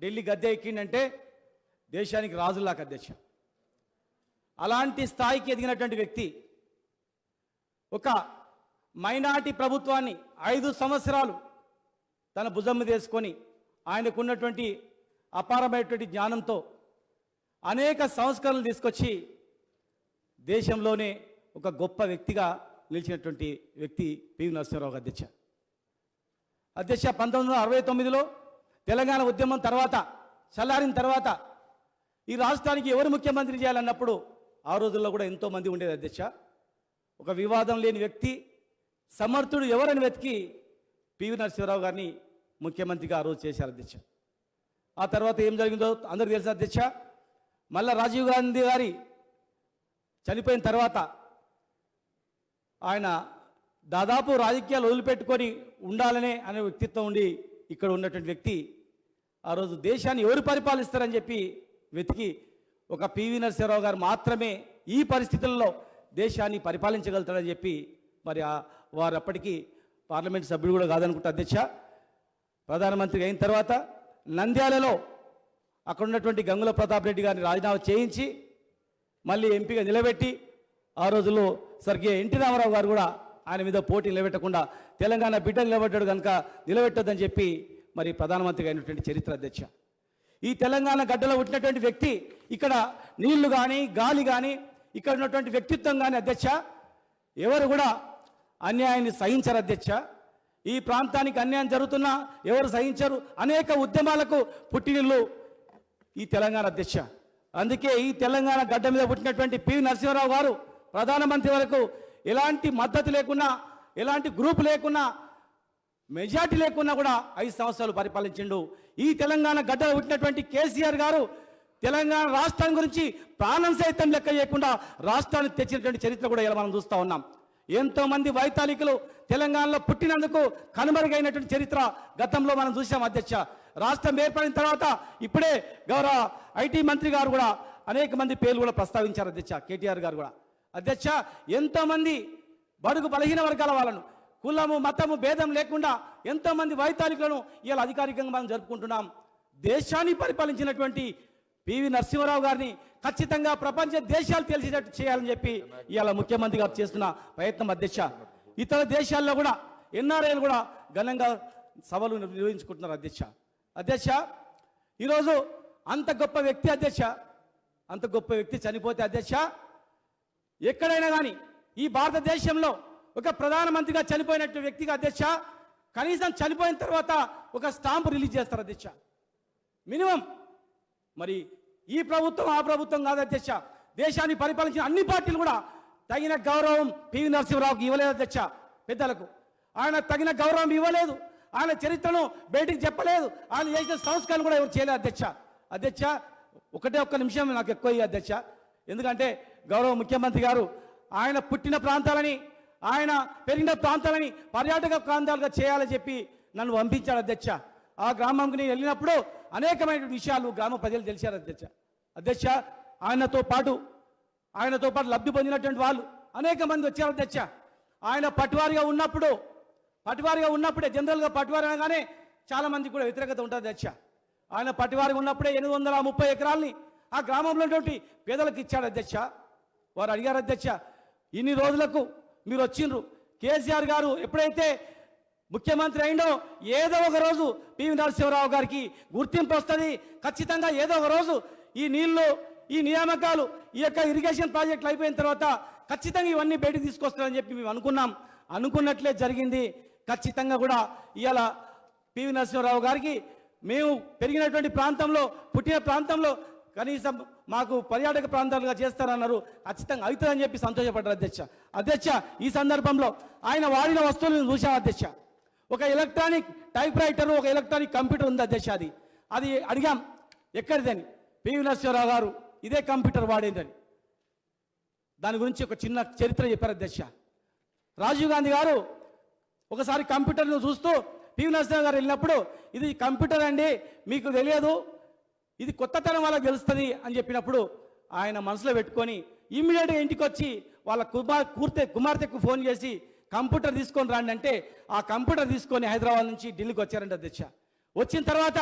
ఢిల్లీ గద్దె ఎక్కిందంటే దేశానికి రాజులాక అధ్యక్ష. అలాంటి స్థాయికి ఎదిగినటువంటి వ్యక్తి ఒక మైనారిటీ ప్రభుత్వాన్ని 5 సంవత్సరాలు తన భుజం మీద వేసుకొని ఆయనకున్నటువంటి అపారమైనటువంటి జ్ఞానంతో అనేక సంస్కరణలు తీసుకొచ్చి దేశంలోనే ఒక గొప్ప వ్యక్తిగా నిలిచినటువంటి వ్యక్తి పివి నరసింహారావు అధ్యక్ష. అధ్యక్ష, 1969లో తెలంగాణ ఉద్యమం తర్వాత చల్లారిన తర్వాత ఈ రాష్ట్రానికి ఎవరు ముఖ్యమంత్రి చేయాలన్నప్పుడు ఆ రోజుల్లో కూడా ఎంతోమంది ఉండేది అధ్యక్ష. ఒక వివాదం లేని వ్యక్తి, సమర్థుడు ఎవరని వెతికి పివి నరసింహారావు గారిని ముఖ్యమంత్రిగా ఆ రోజు చేశారు అధ్యక్ష. ఆ తర్వాత ఏం జరిగిందో అందరికీ తెలుసు అధ్యక్ష. మళ్ళా రాజీవ్ గాంధీ గారి చనిపోయిన తర్వాత ఆయన దాదాపు రాజకీయాలు వదిలిపెట్టుకొని ఉండాలనే అనే వ్యక్తిత్వం ఉండి ఇక్కడ ఉన్నటువంటి వ్యక్తి ఆ రోజు దేశాన్ని ఎవరు పరిపాలిస్తారని చెప్పి వెతికి ఒక పివి నరసింహారావు గారు మాత్రమే ఈ పరిస్థితుల్లో దేశాన్ని పరిపాలించగలుగుతాడని చెప్పి మరి వారు అప్పటికి పార్లమెంట్ సభ్యుడు కూడా కాదనుకుంటా అధ్యక్ష. ప్రధానమంత్రి అయిన తర్వాత నంద్యాలలో అక్కడ ఉన్నటువంటి గంగుల ప్రతాప్ రెడ్డి గారిని రాజీనామా చేయించి మళ్ళీ ఎంపీగా నిలబెట్టి ఆ రోజుల్లో స్వర్గీయ ఎన్టీ రామారావు గారు కూడా ఆయన మీద పోటీ నిలబెట్టకుండా తెలంగాణ బిడ్డ నిలబెట్టాడు కనుక నిలబెట్టొద్దని చెప్పి మరి ప్రధానమంత్రిగా అయినటువంటి చరిత్ర అధ్యక్ష. ఈ తెలంగాణ గడ్డలో పుట్టినటువంటి వ్యక్తి ఇక్కడ నీళ్లు కానీ గాలి కానీ ఇక్కడ ఉన్నటువంటి వ్యక్తిత్వం కానీ అధ్యక్ష ఎవరు కూడా అన్యాయాన్ని సహించరు అధ్యక్ష. ఈ ప్రాంతానికి అన్యాయం జరుగుతున్నా ఎవరు సహించరు. అనేక ఉద్యమాలకు పుట్టినిల్లు ఈ తెలంగాణ అధ్యక్ష. అందుకే ఈ తెలంగాణ గడ్డ మీద పుట్టినటువంటి పివి నరసింహారావు గారు ప్రధానమంత్రి వరకు ఎలాంటి మద్దతు లేకున్నా, ఎలాంటి గ్రూప్ లేకున్నా, మెజార్టీ లేకున్నా కూడా 5 సంవత్సరాలు పరిపాలించిండు. ఈ తెలంగాణ గడ్డలో పుట్టినటువంటి కేసీఆర్ గారు తెలంగాణ రాష్ట్రం గురించి ప్రాణం సైతం లెక్క చేయకుండా రాష్ట్రాన్ని తెచ్చినటువంటి చరిత్ర కూడా ఇలా మనం చూస్తూ ఉన్నాం. ఎంతోమంది వైతాళికులు తెలంగాణలో పుట్టినందుకు కనుమరుగైనటువంటి చరిత్ర గతంలో మనం చూసాం అధ్యక్ష. రాష్ట్రం ఏర్పడిన తర్వాత ఇప్పుడే గౌరవ ఐటీ మంత్రి గారు కూడా అనేక మంది పేర్లు కూడా ప్రస్తావించారు అధ్యక్ష. కేటీఆర్ గారు కూడా అధ్యక్ష ఎంతోమంది బడుగు బలహీన వర్గాల వాళ్ళను కులము మతము భేదం లేకుండా ఎంతోమంది వైతాళికులను ఇలా అధికారికంగా మనం జరుపుకుంటున్నాం. దేశాన్ని పరిపాలించినటువంటి పివి నరసింహారావు గారిని ఖచ్చితంగా ప్రపంచ దేశాలు తెలిసేటట్టు చేయాలని చెప్పి ఇవాళ ముఖ్యమంత్రి గారు చేస్తున్న ప్రయత్నం అధ్యక్ష. ఇతర దేశాల్లో కూడా ఎన్ఆర్ఐలు కూడా ఘనంగా సభలు నిర్వహించుకుంటున్నారు అధ్యక్ష. అధ్యక్ష, ఈరోజు అంత గొప్ప వ్యక్తి అధ్యక్ష, అంత గొప్ప వ్యక్తి చనిపోతే అధ్యక్ష ఎక్కడైనా కానీ ఈ భారతదేశంలో ఒక ప్రధానమంత్రిగా చనిపోయినట్టు వ్యక్తిగా అధ్యక్ష కనీసం చనిపోయిన తర్వాత ఒక స్టాంప్ రిలీజ్ చేస్తారు అధ్యక్ష మినిమం. మరి ఈ ప్రభుత్వం ఆ ప్రభుత్వం కాదు అధ్యక్ష, దేశాన్ని పరిపాలించిన అన్ని పార్టీలు కూడా తగిన గౌరవం పివి నరసింహారావుకి ఇవ్వలేదు అధ్యక్ష. పెద్దలకు ఆయన తగిన గౌరవం ఇవ్వలేదు, ఆయన చరిత్రను బయటికి చెప్పలేదు, ఆయన చేసిన సంస్కరణ కూడా ఎవరు చేయలేదు అధ్యక్ష. అధ్యక్ష ఒక్క నిమిషం నాకు ఎక్కువ అధ్యక్ష, ఎందుకంటే గౌరవ ముఖ్యమంత్రి గారు ఆయన పుట్టిన ప్రాంతాలని ఆయన పెరిగిన ప్రాంతాలని పర్యాటక ప్రాంతాలుగా చేయాలని చెప్పి నన్ను పంపించాడు అధ్యక్ష. ఆ గ్రామంకి నేను వెళ్ళినప్పుడు అనేకమైన విషయాలు గ్రామ ప్రజలు తెలిసారు అధ్యక్ష. అధ్యక్ష ఆయనతో పాటు లబ్ధి పొందినటువంటి వాళ్ళు అనేక మంది వచ్చారు అధ్యక్ష. ఆయన పట్టువారిగా ఉన్నప్పుడే జనరల్గా పట్టువారి అనగానే చాలా మంది కూడా వ్యతిరేకత ఉంటుంది అధ్యక్ష. ఆయన పట్టువారిగా ఉన్నప్పుడే 830 ఎకరాలని ఆ గ్రామంలో ఉన్నటువంటి పేదలకు ఇచ్చాడు అధ్యక్ష. వారు అడిగారు అధ్యక్ష, ఇన్ని రోజులకు మీరు వచ్చిండ్రు, కేసీఆర్ గారు ఎప్పుడైతే ముఖ్యమంత్రి అయిందో ఏదో ఒక రోజు పివి నరసింహారావు గారికి గుర్తింపు వస్తుంది, ఖచ్చితంగా ఏదో ఒక రోజు ఈ నీళ్లు ఈ నియామకాలు ఈ యొక్క ఇరిగేషన్ ప్రాజెక్టులు అయిపోయిన తర్వాత ఖచ్చితంగా ఇవన్నీ బయటకు తీసుకొస్తారని చెప్పి మేము అనుకున్నాం. అనుకున్నట్లే జరిగింది. ఖచ్చితంగా కూడా ఇవాళ పివి నరసింహారావు గారికి మేము పెరిగినటువంటి ప్రాంతంలో, పుట్టిన ప్రాంతంలో కనీసం మాకు పర్యాటక ప్రాంతాలుగా చేస్తారన్నారు. ఖచ్చితంగా అవుతుందని చెప్పి సంతోషపడ్డారు అధ్యక్ష. అధ్యక్ష, ఈ సందర్భంలో ఆయన వాడిన వస్తువులను చూసాం అధ్యక్ష. ఒక ఎలక్ట్రానిక్ టైప్ రైటర్, ఒక ఎలక్ట్రానిక్ కంప్యూటర్ ఉంది అధ్యక్ష. అది అడిగాం ఎక్కడిదని. పివి నరసింహారావు గారు ఇదే కంప్యూటర్ వాడేదని. దాని గురించి ఒక చిన్న చరిత్ర చెప్పారు అధ్యక్ష. రాజీవ్ గాంధీ గారు ఒకసారి కంప్యూటర్ను చూస్తూ పివి నరసింహారావు గారు వెళ్ళినప్పుడు, ఇది కంప్యూటర్ అండి, మీకు తెలియదు, ఇది కొత్త తరం వాళ్ళకి తెలుస్తుంది అని చెప్పినప్పుడు ఆయన మనసులో పెట్టుకొని ఇమ్మీడియట్గా ఇంటికి వచ్చి వాళ్ళ కుమార్తెకు ఫోన్ చేసి కంప్యూటర్ తీసుకొని రండి అంటే ఆ కంప్యూటర్ తీసుకొని హైదరాబాద్ నుంచి ఢిల్లీకి వచ్చారంట అధ్యక్ష. వచ్చిన తర్వాత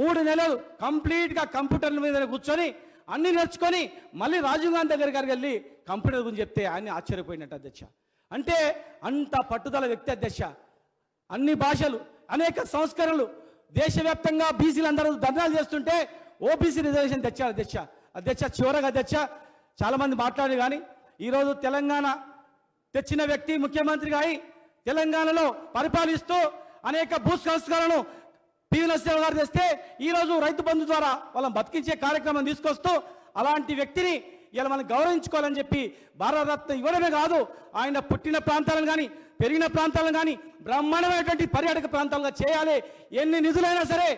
3 నెలలు కంప్లీట్గా కంప్యూటర్ల మీద కూర్చొని అన్ని నేర్చుకొని మళ్ళీ రాజీవ్ గాంధీ దగ్గరికి వెళ్ళి కంప్యూటర్ గురించి చెప్తే ఆయన ఆశ్చర్యపోయినట్టు అధ్యక్ష. అంటే అంత పట్టుదల వ్యక్తి అధ్యక్ష. అన్ని భాషలు, అనేక సంస్కరణలు, దేశవ్యాప్తంగా బీసీలు అందరూ ధర్నాలు చేస్తుంటే ఓబీసీ రిజర్వేషన్ తెచ్చారు అధ్యక్ష. అధ్యక్ష, చివరగా అధ్యక్ష, చాలామంది మాట్లాడారు కానీ ఈరోజు తెలంగాణ తెచ్చిన వ్యక్తి ముఖ్యమంత్రిగా అయి తెలంగాణలో పరిపాలిస్తూ అనేక భూ సంస్కరణను పివి నరసింహారావు గారు తెస్తే ఈరోజు రైతు బంధు ద్వారా వాళ్ళని బతికించే కార్యక్రమం తీసుకొస్తూ అలాంటి వ్యక్తిని ఇలా మనం గౌరవించుకోవాలని చెప్పి భారతరత్న ఇవ్వడమే కాదు, ఆయన పుట్టిన ప్రాంతాలను కానీ పెరిగిన ప్రాంతాలను కానీ బ్రహ్మాండమైనటువంటి పర్యాటక ప్రాంతాలుగా చేయాలి. ఎన్ని నిధులైనా సరే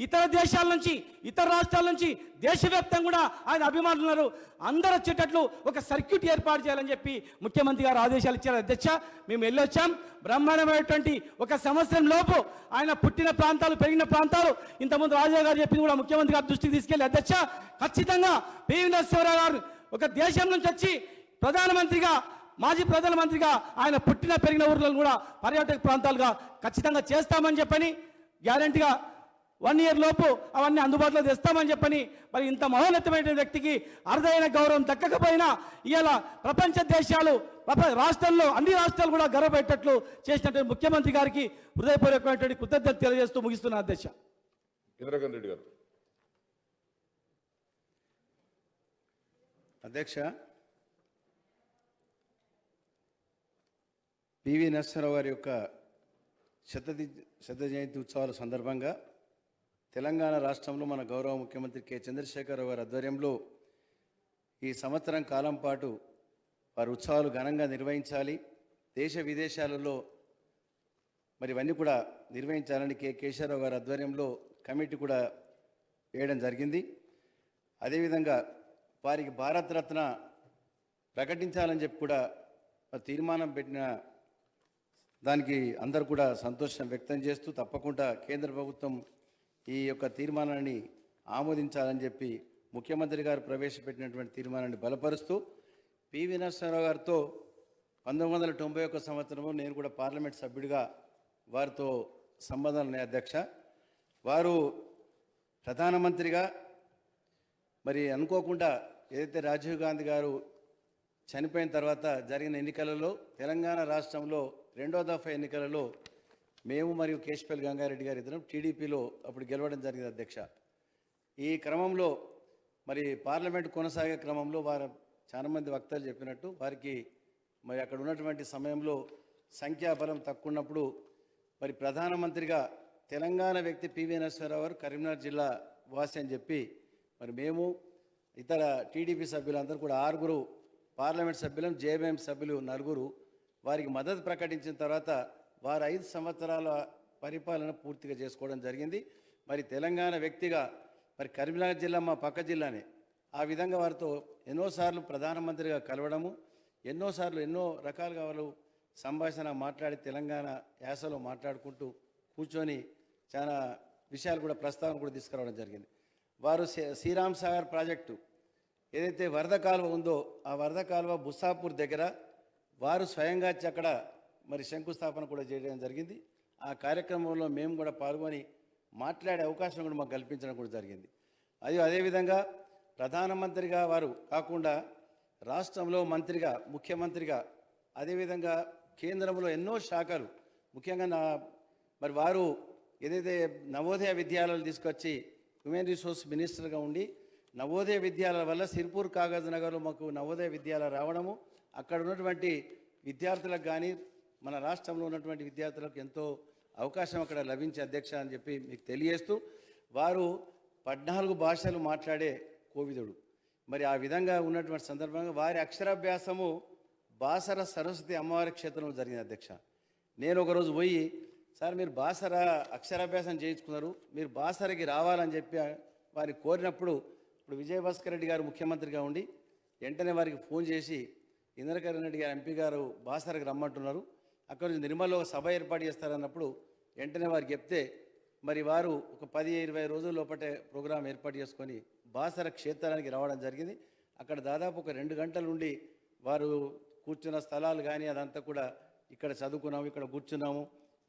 ఇతర దేశాల నుంచి, ఇతర రాష్ట్రాల నుంచి, దేశవ్యాప్తంగా కూడా ఆయన అభిమానులు ఉన్నారు, అందరూ వచ్చేటట్లు ఒక సర్క్యూట్ ఏర్పాటు చేయాలని చెప్పి ముఖ్యమంత్రి గారు ఆదేశాలు ఇచ్చారు అధ్యక్ష. మేము వెళ్ళొచ్చాం. బ్రహ్మాండమైనటువంటి ఒక సంవత్సరం లోపు ఆయన పుట్టిన ప్రాంతాలు, పెరిగిన ప్రాంతాలు ఇంతకుముందు రాజా గారు చెప్పింది కూడా ముఖ్యమంత్రి గారి దృష్టికి తీసుకెళ్లి అధ్యక్ష, ఖచ్చితంగా పివి నరసింహారావు గారు ఒక దేశం నుంచి వచ్చి ప్రధానమంత్రిగా, మాజీ ప్రధానమంత్రిగా ఆయన పుట్టిన పెరిగిన ఊర్లను కూడా పర్యాటక ప్రాంతాలుగా ఖచ్చితంగా చేస్తామని చెప్పని గ్యారంటీగా 1 year లోపు అవన్నీ అందుబాటులో తెస్తామని చెప్పని మరి ఇంత మహోన్నతమైన వ్యక్తికి అరుదైన గౌరవం దక్కకపోయినా ఇవాళ ప్రపంచ దేశాలు, రాష్ట్రాల్లో అన్ని రాష్ట్రాలు కూడా గర్వపెట్టేటట్లు చేసినటువంటి ముఖ్యమంత్రి గారికి హృదయపూర్వకమైనటువంటి కృతజ్ఞత తెలియజేస్తూ ముగిస్తున్నా అధ్యక్ష. ఇంద్రకరణ్ రెడ్డి గారు. అధ్యక్ష, పివి నరసింహారావు గారి యొక్క శత జయంతి ఉత్సవాల సందర్భంగా తెలంగాణ రాష్ట్రంలో మన గౌరవ ముఖ్యమంత్రి కె చంద్రశేఖరరావు గారి ఆధ్వర్యంలో ఈ సంవత్సరం కాలం పాటు వారి ఉత్సవాలు ఘనంగా నిర్వహించాలి, దేశ విదేశాలలో మరి ఇవన్నీ కూడా నిర్వహించాలని కె కేశవరావు గారి ఆధ్వర్యంలో కమిటీ కూడా వేయడం జరిగింది. అదేవిధంగా వారికి భారతరత్న ప్రకటించాలని చెప్పి కూడా తీర్మానం పెట్టిన దానికి అందరూ కూడా సంతోషం వ్యక్తం చేస్తూ తప్పకుండా కేంద్ర ప్రభుత్వం ఈ యొక్క తీర్మానాన్ని ఆమోదించాలని చెప్పి ముఖ్యమంత్రి గారు ప్రవేశపెట్టినటువంటి తీర్మానాన్ని బలపరుస్తూ పివి నరసింహారావు గారితో 1991 సంవత్సరంలో నేను కూడా పార్లమెంట్ సభ్యుడిగా వారితో సంబంధాలు ఉన్నాయి అధ్యక్ష. వారు ప్రధానమంత్రిగా మరి అనుకోకుండా ఏదైతే రాజీవ్ గాంధీ గారు చనిపోయిన తర్వాత జరిగిన ఎన్నికలలో తెలంగాణ రాష్ట్రంలో 2వ దఫా ఎన్నికలలో మేము మరియు కేశపల్లి గంగారెడ్డి గారు ఇద్దరం టీడీపీలో అప్పుడు గెలవడం జరిగింది అధ్యక్ష. ఈ క్రమంలో మరి పార్లమెంట్ కొనసాగే క్రమంలో వారు చాలామంది వక్తలు చెప్పినట్టు వారికి మరి అక్కడ ఉన్నటువంటి సమయంలో సంఖ్యాబలం తక్కువ ఉన్నప్పుడు మరి ప్రధానమంత్రిగా తెలంగాణ వ్యక్తి పివి నరసింహారావు గారు కరీంనగర్ జిల్లా వాసి అని చెప్పి మరి మేము ఇతర టీడీపీ సభ్యులందరూ కూడా 6 పార్లమెంట్ సభ్యులం, జేబీఎం సభ్యులు 4 వారికి మద్దతు ప్రకటించిన తర్వాత వారు 5 సంవత్సరాల పరిపాలన పూర్తిగా చేసుకోవడం జరిగింది. మరి తెలంగాణ వ్యక్తిగా మరి కరీంనగర్ జిల్లా మా పక్క జిల్లానే, ఆ విధంగా వారితో ఎన్నోసార్లు ప్రధానమంత్రిగా కలవడము, ఎన్నోసార్లు ఎన్నో రకాలుగా వాళ్ళు సంభాషణ మాట్లాడి తెలంగాణ యాసలో మాట్లాడుకుంటూ కూర్చొని చాలా విషయాలు కూడా ప్రస్తావన కూడా తీసుకురావడం జరిగింది. వారు శ్రీరామ్ సాగర్ ప్రాజెక్టు ఏదైతే వరద కాలువ ఉందో ఆ వరద కాలువ బుస్సాపూర్ దగ్గర వారు స్వయంగా వచ్చి అక్కడ మరి శంకుస్థాపన కూడా చేయడం జరిగింది. ఆ కార్యక్రమంలో మేము కూడా పాల్గొని మాట్లాడే అవకాశం కూడా మాకు కల్పించడం కూడా జరిగింది. అదేవిధంగా ప్రధానమంత్రిగా వారు కాకుండా రాష్ట్రంలో మంత్రిగా, ముఖ్యమంత్రిగా, అదేవిధంగా కేంద్రంలో ఎన్నో శాఖలు, ముఖ్యంగా మరి వారు ఏదైతే నవోదయ విద్యాలయాలు తీసుకొచ్చి హ్యూమన్ రిసోర్స్ మినిస్టర్గా ఉండి నవోదయ విద్యాలయాల వల్ల సిర్పూర్ కాగజ్ నగర్లో మాకు నవోదయ విద్యాలయాలు రావడము, అక్కడ ఉన్నటువంటి విద్యార్థులకు కానీ మన రాష్ట్రంలో ఉన్నటువంటి విద్యార్థులకు ఎంతో అవకాశం అక్కడ లభించే అధ్యక్ష అని చెప్పి మీకు తెలియజేస్తూ, వారు 14 భాషలు మాట్లాడే కోవిదుడు. మరి ఆ విధంగా ఉన్నటువంటి సందర్భంగా వారి అక్షరాభ్యాసము బాసర సరస్వతి అమ్మవారి క్షేత్రంలో జరిగింది అధ్యక్ష. నేను ఒకరోజు పోయి, సార్ మీరు బాసర అక్షరాభ్యాసం చేయించుకున్నారు, మీరు బాసరకి రావాలని చెప్పి వారిని కోరినప్పుడు, ఇప్పుడు విజయభాస్కర్ రెడ్డి గారు ముఖ్యమంత్రిగా ఉండి వెంటనే వారికి ఫోన్ చేసి, ఇంద్రకరణ్ రెడ్డి గారు ఎంపీ గారు బాసరకు రమ్మంటున్నారు, అక్కడ నుంచి నిర్మల్లో ఒక సభ ఏర్పాటు చేస్తారన్నప్పుడు వెంటనే వారికి చెప్తే, మరి వారు ఒక 10-20 రోజుల లోపటే ప్రోగ్రాం ఏర్పాటు చేసుకొని బాసర క్షేత్రానికి రావడం జరిగింది. అక్కడ దాదాపు ఒక 2 గంటల నుండి వారు కూర్చున్న స్థలాలు కానీ అదంతా కూడా ఇక్కడ చదువుకున్నాము, ఇక్కడ కూర్చున్నాము,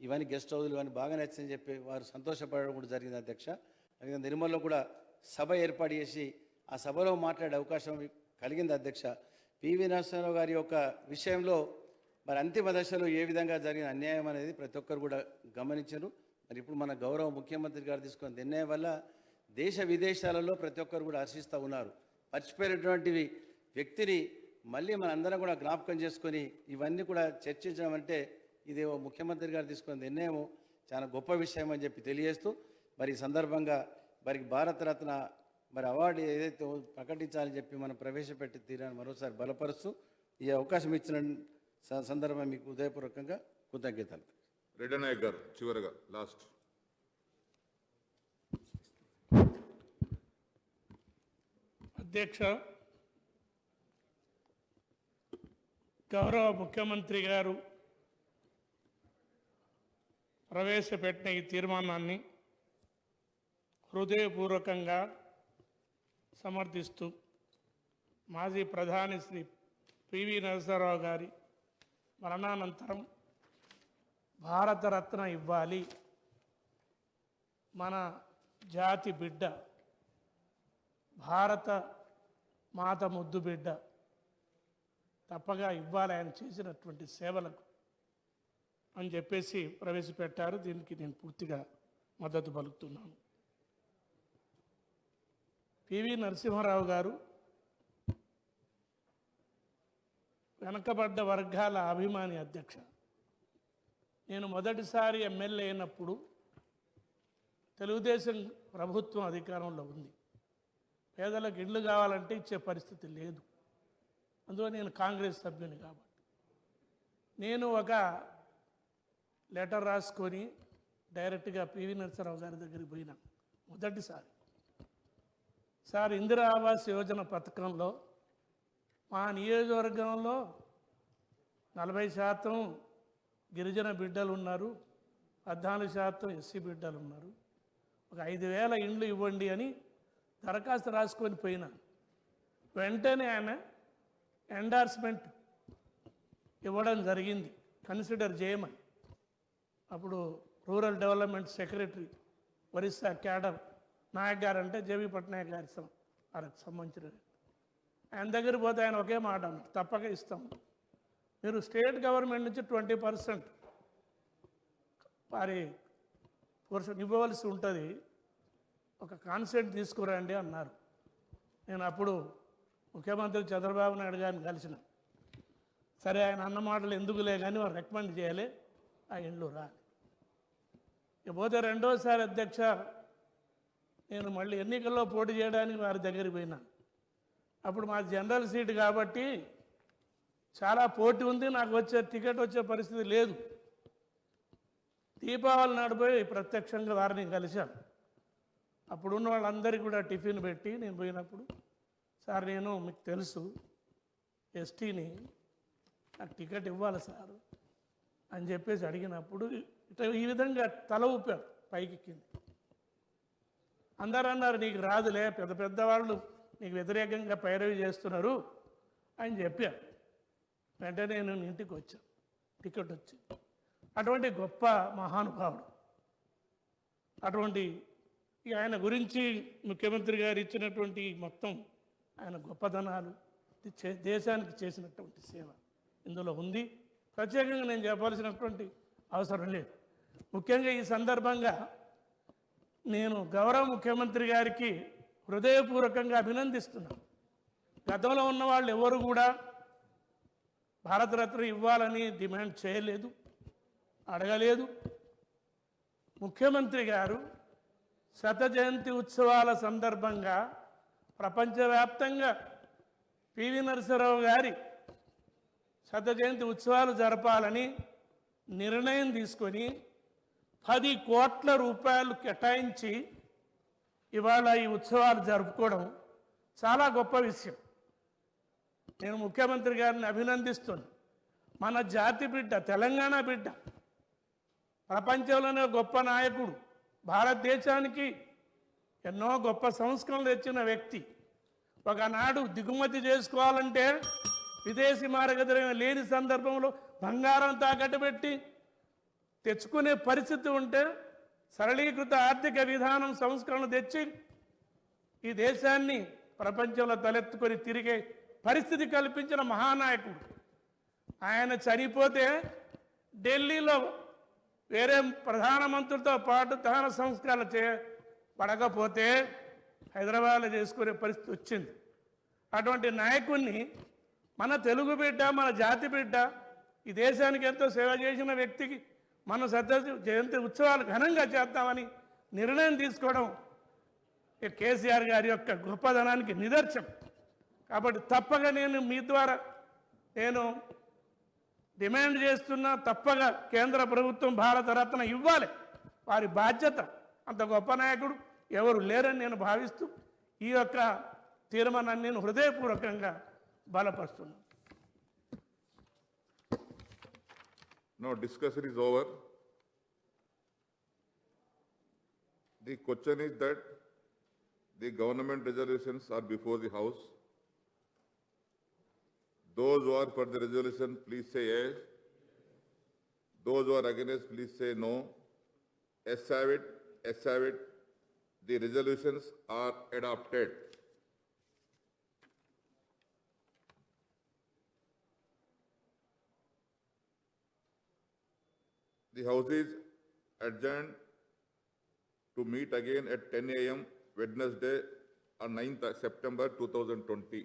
ఇవన్నీ గెస్ట్ హౌస్లు ఇవన్నీ బాగా నచ్చిందని చెప్పి వారు సంతోషపడడం కూడా జరిగింది అధ్యక్ష. అలాగే నిర్మల్లో కూడా సభ ఏర్పాటు చేసి ఆ సభలో మాట్లాడే అవకాశం కలిగింది అధ్యక్ష. పివి నరసింహారావు గారి యొక్క విషయంలో మరి అంతిమ దశలో ఏ విధంగా జరిగిన అన్యాయం అనేది ప్రతి ఒక్కరు కూడా గమనించారు. మరి ఇప్పుడు మన గౌరవ ముఖ్యమంత్రి గారు తీసుకున్న నిర్ణయం వల్ల దేశ విదేశాలలో ప్రతి ఒక్కరు కూడా హర్షిస్తూ ఉన్నారు. మర్చిపోయినటువంటి వ్యక్తిని మళ్ళీ మన అందరం కూడా జ్ఞాపకం చేసుకొని ఇవన్నీ కూడా చర్చించడం అంటే ఇది ముఖ్యమంత్రి గారు తీసుకున్న నిర్ణయం చాలా గొప్ప విషయం అని చెప్పి తెలియజేస్తూ, మరి ఈ సందర్భంగా వారికి భారతరత్న మరి అవార్డు ఏదైతే ప్రకటించాలని చెప్పి మనం ప్రవేశపెట్టి తీరాన్ని మరోసారి బలపరుస్తూ ఈ అవకాశం ఇచ్చిన సందర్భం మీకు హృదయపూర్వకంగా కృతజ్ఞతలు. రెడ్డి నాయక్ గారు చివరిగా లాస్ట్. అధ్యక్ష, గౌరవ ముఖ్యమంత్రి గారు ప్రవేశపెట్టిన ఈ తీర్మానాన్ని హృదయపూర్వకంగా సమర్థిస్తూ మాజీ ప్రధాని శ్రీ పివి నరసింహారావు గారి మరణానంతరం భారతరత్న ఇవ్వాలి, మన జాతి బిడ్డ, భారత మాత ముద్దు బిడ్డ, తప్పగా ఇవ్వాలి ఆయన చేసినటువంటి సేవలకు అని చెప్పేసి ప్రవేశపెట్టారు. దీనికి నేను పూర్తిగా మద్దతు పలుకుతున్నాను. పివి నరసింహారావు గారు వెనకబడ్డ వర్గాల అభిమాని అధ్యక్ష. నేను మొదటిసారి ఎమ్మెల్యే అయినప్పుడు తెలుగుదేశం ప్రభుత్వం అధికారంలో ఉంది. పేదలకు ఇళ్ళు కావాలంటే ఇచ్చే పరిస్థితి లేదు. అందులో నేను కాంగ్రెస్ సభ్యుని కాబట్టి నేను ఒక లెటర్ రాసుకొని డైరెక్ట్గా పివి నరసింహారావు గారి దగ్గరికి పోయినా. మొదటిసారి, సార్ ఇందిరా ఆవాస్ యోజన పథకంలో మా నియోజకవర్గంలో 40% గిరిజన బిడ్డలు ఉన్నారు, 14% ఎస్సీ బిడ్డలు ఉన్నారు, ఒక 5,000 ఇండ్లు ఇవ్వండి అని దరఖాస్తు రాసుకొని పోయినా. వెంటనే ఆయన ఎండార్స్మెంట్ ఇవ్వడం జరిగింది, కన్సిడర్ చేయమని. అప్పుడు rural development secretary Orissa cadre Nayak garu అంటే జేబీ పట్నాయక్ గారి వారికి సంబంధించిన ఆయన దగ్గర పోతే ఆయన ఒకే మాట అన్నారు, తప్పక ఇస్తాం, మీరు స్టేట్ గవర్నమెంట్ నుంచి 20% వారి పోర్షన్ ఇవ్వవలసి ఉంటుంది, ఒక కాన్సెంట్ తీసుకురండి అన్నారు. నేను అప్పుడు ముఖ్యమంత్రి చంద్రబాబు నాయుడు గారిని కలిసిన. సరే ఆయన అన్న మాటలు ఎందుకులే కానీ వారు రికమెండ్ చేయాలి, ఆ ఇండ్లు రాలి. ఇకపోతే రెండోసారి అధ్యక్ష, నేను మళ్ళీ ఎన్నికల్లో పోటీ చేయడానికి వారి దగ్గరికి పోయినా. అప్పుడు మా జనరల్ సీట్ కాబట్టి చాలా పోటీ ఉంది, నాకు వచ్చే టికెట్ వచ్చే పరిస్థితి లేదు. దీపావళి నాడు పోయి ప్రత్యక్షంగా వారిని కలిశాను. అప్పుడున్న వాళ్ళందరికీ కూడా టిఫిన్ పెట్టి నేను పోయినప్పుడు, సార్ నేను మీకు తెలుసు ఎస్టీని, నాకు టికెట్ ఇవ్వాలి సార్ అని చెప్పేసి అడిగినప్పుడు ఈ విధంగా తల ఊపారు పైకి కింద. అందరూ అన్నారు నీకు రాదులే, పెద్ద పెద్దవాళ్ళు నీకు వ్యతిరేకంగా పైరవి చేస్తున్నారు అని చెప్పారు. వెంటనే నేను ఇంటికి వచ్చాను, టికెట్ వచ్చి. అటువంటి గొప్ప మహానుభావుడు, అటువంటి ఆయన గురించి ముఖ్యమంత్రి గారు ఇచ్చినటువంటి మొత్తం ఆయన గొప్పదనాలు, దేశానికి చేసినటువంటి సేవ ఇందులో ఉంది. ప్రత్యేకంగా నేను చెప్పాల్సినటువంటి అవసరం లేదు. ముఖ్యంగా ఈ సందర్భంగా నేను గౌరవ ముఖ్యమంత్రి గారికి హృదయపూర్వకంగా అభినందిస్తున్నాను. గతంలో ఉన్న వాళ్ళు ఎవరు కూడా భారతరత్న ఇవ్వాలని డిమాండ్ చేయలేదు. అడగలేదు. ముఖ్యమంత్రి గారు శత జయంతి ఉత్సవాల సందర్భంగా ప్రపంచవ్యాప్తంగా పివి నరసింహారావు గారి శత జయంతి ఉత్సవాలు జరపాలని నిర్ణయం తీసుకొని 10 కోట్ల రూపాయలు కేటాయించి ఇవాళ ఈ ఉత్సవాలు జరుపుకోవడం చాలా గొప్ప విషయం. నేను ముఖ్యమంత్రి గారిని అభినందిస్తున్నాను. మన జాతి బిడ్డ, తెలంగాణ బిడ్డ, ప్రపంచంలోనే గొప్ప నాయకుడు, భారతదేశానికి ఎన్నో గొప్ప సంస్కరణలు తెచ్చిన వ్యక్తి. ఒకనాడు దిగుమతి చేసుకోవాలంటే విదేశీ మార్గదర్శనం లేని సందర్భంలో బంగారం తాకట్టు పెట్టి తెచ్చుకునే పరిస్థితి ఉంటే సరళీకృత ఆర్థిక విధానం సంస్కరణ తెచ్చి ఈ దేశాన్ని ప్రపంచంలో తలెత్తుకొని తిరిగే పరిస్థితి కల్పించిన మహానాయకుడు. ఆయన చనిపోతే ఢిల్లీలో వేరే ప్రధానమంత్రులతో పాటు దహన సంస్కారాలు పడకపోతే హైదరాబాద్లో చేసుకునే పరిస్థితి వచ్చింది. అటువంటి నాయకుడిని మన తెలుగు బిడ్డ, మన జాతి బిడ్డ, ఈ దేశానికి ఎంతో సేవ చేసిన వ్యక్తికి మన జయంతి ఉత్సవాలు ఘనంగా చేద్దామని నిర్ణయం తీసుకోవడం కేసీఆర్ గారి యొక్క గొప్పదనానికి నిదర్శనం. కాబట్టి తప్పక నేను మీ ద్వారా డిమాండ్ చేస్తున్నా, తప్పగా కేంద్ర ప్రభుత్వం భారతరత్న ఇవ్వాలి. వారి బాధ్యత. అంత గొప్ప నాయకుడు ఎవరు లేరని నేను భావిస్తూ ఈ యొక్క తీర్మానాన్ని నేను హృదయపూర్వకంగా బలపరుస్తున్నాను. Now discussion is over. The question is that the government resolutions are before the House. Those who are for the resolution, please say yes. Those who are against, please say no. Yes have it, yes have it. The resolutions are adopted. The House is adjourned to meet again at 10 a.m. Wednesday on 9th September 2020.